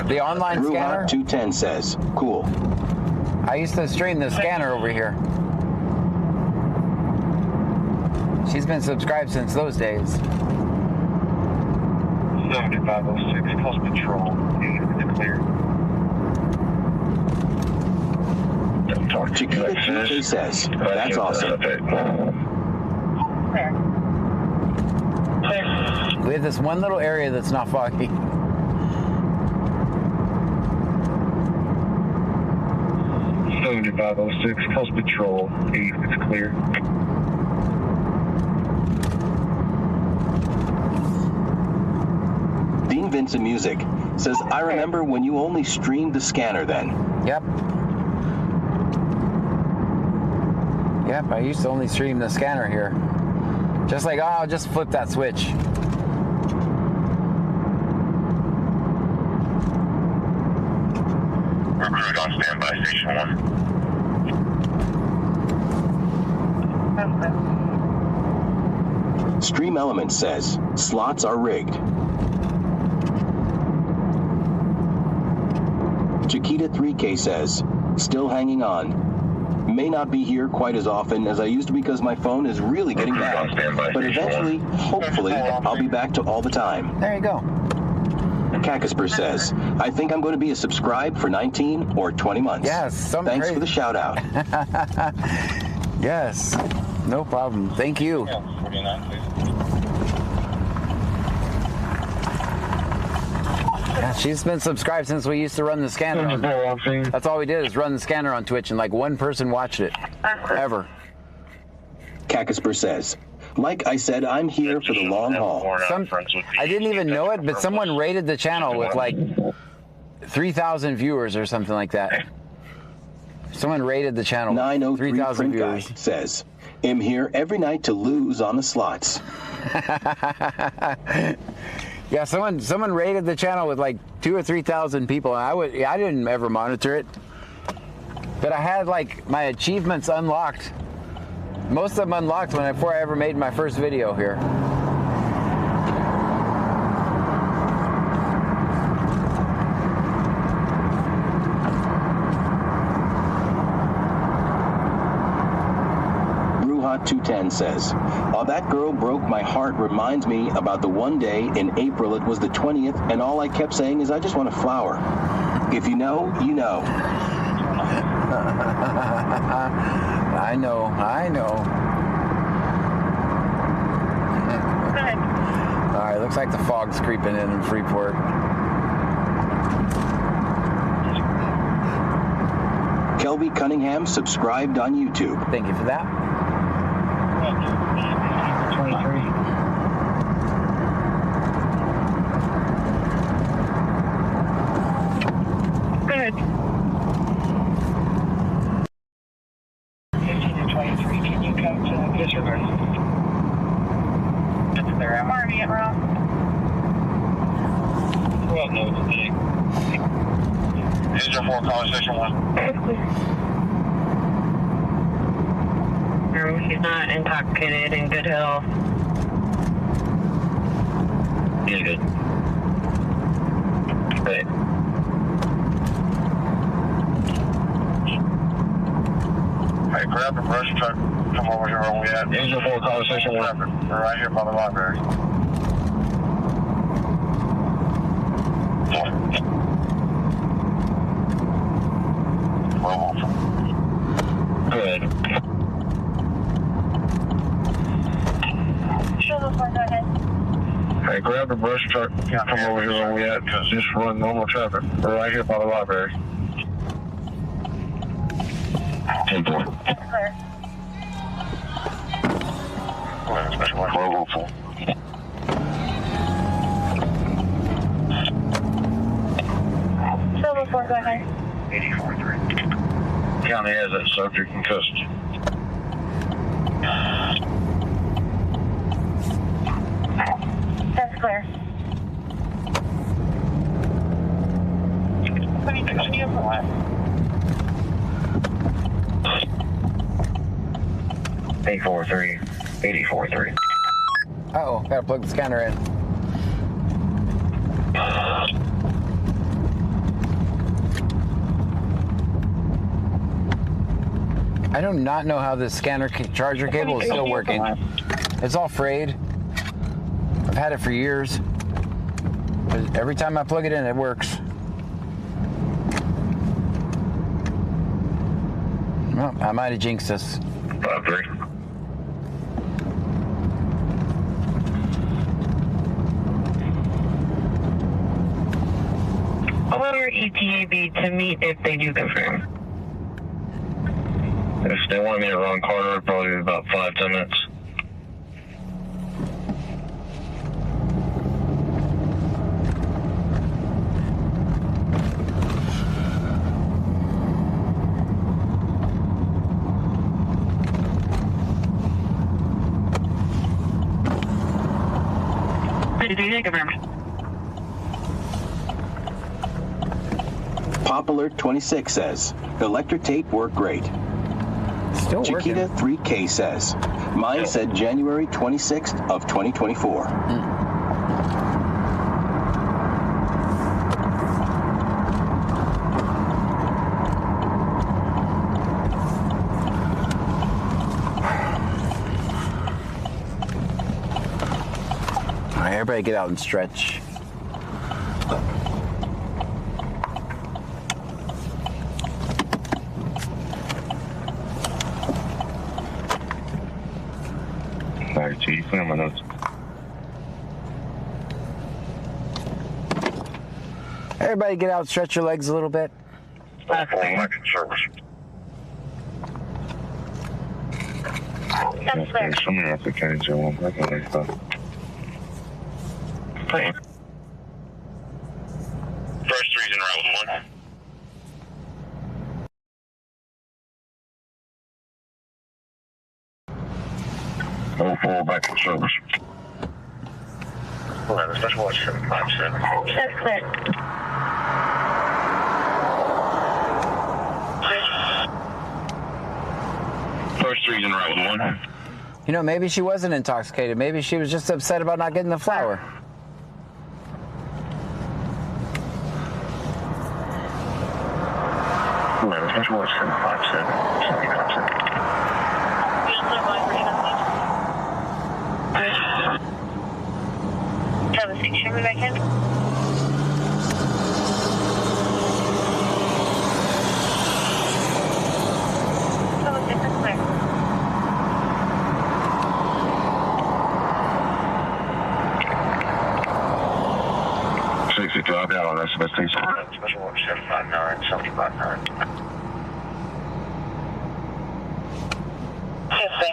The online scanner. 210 says, "Cool." I used to stream the scanner over here. She's been subscribed since those days. 7506, Coast Patrol. It's clear. Chiquita TK says, "That's awesome." We have this one little area that's not foggy. .7506, Coast Patrol. It's clear. Dean Vincent Music says, "I remember when you only streamed the scanner then." Yep. Yep, I used to only stream the scanner here. Just like, oh, I'll just flip that switch. Recruit on standby, Station 1. Stream Element says, "Slots are rigged." Chiquita 3K says, "Still hanging on. May not be here quite as often as I used to because my phone is really getting bad. But eventually, hopefully, I'll be back to all the time." There you go. Kakasper says, "I think I'm going to be a subscribe for 19 or 20 months." Yes, something Thanks crazy. for the shout out. Yes, no problem. Thank you. Yeah, she's been subscribed since we used to run the scanner. That's all we did is run the scanner on Twitch, and like one person watched it, ever. Kakasper says, "Like I said, I'm here for the long haul." I didn't even know it, but someone rated the channel with like 3,000 viewers or something like that. Someone rated the channel. 903 3,000 Print Guy viewers. says, "I'm here every night to lose on the slots." Yeah, someone rated the channel with like 2,000 or 3,000 people. I didn't ever monitor it, but I had like my achievements unlocked. Most of them unlocked before I ever made my first video here. Bruhat 210 says, "Oh, that girl broke my heart reminds me about the one day in April, it was the 20th, and all I kept saying is I just want a flower. If you know, you know." I know. All right, looks like the fog's creeping in Freeport. Kelby Cunningham subscribed on YouTube. Thank you for that. 23. Good. 15 to 23, can you come to disregard? That's there. I'm already at route. Well, no, today. Engine 4, call Station 1. No, he's not intoxicated, in good health. Yeah, good. Alright, grab the brush truck. Come over here where we at. Angel 4, conversation 1. We're right here by the library. Good. Sure, go ahead. Hey, grab the brush truck. Come over here where we at. Just run normal traffic. We're right here by the library. Hey, boy. Clear. Special one. Global full. Silver 4, go ahead. 84-3. County has that subject in custody. That's clear. Continue for what? 843. 84-3. Uh-oh, gotta plug the scanner in. I do not know how this scanner charger cable is still working. It's all frayed. I've had it for years. But every time I plug it in, it works. Well, I might have jinxed us. 5-3. What will your ETA be to meet if they do confirm? If they want me to run Carter, it'd probably be about 5-10 minutes. Pop Alert 26 says, electric tape worked great. Still Chiquita 3K says, mine said January 26th of 2024. All right, everybody get out and stretch. Sorry, Chief. Clear my notes. Everybody get out, stretch your legs a little bit. That's electric service. That's clear. Somebody else that can't do one. That's what I thought. Clear. First 3's in route 1. 04 back in service. 11 special watch 757. That's clear. First 3's in route 1. You know, maybe she wasn't intoxicated. Maybe she was just upset about not getting the flower. Special watch 757. 757. Travis 6, show me back in. Travis 6, that's clear. I'll be out on SMS station. Special watch 759, 759. Yes, sir.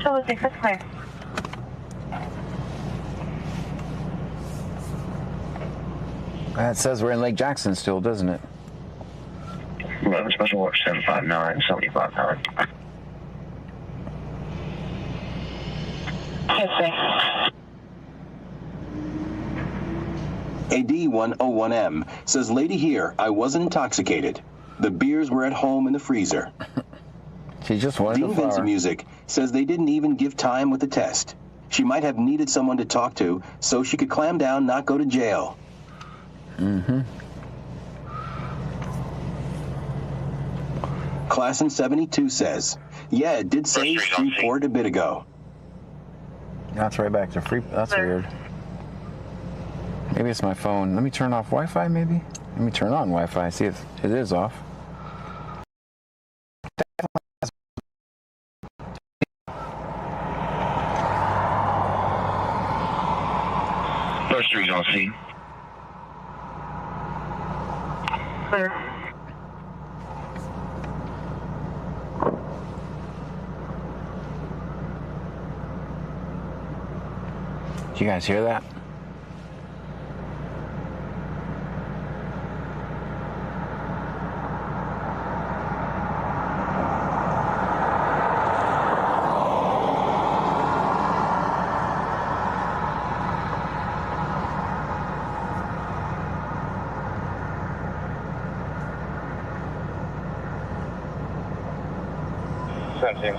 Travis 6, that's clear. That says we're in Lake Jackson still, doesn't it? 11 special watch 759, 759. Yes, sir. AD101M says, lady here, I wasn't intoxicated. The beers were at home in the freezer. She just wanted Dean the flower. Vincent Music says they didn't even give time with the test. She might have needed someone to talk to so she could clam down, not go to jail. Class in 72 says, yeah, it did say Freeport a bit ago. That's right back to Freeport. That's weird. Maybe it's my phone. Let me turn off Wi-Fi, maybe? Let me turn on Wi-Fi, see if it is off. First Street on scene. Clear. Did you guys hear that?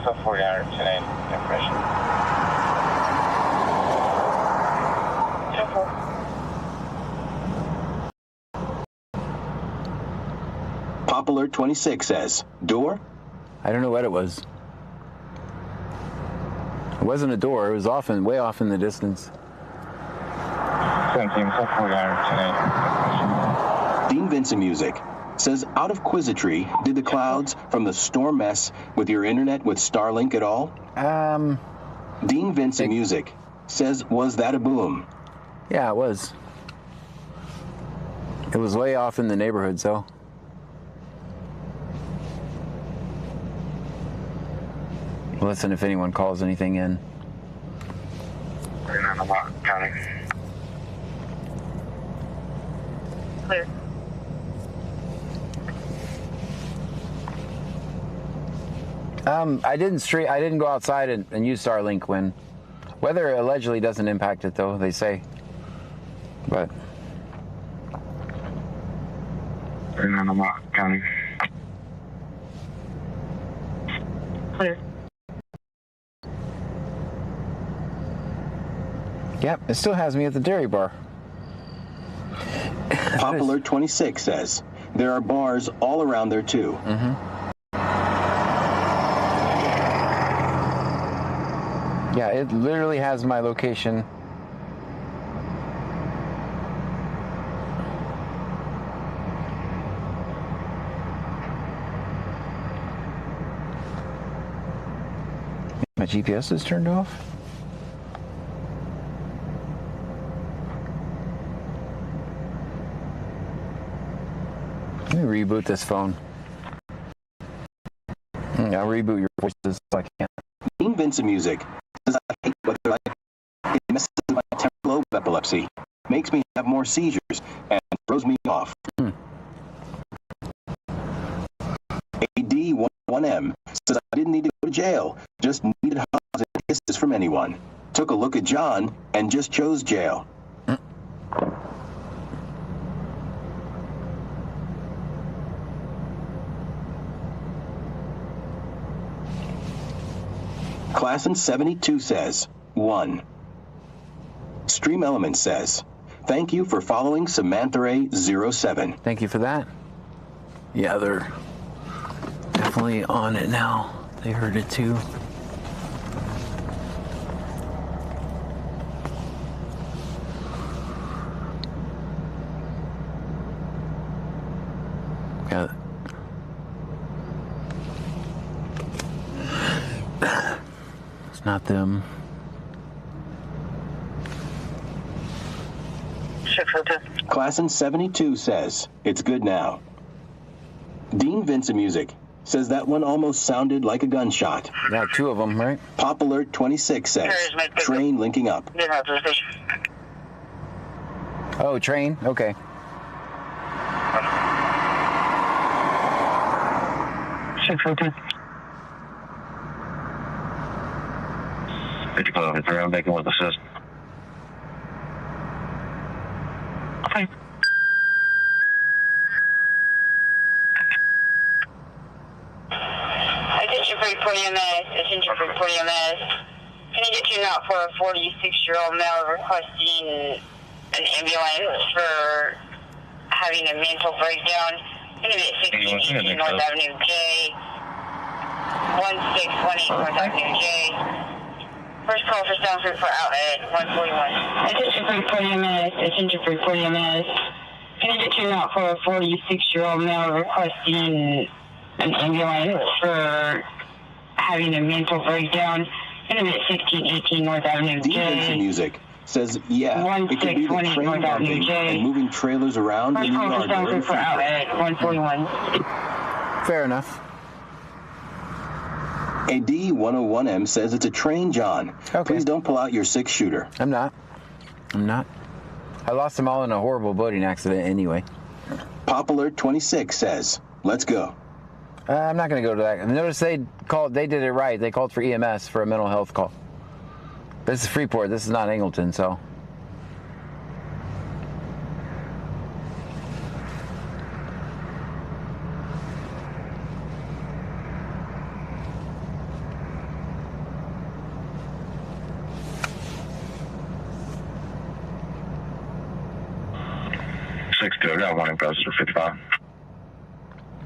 Sub 49 10 information. Pop Alert 26 says, door? I don't know what it was. It wasn't a door. It was way off in the distance. 17 Sub 49 Dean Vincent Music says, out of Quizatry, did the clouds from the storm mess with your internet with Starlink at all? Dean Vincent Music says, was that a boom? Yeah, it was. It was way off in the neighborhood, so. Listen if anyone calls anything in. County. Clear. I didn't go outside and use Starlink when weather allegedly doesn't impact it, though, they say. But County. Clear. Yep, it still has me at the dairy bar. Pop Alert 26 says, there are bars all around there, too. Yeah, it literally has my location. My GPS is turned off. Let me reboot this phone. I'll reboot your voices so I can't. Dean Vincent Music says, I hate what they're like. It messes with my temporal lobe epilepsy, makes me have more seizures, and throws me off. AD11M says, I didn't need to go to jail, just needed hugs and kisses from anyone. Took a look at John and just chose jail. Class in 72 says, 1. Stream Element says, thank you for following Samantha Ray 07. Thank you for that. Yeah, they're definitely on it now. They heard it too. Yeah. It's not them. Class in 72 says, it's good now. Dean Vincent Music says that one almost sounded like a gunshot. Yeah, 2 of them, right? Pop Alert 26 says, train linking up. Oh, train? Okay. It's around making with assist. Okay. Attention for reporting MS. Attention for reporting MS. Can I get you out for a 46-year-old male requesting an ambulance for having a mental breakdown? Going to be at 1618 North Avenue J. 1618 North Avenue J. First call for sound group for outlet 141. Attention for 40 minutes. Attention for 40 minutes. Can I get you out for a 46-year-old male requesting an ambulance for having a mental breakdown in a minute 1618 North Avenue J. Defensive music says, yeah, it could be the train bumping and moving trailers around in the yard. For outlet 141. Fair enough. A D101M says it's a train, John. Okay. Please don't pull out your 6-shooter. I'm not. I lost them all in a horrible boating accident anyway. Pop Alert 26 says, let's go. I'm not going to go to that. Notice they did it right. They called for EMS for a mental health call. This is Freeport. This is not Angleton, so. I got one impressed for 55.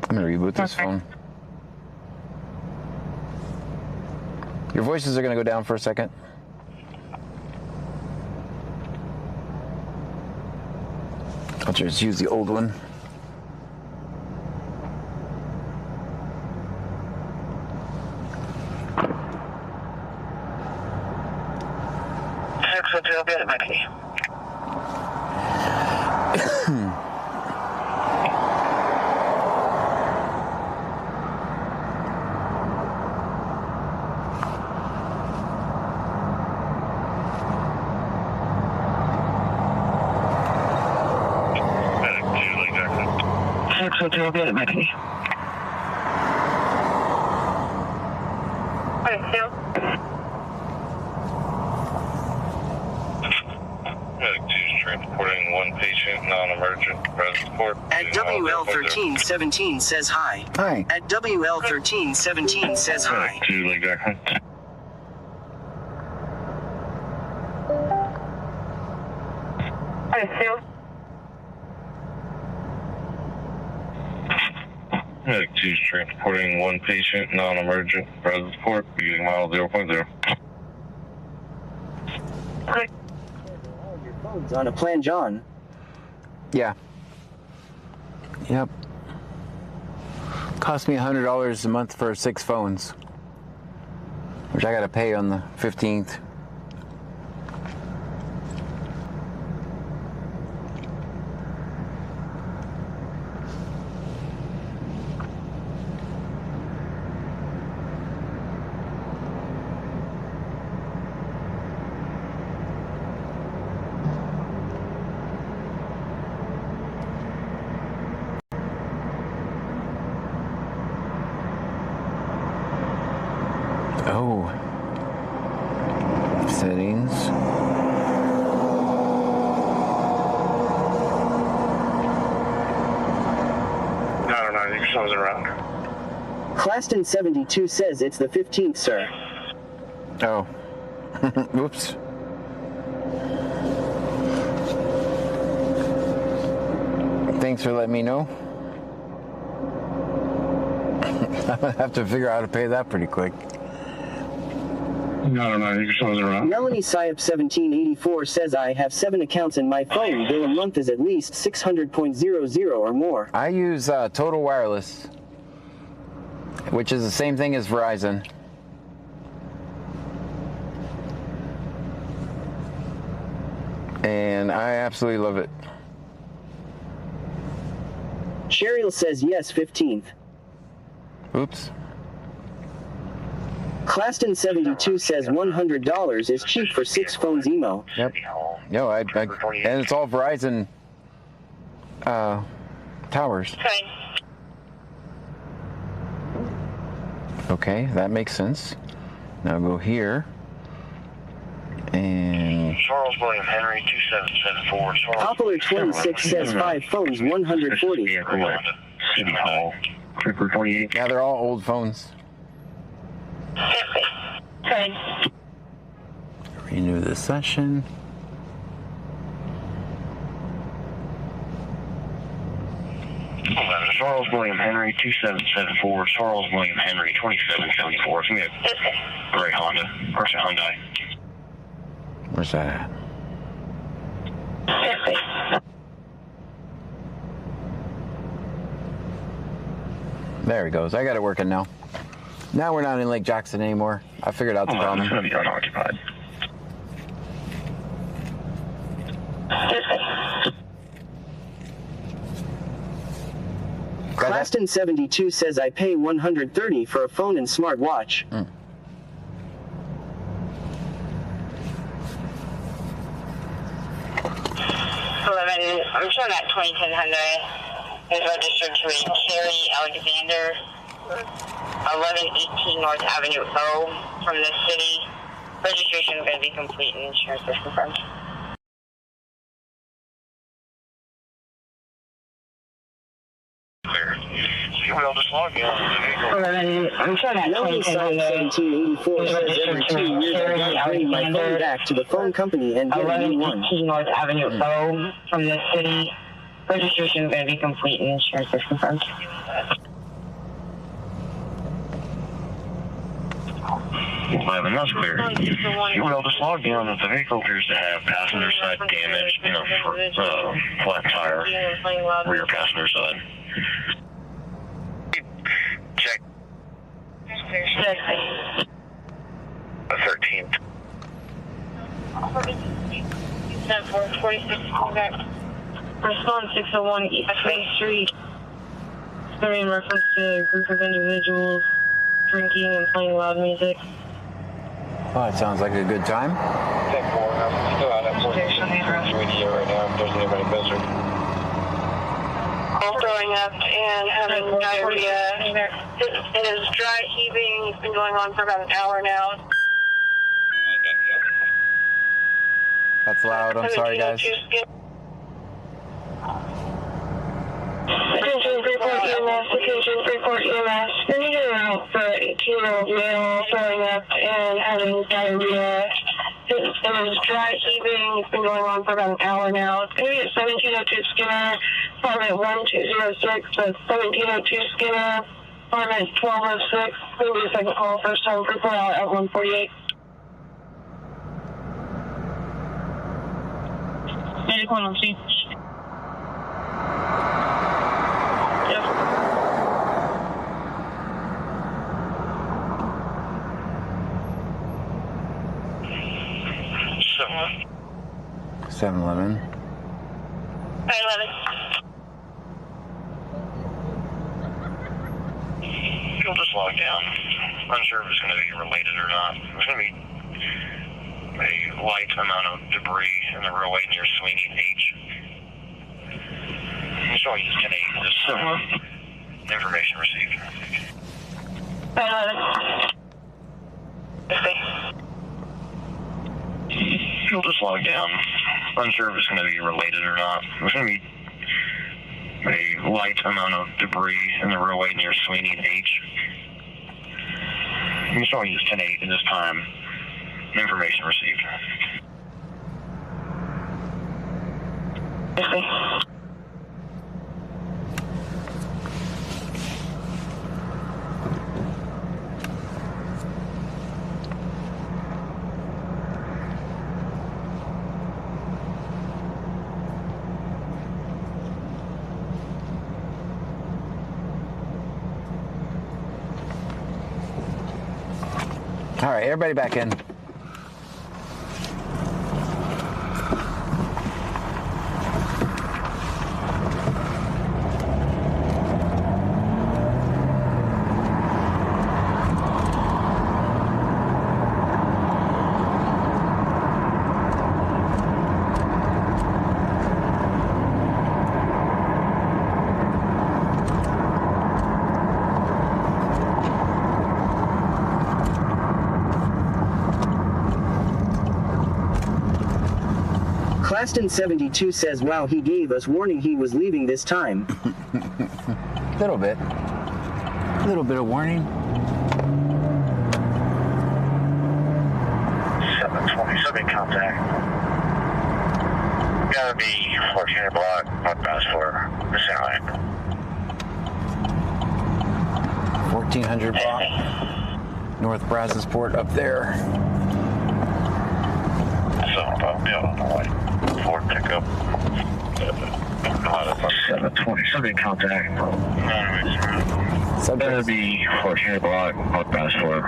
I'm going to reboot this phone. Your voices are going to go down for a second. I'll just use the old one. Transporting one patient, non-emergent, present port. At WL1317 says hi. Hi. At WL1317 says hi. Exactly. Medic 2's transporting one patient, non-emergent, present port, using mile 0.0. On a plan, John. Yeah. Yep. Cost me $100 a month for 6 phones, which I got to pay on the 15th. Oh, settings. I don't know, I think someone's around. Claston 72 says it's the 15th, sir. Oh, whoops. Thanks for letting me know. I'm gonna have to figure out how to pay that pretty quick. I don't know, I think someone's around. Melanie Syop 1784 says I have 7 accounts in my phone. Bill a month is at least 600.00 or more. I use Total Wireless, which is the same thing as Verizon. And I absolutely love it. Cheryl says yes, 15th. Oops. Claston 72 says $100 is cheap for 6 phones emo. Yep. No, and it's all Verizon towers. Okay, that makes sense. Now go here. And Charles William Henry 2774. Popular 26 says 5 phones, 140. City Hall. Trooper 28. yeah, they're all old phones. Renew the session. Charles William Henry, 2774. Charles William Henry, 2774. It's going to be a gray Honda, or a Hyundai. Where's that at? There he goes. I got it working now. Now we're not in Lake Jackson anymore. I figured out the problem. It's going to be unoccupied. Claston 72 says I pay $130 for a phone and smartwatch. 11, I'm showing that 2010 Hyundai is registered to a Carrie Alexander, 1118 North Avenue O from the city. Registration is going to be complete and insurance is confirmed. Clear. We'll just log in on the vehicle. 11, I'm showing that 2010 Hyundai 1784 says every 2 years I gotta bring my phone back to the phone company and get a new one. 1118 North Avenue O from the city. Registration is going to be complete and insurance is confirmed. 11, that's clear. We'll just log in that the vehicle appears to have passenger side damage, flat tire, rear passenger side. Check. 13. 46, back. Response 601 East Main Street. Story in reference to a group of individuals drinking and playing loud music. Oh, it sounds like a good time. 10-4, I'm still out at 46 radio right now if there's anybody closer. All throwing up and having diarrhea. It is dry heaving. It's been going on for about an hour now. That's loud. I'm sorry, guys. Attention, Freeport EMS, attention, Freeport EMS. We need a route for an 18-year-old male throwing up and having diarrhea. It is dry heaving. It's been going on for about an hour now. It's going to be at 1702 Skinner, apartment 1206. That's 1702 Skinner, apartment 1206. Maybe a second call, first time Freeport out at 148. Medic 1 on scene. Yes. 7-Eleven. 911. You'll just log down. Unsure if it's going to be related or not. There's going to be a light amount of debris in the railway near Sweeney H. You should use 10-8. Just information received. 911. You'll just log down. Unsure if it's going to be related or not. There's going to be a light amount of debris in the railway near Sweeney H. You should only use 10-8 at this time. Information received. All right, everybody back in. Claston 72 says wow, he gave us warning he was leaving this time. Little bit of warning. 727 contact. Gotta be 14 block, not past for the center line. 1400 block, North Brazosport up there. Ford pickup. 720, subject contact. That'll be 1400 block, North Brazosport,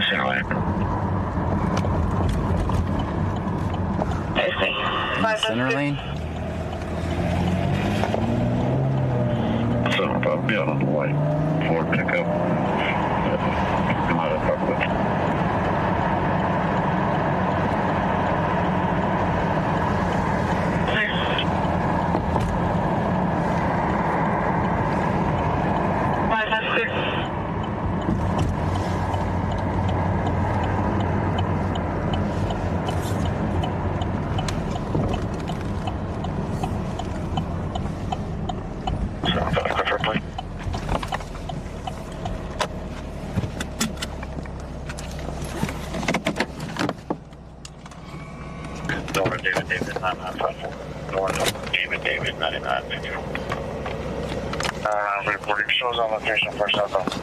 center lane. Center lane? White Ford pickup. David, 9954. Reporting shows on location for South.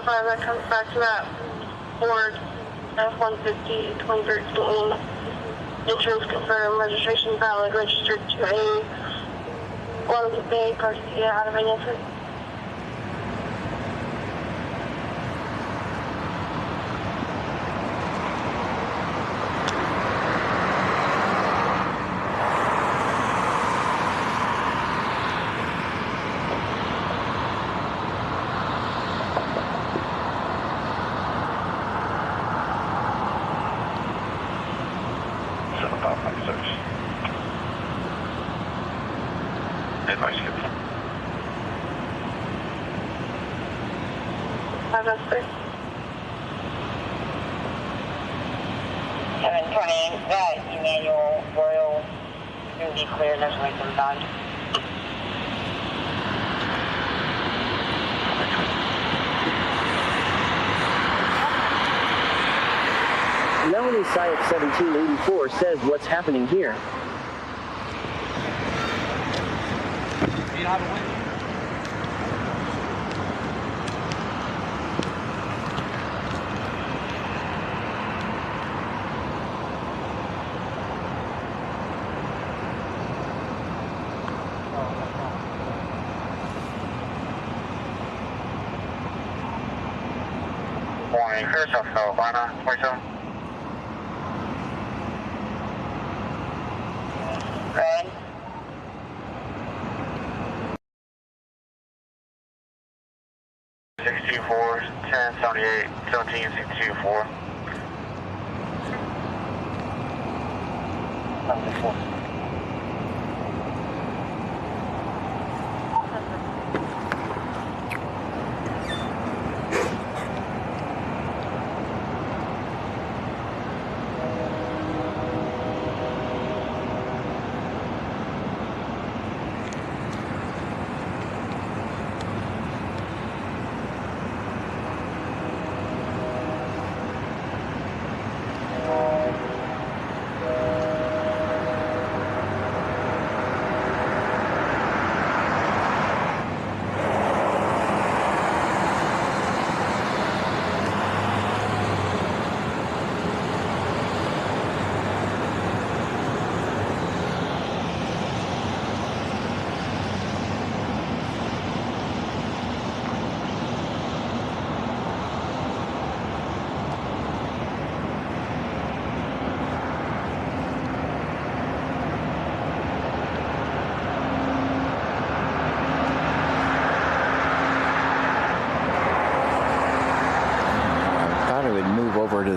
That comes back to that Ford F-150 2013. Insurance confirmed, registration valid, registered to a Guadalupe Bay Garcia out of Innocent. That Emmanuel Royal will be cleared as we come down. Melanie Syek 1784 says what's happening here. Do you know how to win? South Carolina, 27. Red. 624, 1078, 17, 624.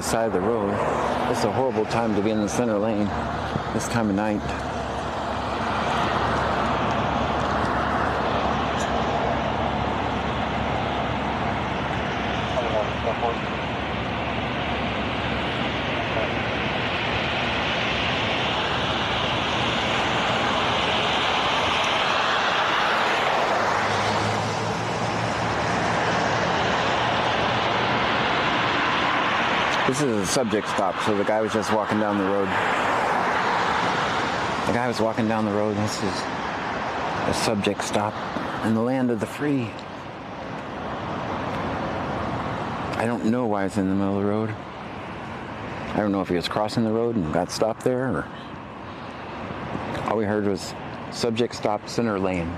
the side of the road. It's a horrible time to be in the center lane this time of night. This is a subject stop, so the guy was just walking down the road. The guy was walking down the road. This is a subject stop in the land of the free. I don't know why it's in the middle of the road. I don't know if he was crossing the road and got stopped there, or all we heard was subject stop, center lane.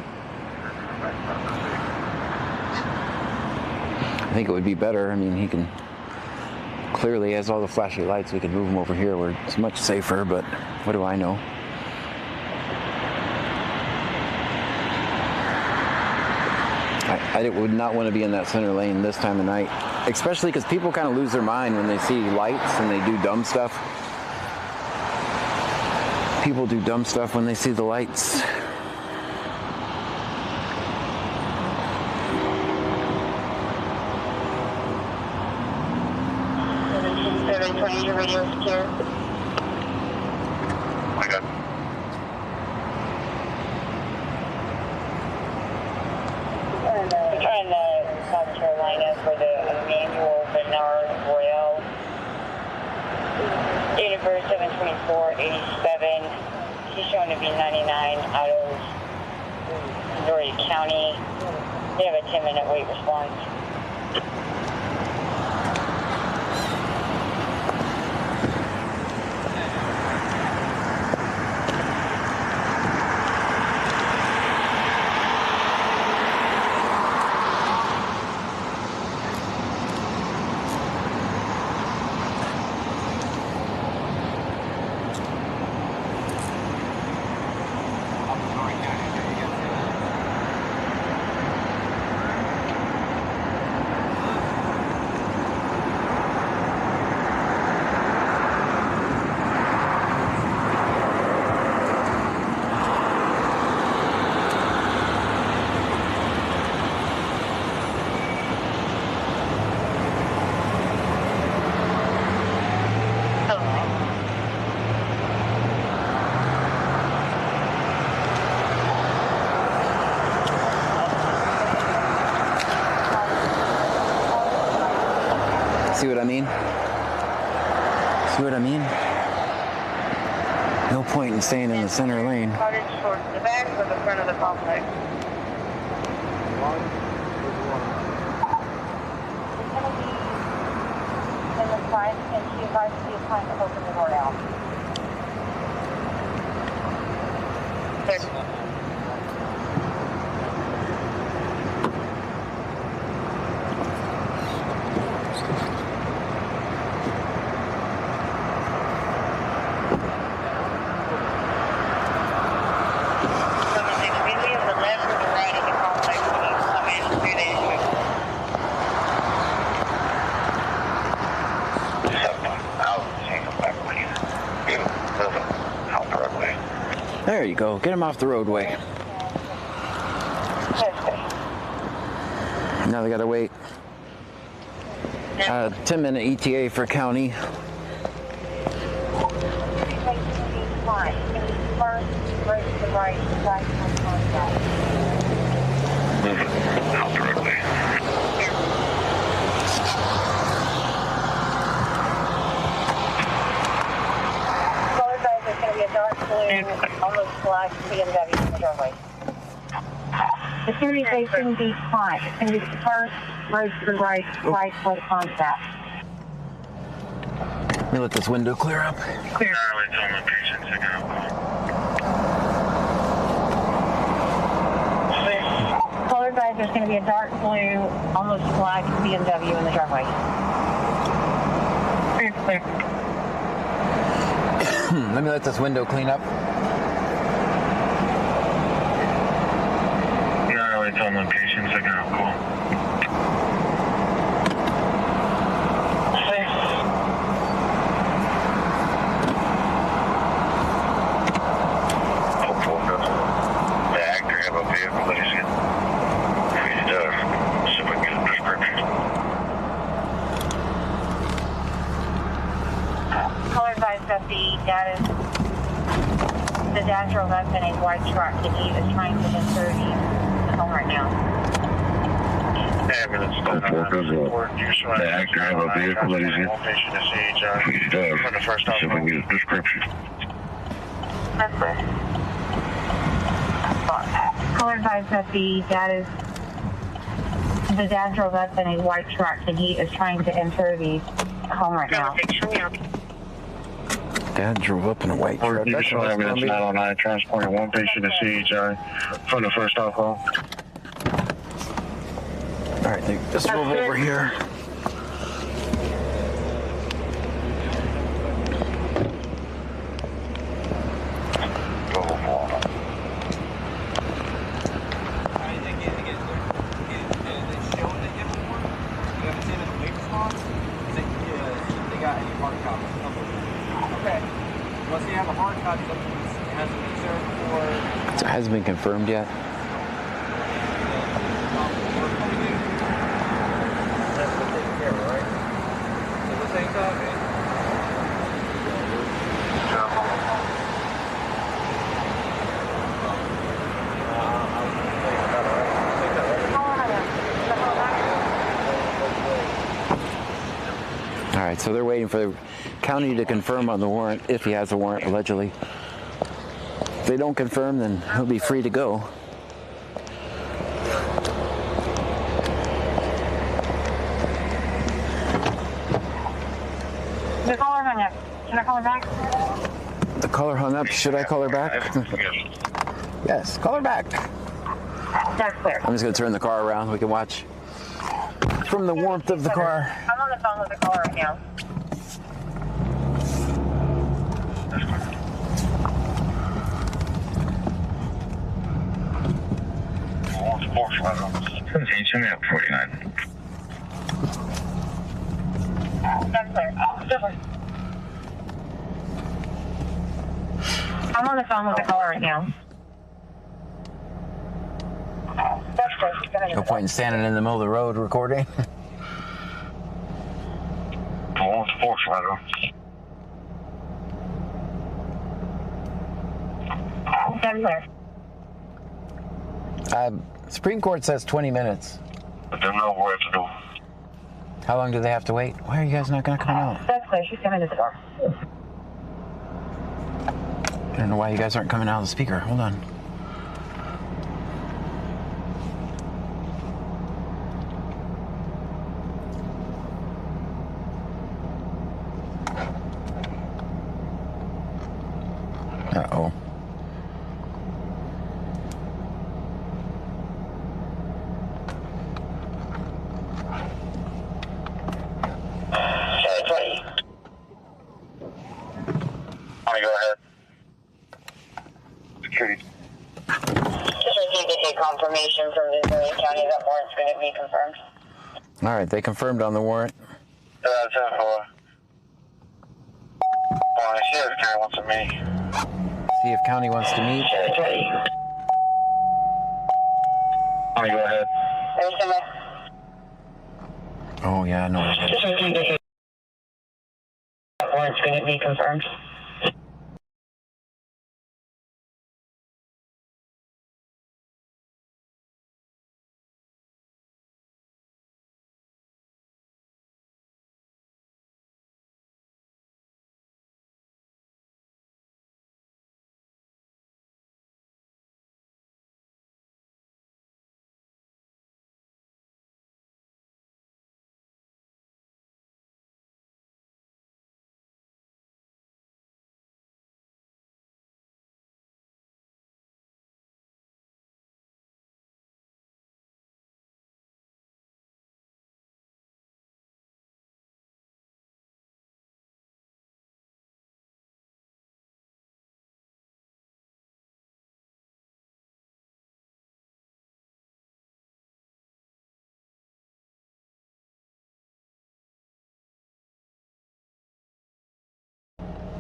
I think it would be better. I mean, he can clearly has all the flashy lights. We could move him over here where it's much safer, but what do I know? I would not want to be in that center lane this time of night, especially because people kind of lose their mind when they see lights and they do dumb stuff. People do dumb stuff when they see the lights. Your radio secure. I got. We're trying to South Carolina for the Emmanuel Bernard Royale. Date of birth 7/24/87. He's shown to be 99 out of Peoria County. They have a 10-minute wait response. See what I mean? See what I mean? No point in staying in the center lane. Cottage towards the back or the front of the complex. In the front, and she advised to be trying to open the door out. There you go. Get him off the roadway. Now they gotta wait. 10-minute ETA for county. Almost black BMW in the driveway. It's going to be facing the front. It's going to be the first road to the right for the contact. Let me let this window clear up. Clear. Color guys, there's going to be a dark blue, almost black BMW in the driveway. Clear. Let me let this window clean up. Yeah, it's on location, signal, cool. the data drove up in a white truck and he is trying to enter the home right now. Ambulance. The actor have a vehicle that he's in. He does. So we can get a description. That's it. Caller advised that the dad drove up in a white truck and he is trying to enter the home right now. Dad drove up in a white truck. Additional ambulance 909 transporting one patient to CHI from the first off home. All right, they just drove over here. So it hasn't been confirmed yet. All right, so they're waiting for the county to confirm on the warrant, if he has a warrant, allegedly. If they don't confirm, then he'll be free to go. The caller hung up. Can I call her back? The caller hung up. Should I call her back? Yes, call her back. That's clear. I'm just going to turn the car around. We can watch from the warmth of the car. I'm on the phone with the caller right now. Send me up 49. That's clear. I'm on the phone with the caller right now. That's clear. No point in standing in the middle of the road recording. That's clear. Supreme Court says 20 minutes. I don't know what to do. How long do they have to wait? Why are you guys not going to come out? That's clear. She's coming to the door. I don't know why you guys aren't coming out of the speaker. Hold on. Uh-oh. Go ahead. Security. Just received a confirmation from the county that warrant's going to be confirmed. All right, they confirmed on the warrant. 10-4. I see if County wants to meet. See if county wants to meet. Go ahead. Oh, yeah, I know. Just received a warrant's going to be confirmed.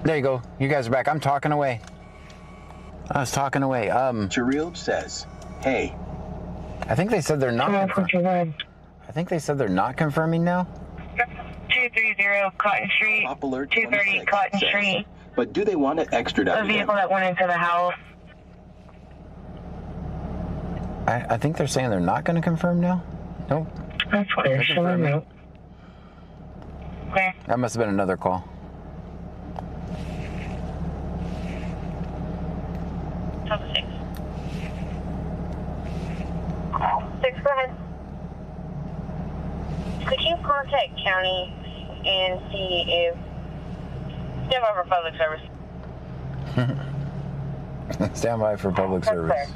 There you go. You guys are back. I'm talking away. I was talking away. Chiril says, hey. I think they said they're not confirming. I think they said they're not confirming now. 230 Cotton Street. 230 Cotton Street. but do they want to extradite The him? vehicle that went into the house. I think they're saying they're not going to confirm now. Nope. That's what they're showing me. Okay. That must have been another call. Six. Six, go ahead. Could you contact county and see if step over public service? Stand by for public service.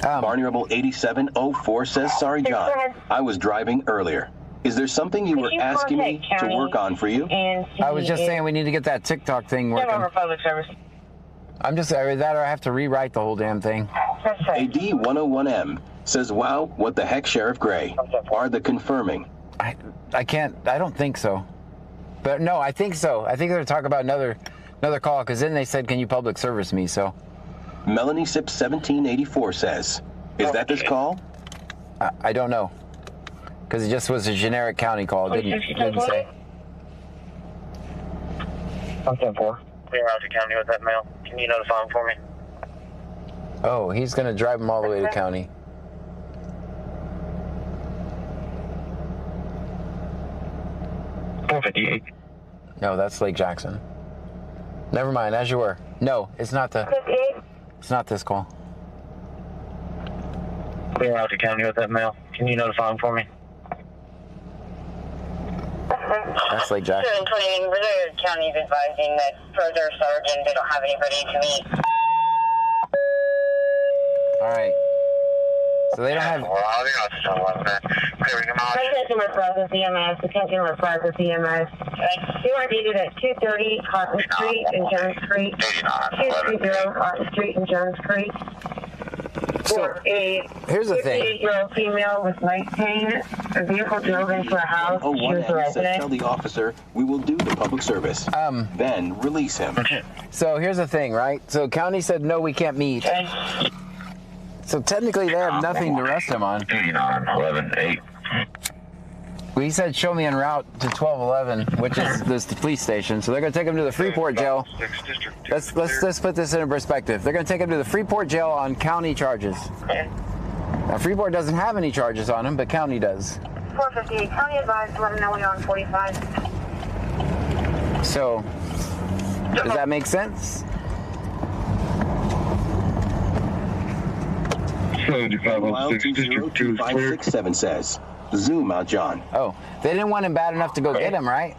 Barney Rebel 8704 says, sorry, John. I was driving earlier. Is there something you were asking me to work on for you? I was just saying we need to get that TikTok thing working. Step over public service. I'm just either that or I have to rewrite the whole damn thing. A D101M says, wow, what the heck, Sheriff Gray? Are the confirming? I don't think so. But no, I think so. I think they're talking about another call, because then they said, can you public service me? So Melanie Sip 1784 says, is that this call? I don't know, because it just was a generic county call. It didn't say. 174. Clear out to county with that mail. Can you notify him for me? Oh, he's going to drive him all the way to county. .458. No, that's Lake Jackson. Never mind, as you were. No, it's not it's not this call. Clear out to county with that mail. Can you notify him for me? That's Lake Jackson. 728 Reserve County is advising that per their sergeant, they don't have anybody to meet. All right. So they don't have. Attention West Plaza CMS. Attention West Plaza CMS. You are needed at 230 Cotton Street in Jones Creek. 230 Cotton Street in Jones Creek. For a here's the thing. 58-year-old female with night pain. A vehicle drove into a house. She was a says, resident. tell the officer we will do the public service. Then release him. So here's the thing, right? So county said no, we can't meet. So technically they have nothing to arrest him on. 89-11-8. Well, he said show me en route to 1211, which is this police station. So they're going to take him to the Freeport jail. Let's put this into perspective. They're going to take him to the Freeport jail on county charges. Now Freeport doesn't have any charges on him, but county does. 458 county advised, let them know we're on 45. So does that make sense? 7567 says, zoom out, John. Oh, they didn't want him bad enough to go get him, right?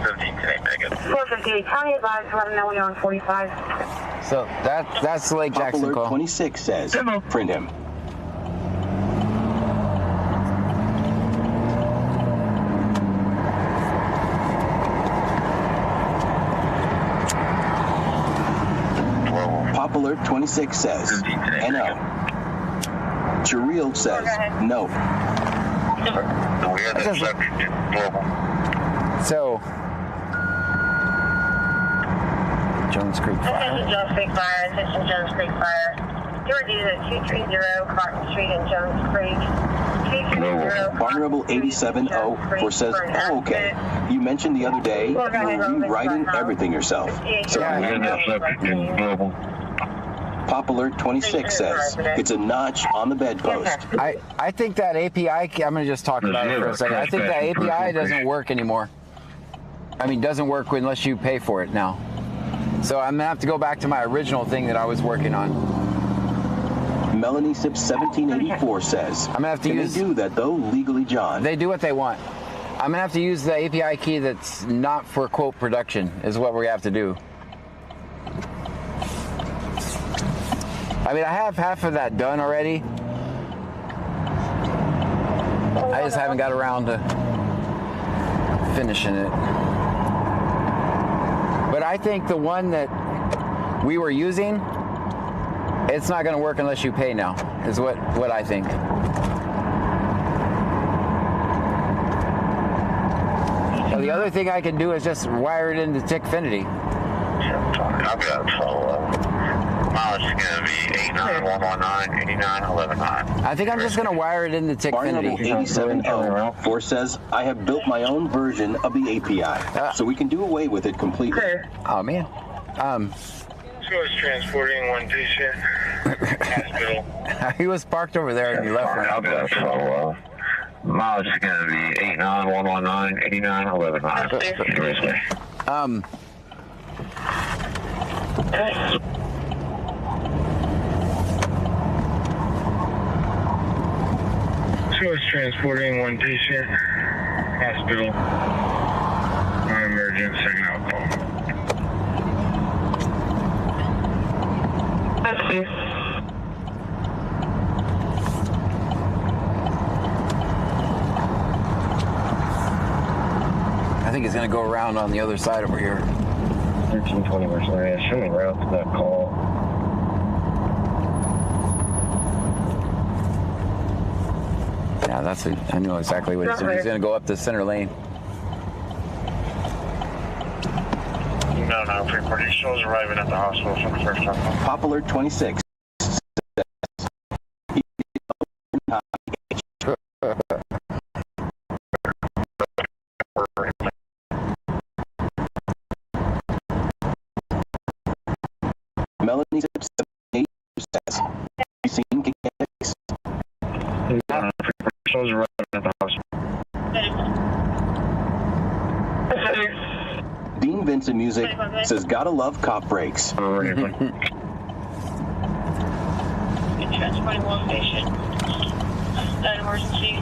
458 county advised, let them know we're on 45. So that's the Lake Jackson Alert call. 26 says, print him. Pop Alert 26 says, NO. Chiril says, no. So, Jones Creek Fire. Attention Jones Creek Fire. Attention Jones Creek Fire. You are needed at 230 Cotton Street in Jones Creek. Barney Rebel 8704 says, oh, okay. You mentioned the other day you were writing everything yourself. So Pop Alert 26 says, it's a notch on the bedpost. I think that API, I'm going to just talk about it for a second. I think that API doesn't work anymore. I mean, doesn't work unless you pay for it now. So I'm going to have to go back to my original thing that I was working on. Melanie Sip 1784 says, I'm going to have to use... They do that, though, legally, John? They do what they want. I'm going to have to use the API key that's not for, quote, production, is what we have to do. I mean, I have half of that done already. I just haven't got around to finishing it. But I think the one that we were using, it's not going to work unless you pay now, is what I think. So the other thing I can do is just wire it into Tickfinity. I've got Mileage is going to be 89119, 89119. I think I'm just going to wire it into Tickfinity. 87L4 says, I have built my own version of the API, so we can do away with it completely. Oh, man. So it's transporting one patient. Hospital. He was parked over there and he left for an So, mileage is going to be 89119, 89119. So it's transporting one patient. Hospital. Non-emergent, second alcohol. That's it. I think he's going to go around on the other side over here. 1320 West area. Show me route to that call. Yeah, I know exactly what he's doing. He's going to go up the center lane. No, Freeport. He shows arriving at the hospital for the first time. Poplar 26. Melanie Zips 78 says, have you seen KKX? Shows arriving at the hospital. Dean Vincent Music says, gotta love cop breaks. Transporting one patient. An emergency.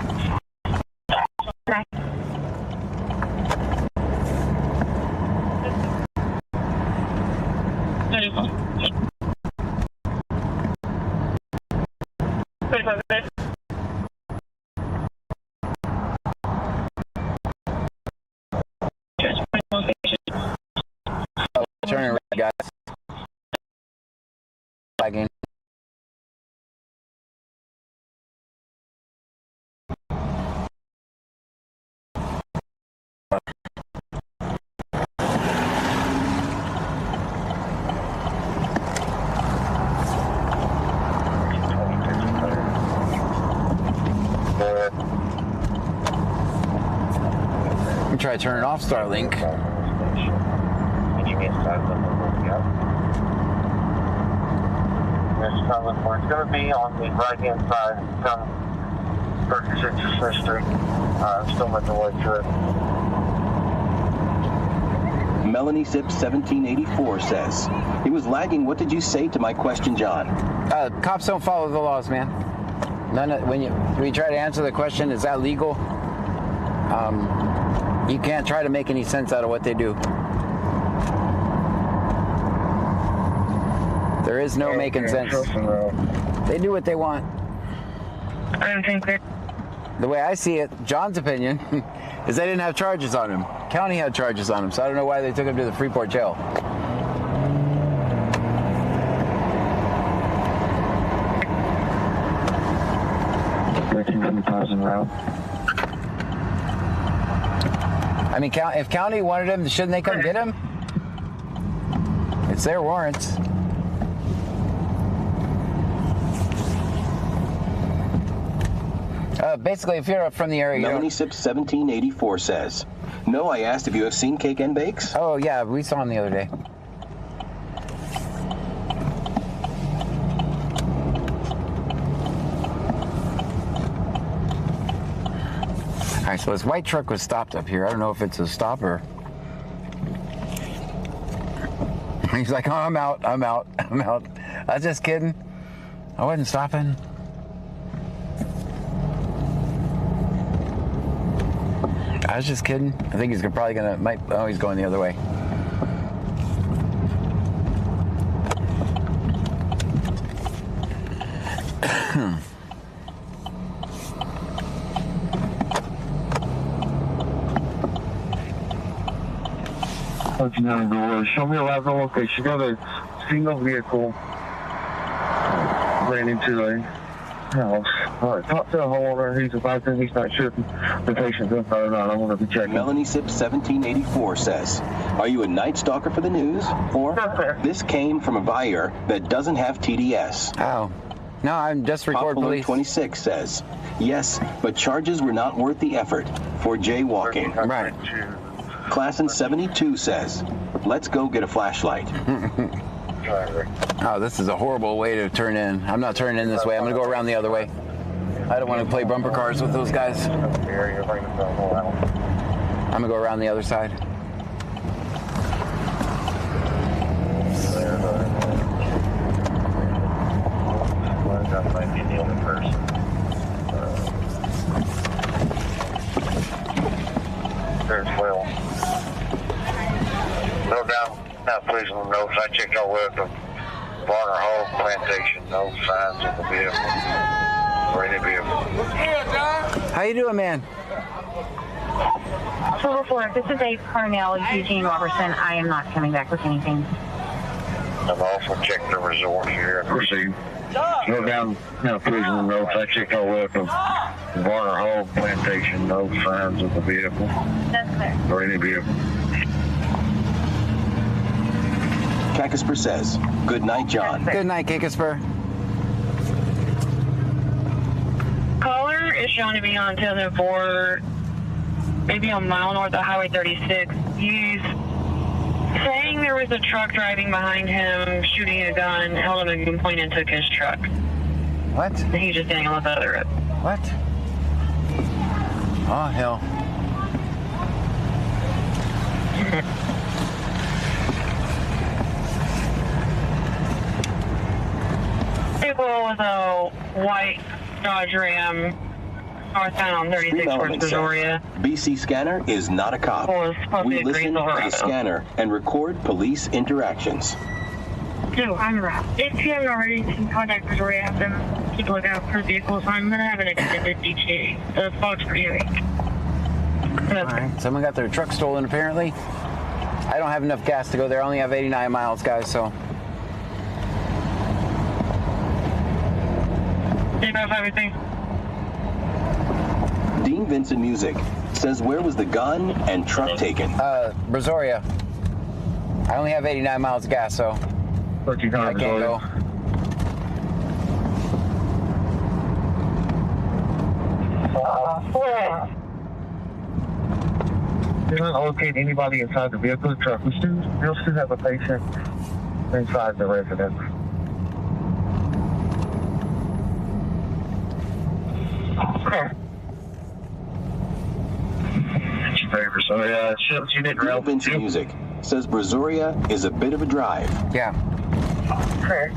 Turning red, guys. Flagging. I'm trying to turn it off, Starlink. It's going to be on the right-hand side from 36th Street. Still making way through it. Melanie Zips 1784 says, he was lagging. What did you say to my question, John? Cops don't follow the laws, man. When you try to answer the question, is that legal? You can't try to make any sense out of what they do. There is no making sense. They do what they want. I don't think that. The way I see it, John's opinion, is they didn't have charges on him. County had charges on him, so I don't know why they took him to the Freeport jail. I mean, if county wanted him, shouldn't they come get him? It's their warrants. Basically, if you're from the area, Melanie Sips 1784 says, no, I asked if you have seen Cake and Bakes. Oh, yeah, we saw him the other day. All right, so this white truck was stopped up here. I don't know if it's a stopper. He's like, oh, I'm out. I was just kidding. I wasn't stopping. I was just kidding. I think he's probably gonna, oh, he's going the other way. Show me a live location. Got a single vehicle ran into the house. All right, talk to the homeowner. He's advising he's not sure if the patient's inside or not. I'm going to be checking. Melanie Sips 1784 says, are you a Night Stalker for the news? Or this came from a buyer that doesn't have TDS. Oh. No, I'm just record Popular police. 26 says, yes, but charges were not worth the effort for jaywalking. Right. Class in 72 says, let's go get a flashlight. Oh, this is a horrible way to turn in. I'm not turning in this way. I'm going to go around the other way. I don't want to play bumper cars with those guys. I'm going to go around the other side. That might be the only person. There's Will. No doubt. Now, please notes. I checked all the way up to Varner Hall Plantation. No signs of the vehicle or any vehicle. How you doing, man? So before, this is Dave Carnell, Eugene Robertson. I am not coming back with anything. I've also checked the resort here. Proceed. Go down, please notes. I checked all the way up to Varner Hall Plantation. No signs of the vehicle That's clear. or any vehicle. Kakisper says, good night, John. Good night, Kakisper. Caller is shown to be on 2004, maybe a mile north of Highway 36. He's saying there was a truck driving behind him, shooting a gun, held him at gunpoint and took his truck. What? And he's just standing on the side of the road. What? Oh, hell. Vehicle was a white Dodge Ram, northbound on 36 towards Brazoria. BC Scanner is not a cop. We listen to the scanner and record police interactions. No, I'm right. If you haven't already, you can contact Brazoria, have them keep a lookout for vehicles. I'm going to have an extended DTA, the Fox for you. All right. Someone got their truck stolen, apparently. I don't have enough gas to go there. I only have 89 miles, guys, so. Everything. Dean Vincent Music says, where was the gun and truck taken? Brazoria. I only have 89 miles of gas, so I can't go. You're not locating anybody inside the vehicle or truck. You'll still have a patient inside the residence. So yeah, you didn't Dean Vincent Music says Brazoria is a bit of a drive. Yeah. Okay.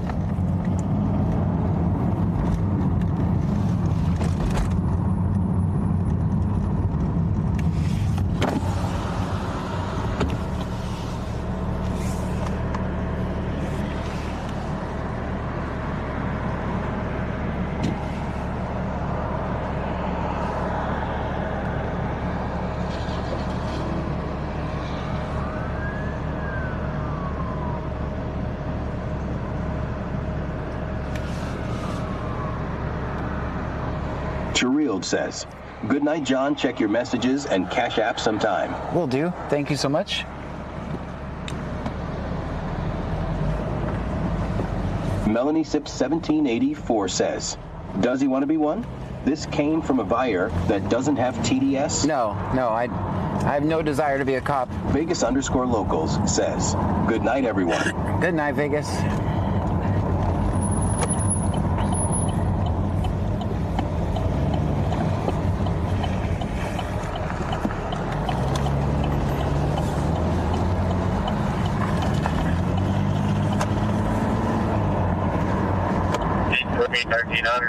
Chirild says, good night, John. Check your messages and Cash App sometime. Will do. Thank you so much. Melanie Sips 1784 says, does he want to be one? This came from a buyer that doesn't have TDS? No, I have no desire to be a cop. Vegas_locals says, good night, everyone. Good night, Vegas.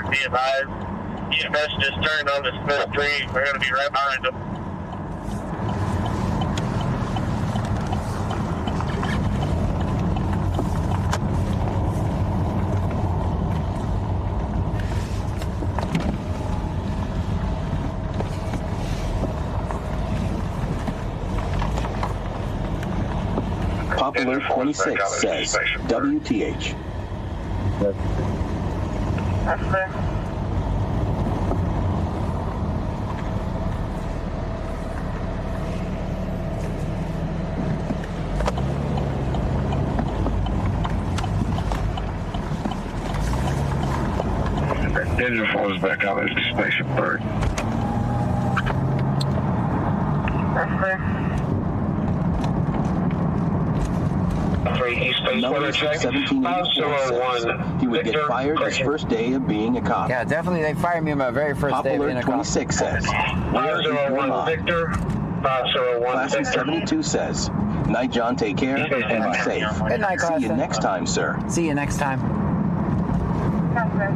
Be advised, EMS just turned on the Smith Street. We're going to be right behind them. Popular 26 says, WTH. That's clear. engine flows back out of the spaceship bird. That's clear. Number 1784 says he would get fired his first day of being a cop. Yeah, definitely. They fired me on my very first day of being a cop. 26 says, where is your mom? Victor. 501 Class 72 says, night, John, take care and be safe. Good night, See you next time, sir. See you next time. That's clear.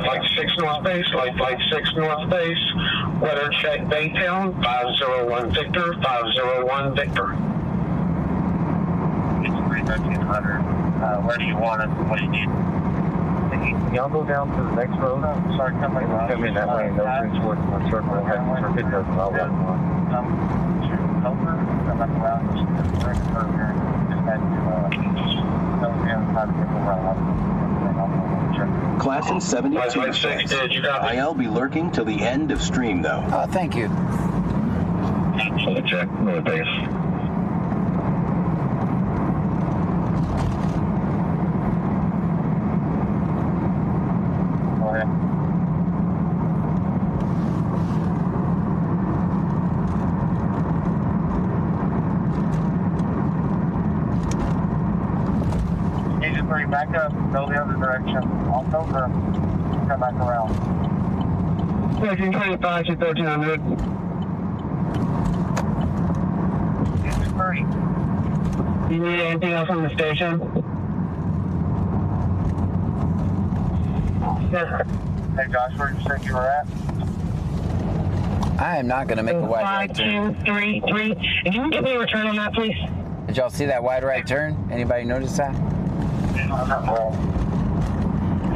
Flight 6 North Base, Flight 6 North Base, weather check Baytown, 501 Victor, 501 Victor. It's 1300. Where do you want it? What do you need? Y'all go down to the next road. Sorry, come in that way. No things worth my circle. I had to pick up about one. Helper, come back around. Just had to Class in 72 says, I'll be lurking till the end of stream, though. Oh, thank you. Check, North Base. Back up, go the other direction. I'll over, come back around. 1325 to 1300. You need anything else on the station? Hey Josh, where did you say you were at? I am not going to make a wide right turn. 5233. Can you give me a return on that, please? Did y'all see that wide right turn? Anybody notice that?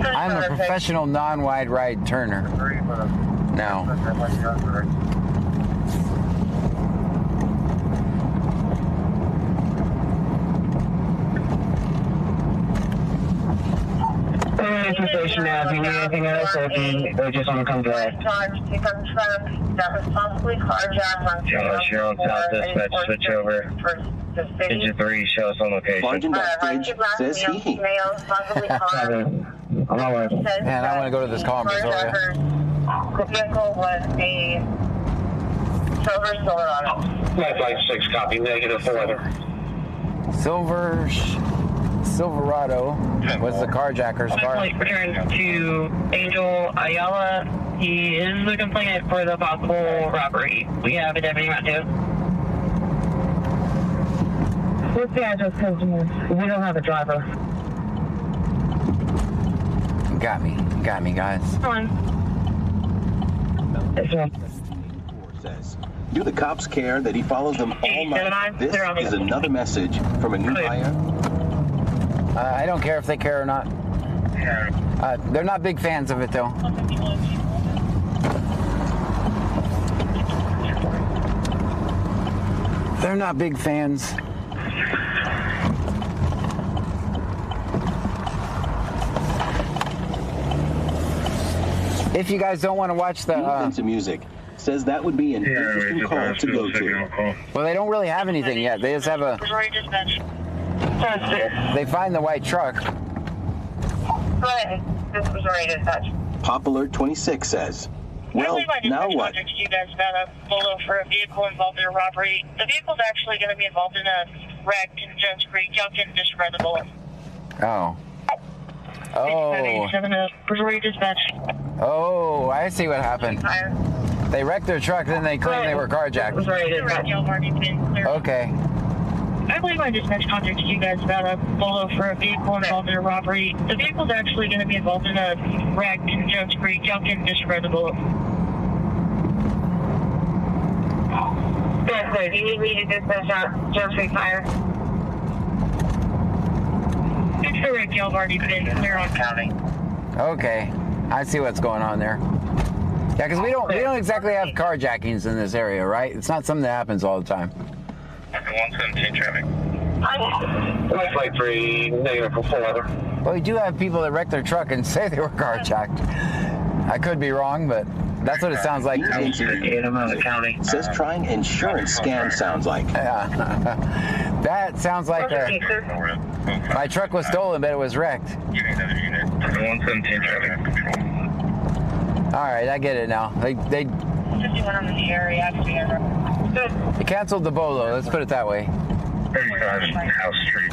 I'm a professional non-wide right turner. No. Station now. If you need anything else, or if you just want to come back. That was possibly carjacked on You're on top dispatch, switch over. Engine 3, show us on location. Sergeant Duxbridge says he. Man, I want to go to this call in Brazoria. The vehicle was a silver Silverado. Flight 6, copy, -4. Silverado was the carjacker's car. Flight return to Angel Ayala. He is the complainant for the possible robbery. We have a deputy on too. What's the address, customer? We don't have a driver. Got me, guys. Says, do the cops care that he follows them all night? This is another message from a new hire. I don't care if they care or not. They're not big fans of it, though. They're not big fans. If you guys don't want to watch the music, says that would be an interesting call to go to. Well, they don't really have anything yet. They just have a. They find the white truck. This was already dispatched. Pop Alert 26 says, well, now what? You guys got a photo for a vehicle involved in a robbery. The vehicle's actually going to be involved in a wreck in Jones Creek. Y'all can disregard the bullet. Oh. Oh. Oh, I see what happened. They wrecked their truck, then they claimed they were carjacked. Okay. I believe I dispatch contacted you guys about a photo for a vehicle involved in a robbery. The vehicle's actually going to be involved in a wreck in Jones Creek. Y'all can disregard the bullet. That's good. You need me to dispatch out Jones Creek Fire? It's the wreck. Y'all have already been clear on county. Okay. I see what's going on there. Yeah, because we don't exactly have carjackings in this area, right? It's not something that happens all the time. 117 traffic. Flight 3, -4. Well, we do have people that wreck their truck and say they were carjacked. I could be wrong, but that's what it sounds like to me. Says trying insurance scam sounds like. Yeah. That sounds like my truck was stolen, but it was wrecked. 117 traffic control. All right, I get it now. They 51 on the area. canceled the Bolo. Let's put it that way. 35 House Street.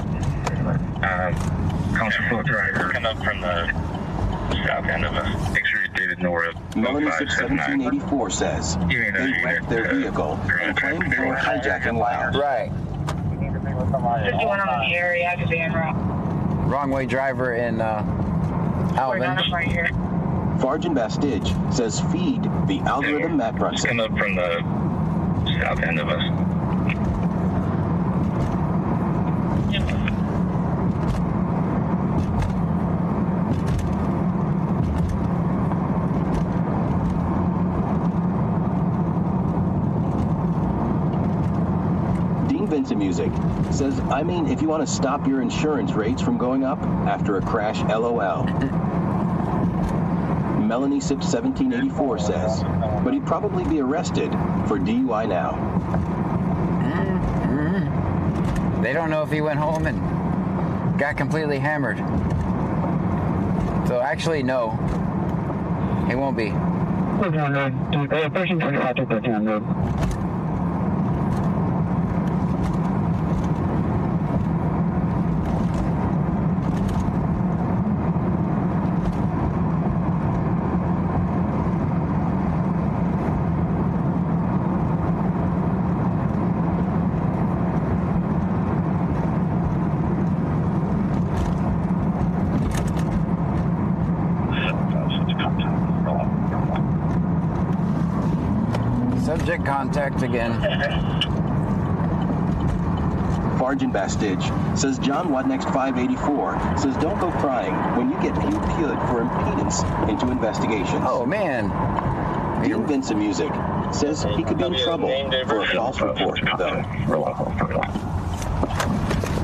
Constable driver come up from the south end of us. Make sure you're dated north. Melanie 1784 says they wrecked their vehicle and claimed they were hijacking loud. Right. 51 on the area. Wrong way driver in Alvin. Farjan Bastidge says feed the algorithm Matt Brunson. Come up from the south end of us. Vincent Music says, I mean, if you want to stop your insurance rates from going up after a crash, LOL. Melanie Sips 1784 says, but he'd probably be arrested for DUI now. They don't know if he went home and got completely hammered. So actually, no, he won't be. Subject contact again. Farjan Bastidge says John Wadnext 584 says don't go crying when you get pew-pewed for impedance into investigations. Oh man. Dean Vincent Music says he could be in trouble for a false report though.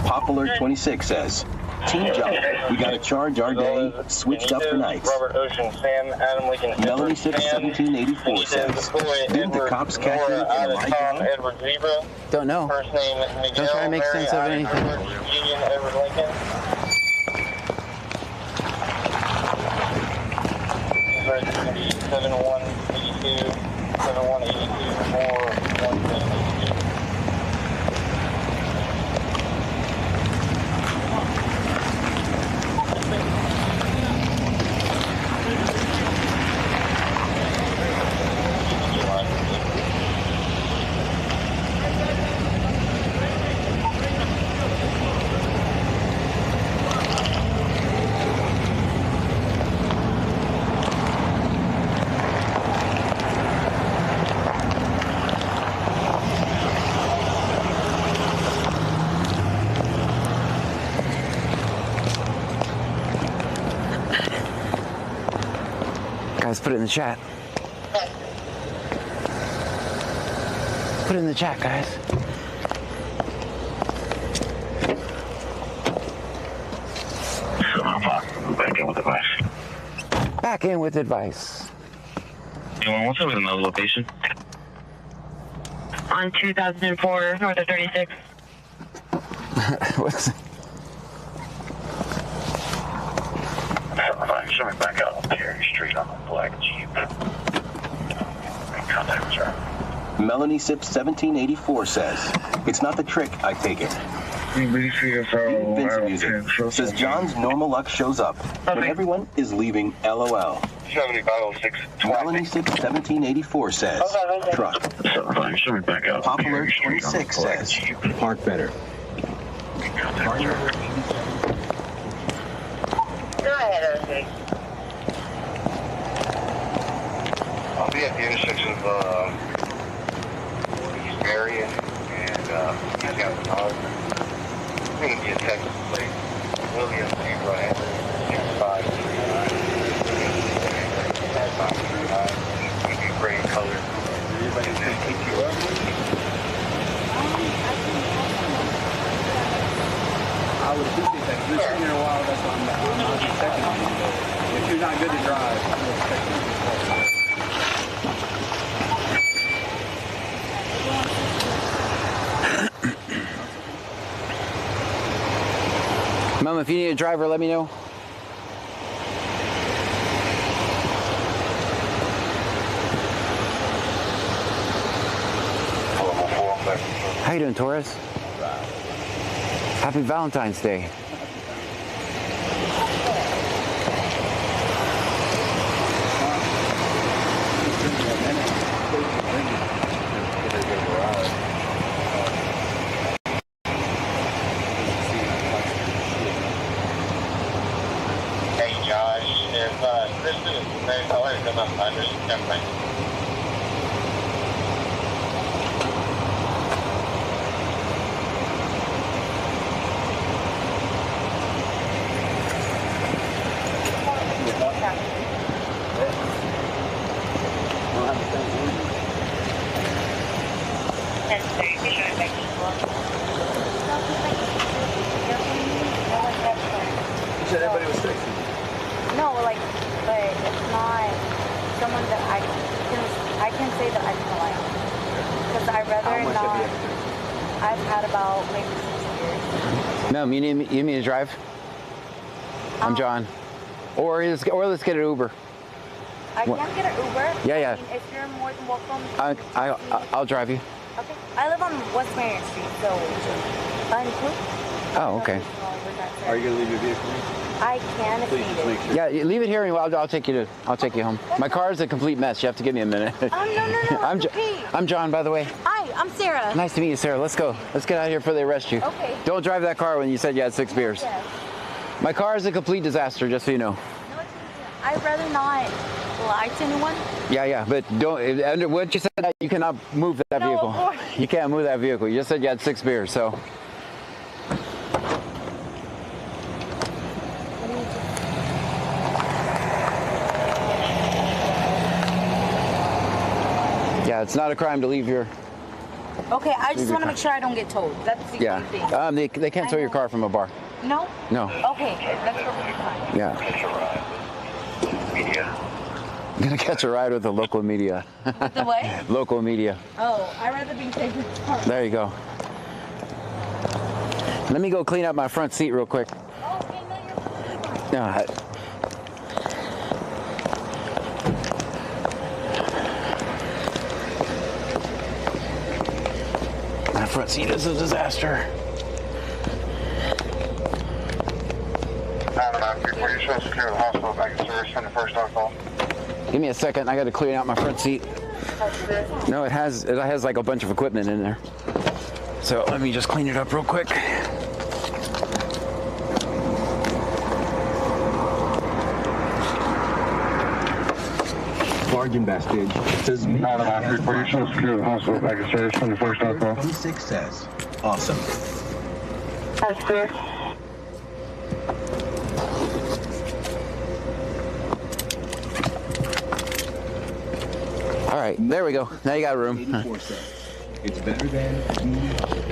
Popular 26 says, Team Jump, we got to charge our day switched up for nights. Robert Ocean, Sam, Adam Lincoln, Melanie Sips 1784 says, didn't the cops catch him in a ride down? Edward Zebra. Don't know. First name Miguel. Don't try to make sense of anything. Union Edward Lincoln. 7182, 7182, 4182. Guys, put it in the chat. Put it in the chat, guys. Back in with advice. Back in with advice. Anyone wants to with another location? On 2004, north of 36. What's Show me back out on Cherry Street on the black Jeep. Contact with her. Melanie Sips 1784 says, it's not the trick, I take it. Vincent Music says John's normal luck shows up when everyone is leaving LOL. 7506. Melanie Sips 1784 says, truck. Show me back out. Popular 26 says, park better. Go ahead, OC. I'll be at the intersection of East Marion and East Galveston. It's going to be a Texas plate. William Zebra and 6539. It'll be gray color. And then PQR. I would appreciate that. It's been a while, that's why I'm checking on you. if you're not good to drive. Mom, if you need a driver, let me know. How you doing, Torres? Happy Valentine's Day. Hey Josh, if Kristen is very always come up under September. You said everybody was fixing. No, like, but it's not someone that I can say that I can rely on. Because I'd rather not. I've had about maybe 6 years. Ma'am, you need me to drive? I'm John. Or let's get an Uber. I can get an Uber. Yeah, yeah. I mean, if you're more than welcome. I'll drive you. Okay. I live on West Marion Street, so Oh, okay. Are you gonna leave your vehicle? I can if needed. Yeah, leave it here and I'll take you home. My car is a complete mess. You have to give me a minute. No. I'm John, by the way. Hi, I'm Sarah. Nice to meet you, Sarah. Let's go. Let's get out of here before they arrest you. Okay. Don't drive that car when you said you had 6 beers. Yes. My car is a complete disaster, just so you know. I'd rather not lie to anyone. Yeah, but don't. Under what you said, you cannot move that vehicle. Of course. You can't move that vehicle. You just said you had 6 beers, so. Yeah, it's not a crime to leave your. Okay, I just your want to car. make sure I don't get towed. That's the only thing. They can't tow your car from a bar. No? No. Okay, that's perfectly fine. Yeah. Media. I'm gonna catch a ride with the local media. The what? Local media. Oh, I'd rather be safe with the car. There you go. Let me go clean up my front seat real quick. Okay, no, you're fine. No, my front seat is a disaster. I don't know, before you're supposed to clear the hospital back in service from the first call. Give me a second. I got to clean out my front seat. No, it has like a bunch of equipment in there. So let me just clean it up real quick. Bargain bastards. Says me. I don't know, before you're supposed to clear the hospital back in service from the first call. 26 says. Awesome. That's clear. All right, there we go. Now you got room. 84 says. It's better than.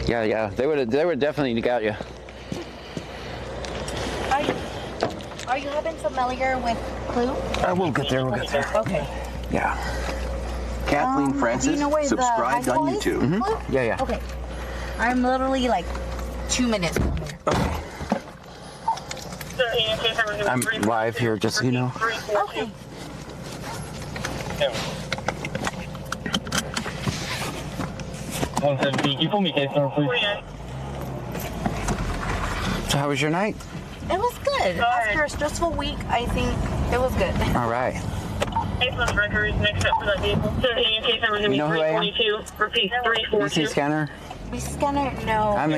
Yeah. They would definitely got you. Are you having familiar with Clue? We'll get there. Okay. Yeah. Kathleen Francis, do you know where the high subscribed school on is? YouTube. Clue? Yeah. Okay. I'm literally like 2 minutes from here. I'm live here, just so you know. Okay. You pull me case number, please. So how was your night? It was good. After a stressful week, I think it was good. All right. A+ records next up for that vehicle. So case number is going to be You know who I am? 342. Repeat, DC 342. scanner. We scanner? No. I'm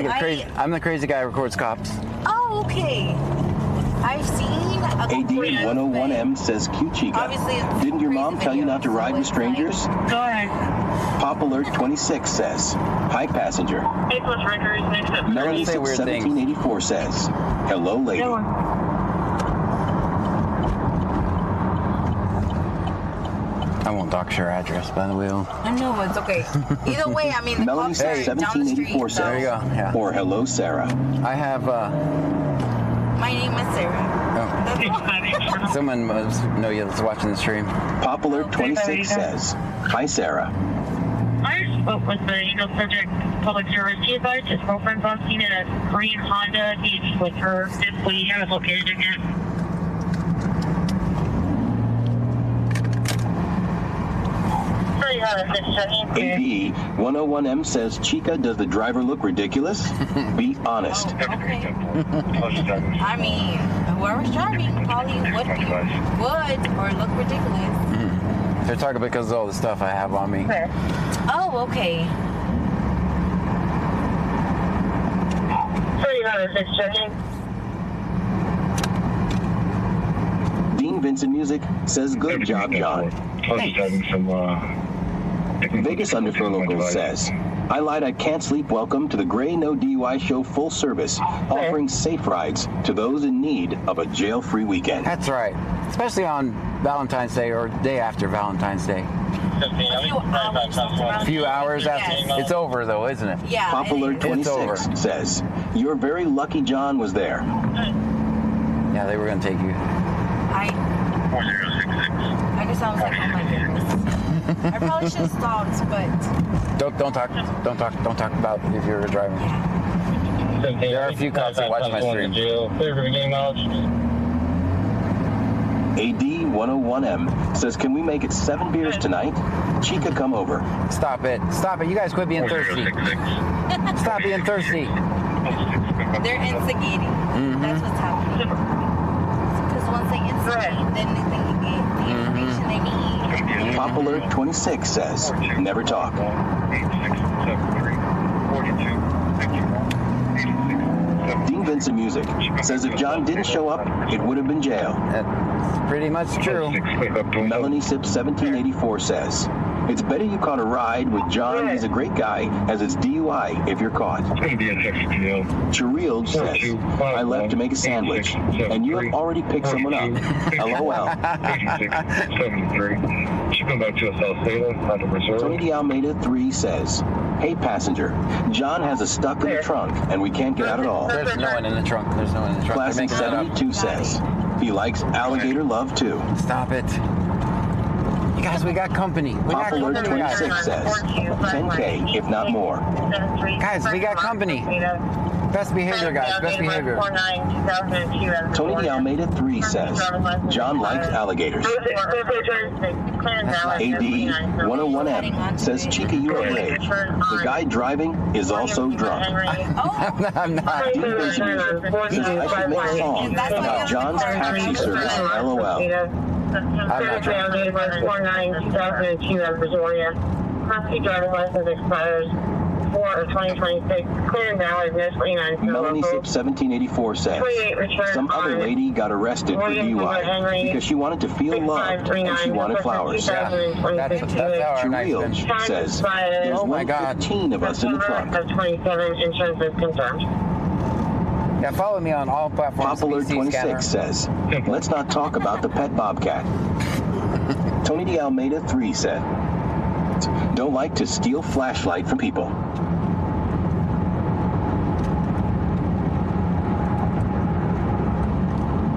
the crazy guy who records cops. Oh, okay. I've seen a AD101M says Q Chica. Obviously, it's Didn't your mom crazy tell you video. not to ride with strangers? Go ahead. Pop Alert 26 says. Hi, passenger. A+ records next up. Melanie say weird 1784 says. Hello, lady. I won't dox your address, by the way. No, it's okay. Either way, I mean, the Melanie cops are says down the street. 1784 So. says. There you go. Yeah. Or hello, Sarah. I have. My name is Sarah. Oh. Someone must know you that's watching the stream. Popular 26 says, "Hi, Sarah. I spoke with the subject public service. He advised his girlfriend's on scene in a green Honda. He's with her. We haven't located it yet. AD 101M says, Chica, does the driver look ridiculous? Be honest. Okay. I mean, whoever's driving probably would or look ridiculous. They're talking because of all the stuff I have on me. Oh, okay. Dean Vincent Music says, good job, John. I was just having some, Vegas Underfloor Local says, I lied, I can't sleep. Welcome to the Gray No DUI Show full service, offering safe rides to those in need of a jail-free weekend. That's right. Especially on Valentine's Day or day after Valentine's Day. A few hours after. Yes. It's over, though, isn't it? Yeah. Popular 26 says, you're very lucky John was there. Yeah, they were going to take you. I guess I was like, oh my goodness. I probably should have stopped, but Don't talk about if you're driving. There are a few cops that watch my stream. AD 101M says, can we make it 7 beers tonight? Chica, come over. Stop it. Stop it. You guys quit being thirsty. Stop being thirsty. they're instigating. That's what's happening. Because once they instigate, then they get the information they need. Popular 26 says, never talk. Dean Vincent Music says if John didn't show up, it would have been jail. That's pretty much true. Melanie Sips 1784 says, it's better you caught a ride with John. He's a great guy, as it's DUI if you're caught. It's going to be a text deal. Charild says, I left to make a sandwich, and you have already picked someone up. LOL. 8673. She come back to us, Salcedo, Honda Reserve. Tony D. Almeida 3 says, hey, passenger, John has us stuck in the trunk, and we can't get out at all. There's no one in the trunk. There's no one in the trunk. Classic 72 says, he likes alligator love, too. Stop it. You guys, we got company. Popular 26 says, 10K, if not more. Guys, we got company. Best behavior, guys. Best behavior. Tony D. Almeida 3 says, John likes alligators. AD 101M says, Chica, you are brave. The guy driving is also drunk. I'm not. Dean Vincent Music says, I should make a song about John's taxi service. LOL. I'm not drunk. 2002 at Brazoria. Class C driving license expires 4 of 2026. Clear and valid, no 29. Melanie Sips 1784 says, some other lady got arrested for DUI because she wanted to feel loved and she wanted flowers. Yeah, that's how our Charild says, there's 115 of us in the trunk. Of 27, insurance is confirmed. Yeah, follow me on all platforms. Popular 26 says, let's not talk about the pet bobcat. Tony D. Almeida 3 said, don't like to steal flashlight from people.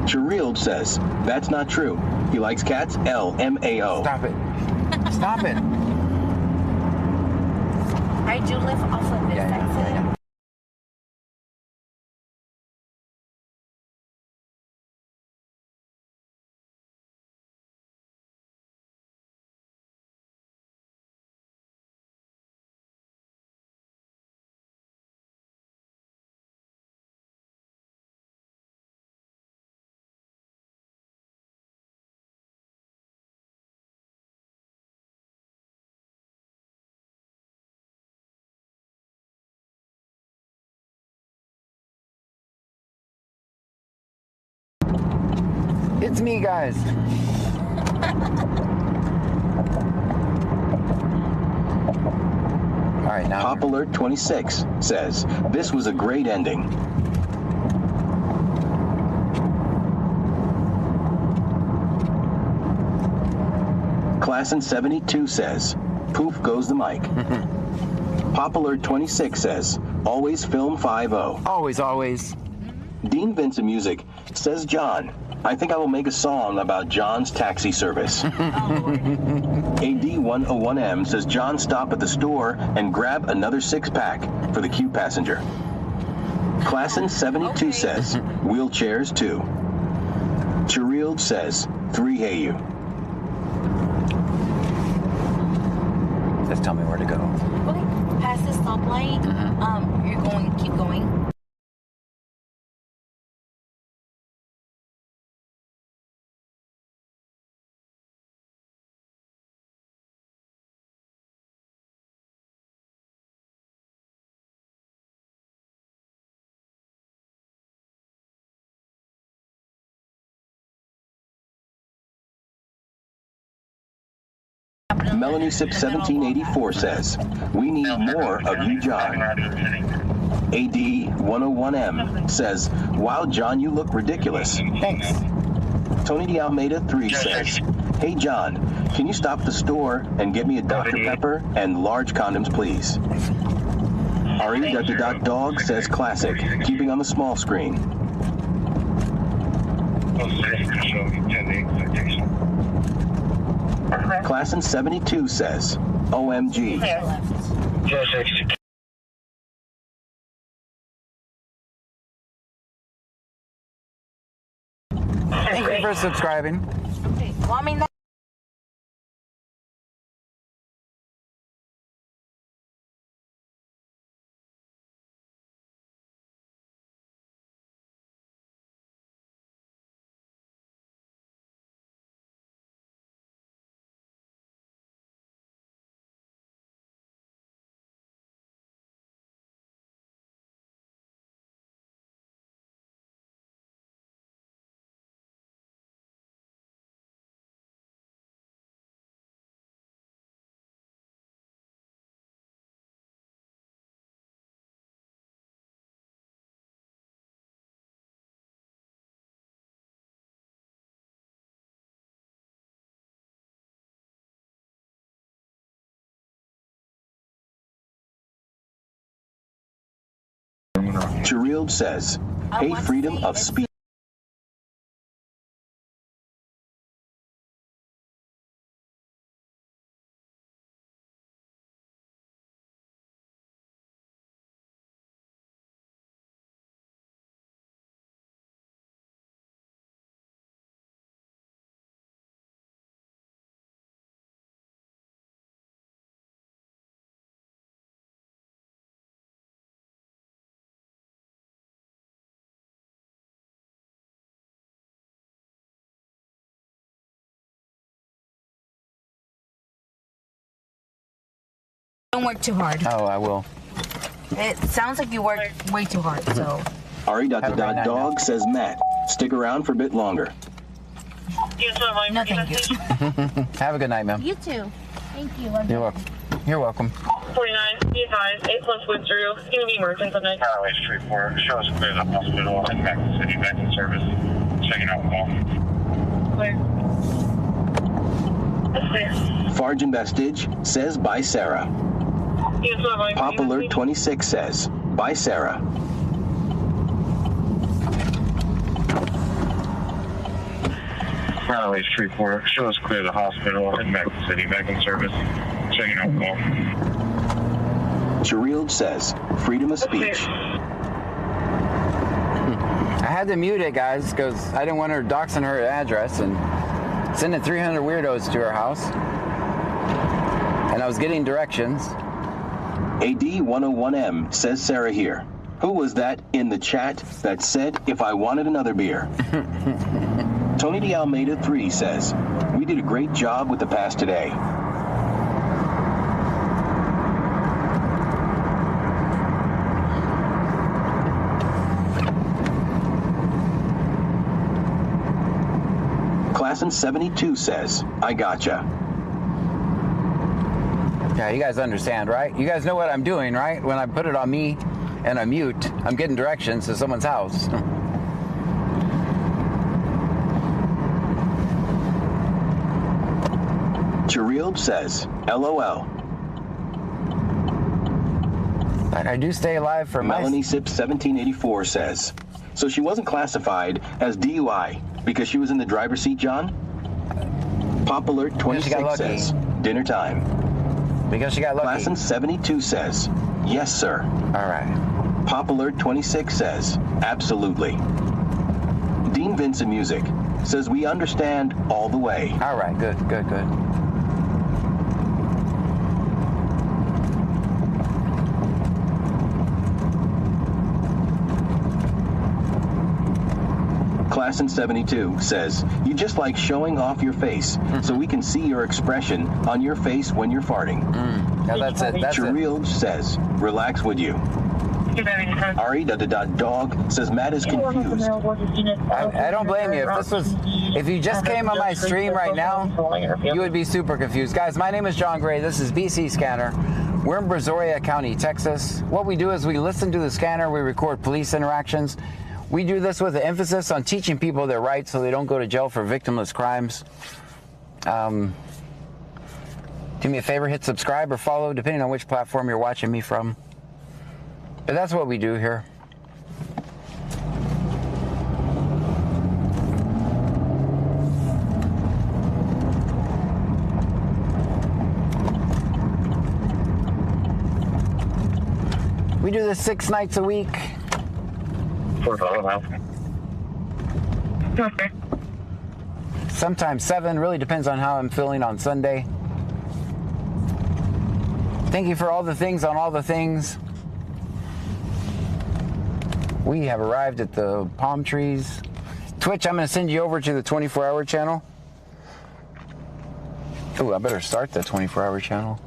Charild says, that's not true. He likes cats. LMAO. Stop it. Stop it. I do live off of this exit. It's me, guys. All right, now. Popular 26 says, this was a great ending. Classin 72 says, poof goes the mic. Popular 26 says, always film 5-0. Always, always. Dean Vincent Music says, John, I think I will make a song about John's taxi service. AD101M says, John, stop at the store and grab another 6-pack for the queue passenger. Classin72 says, wheelchairs 2. Chirild says, 3 hey you. Just tell me where to go. Okay, past the stoplight, you're going to keep going. Melanie Sip 1784 says, we need more of you, John. AD101M says, wow, John, you look ridiculous. Thanks. Tony De Almeida 3 says, hey, John, can you stop at the store and get me a Dr. Pepper and large condoms, please? RE.Dog says, classic, keeping on the small screen. Classin72 says, OMG. Thank you for subscribing. Well, I mean, Chirild says, hey, freedom of speech. don't work too hard. Oh, I will. It sounds like you work way too hard, so. RE.Dog says, Matt, stick around for a bit longer. No, thank you. Have a good night, ma'am. You too. Thank you. You're welcome. You're welcome. 49, be advised, 8 plus withdrew. It's going to be emergent on night. Highway 34, show us clear the hospital and back to city, back in service. Checking out call. Clear. That's clear. Farge and Vestige says, bye, Sarah. Pop Alert 26 says, bye, Sarah. Highway 34, show us clear the hospital and back to city, back in service. Checking out call. Chirild says, freedom of speech. I had to mute it, guys, because I didn't want her doxing her address and sending 300 weirdos to her house. And I was getting directions. AD101M says, Sarah here. Who was that in the chat that said, if I wanted another beer? Tony De Almeida 3 says, we did a great job with the pass today. Classin72 says, I gotcha. Yeah, you guys understand, right? You guys know what I'm doing, right? When I put it on me and I mute, I'm getting directions to someone's house. Chirild says, LOL. But I do stay alive for Melanie Sip 1784 says, So she wasn't classified as DUI because she was in the driver's seat, John? Pop Alert 26 says, dinner time. Because she got lucky. Klassen 72 says, yes, sir. All right. Pop Alert 26 says, absolutely. Dean Vincent Music says, we understand all the way. All right, good. Klassen 72 says, you just like showing off your face so we can see your expression on your face when you're farting. Now that's it. Cherilge says, relax, would you? Ari dog says Matt is confused. I don't blame you. If you just came on my stream right now, you would be super confused. Guys, my name is John Gray. This is BC Scanner. We're in Brazoria County, Texas. What we do is we listen to the scanner. We record police interactions. We do this with an emphasis on teaching people their rights so they don't go to jail for victimless crimes. Do me a favor, hit subscribe or follow, depending on which platform you're watching me from. But that's what we do here. We do this 6 nights a week. Sometimes 7, really depends on how I'm feeling on Sunday. Thank you for all the things on all the things. We have arrived at the palm trees. Twitch, I'm going to send you over to the 24-hour channel. Oh, I better start the 24-hour channel.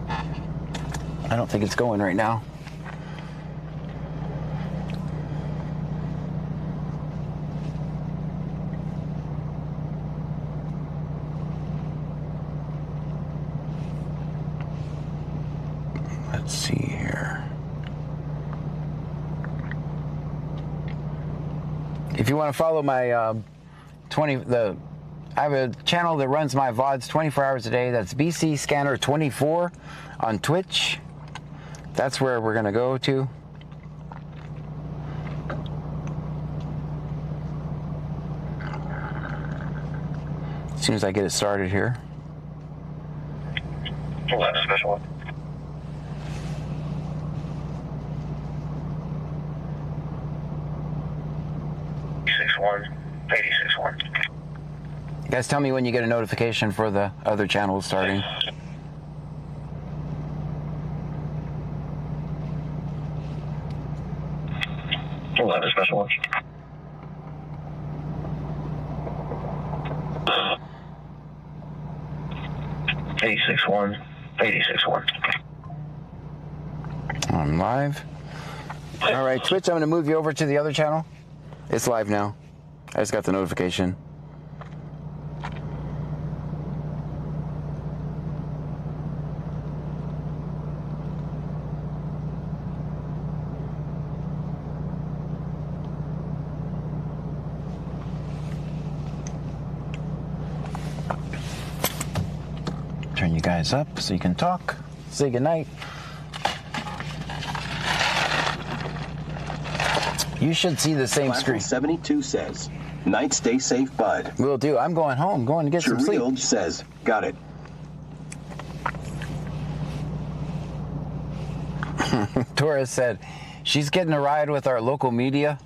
I don't think it's going right now. Let's see here. If you want to follow my I have a channel that runs my VODs 24 hours a day. That's BC Scanner 24 on Twitch. That's where we're going to go to. As soon as I get it started here. Special one. You guys tell me when you get a notification for the other channels starting. We'll have a special one. I'm live. All right, Twitch, I'm going to move you over to the other channel. It's live now. I just got the notification. Turn you guys up so you can talk. Say goodnight. You should see the same screen. 72 says, night stay safe, bud. Will do. I'm going home. Going to get some sleep. Cherilge says, got it. Torres said, she's getting a ride with our local media.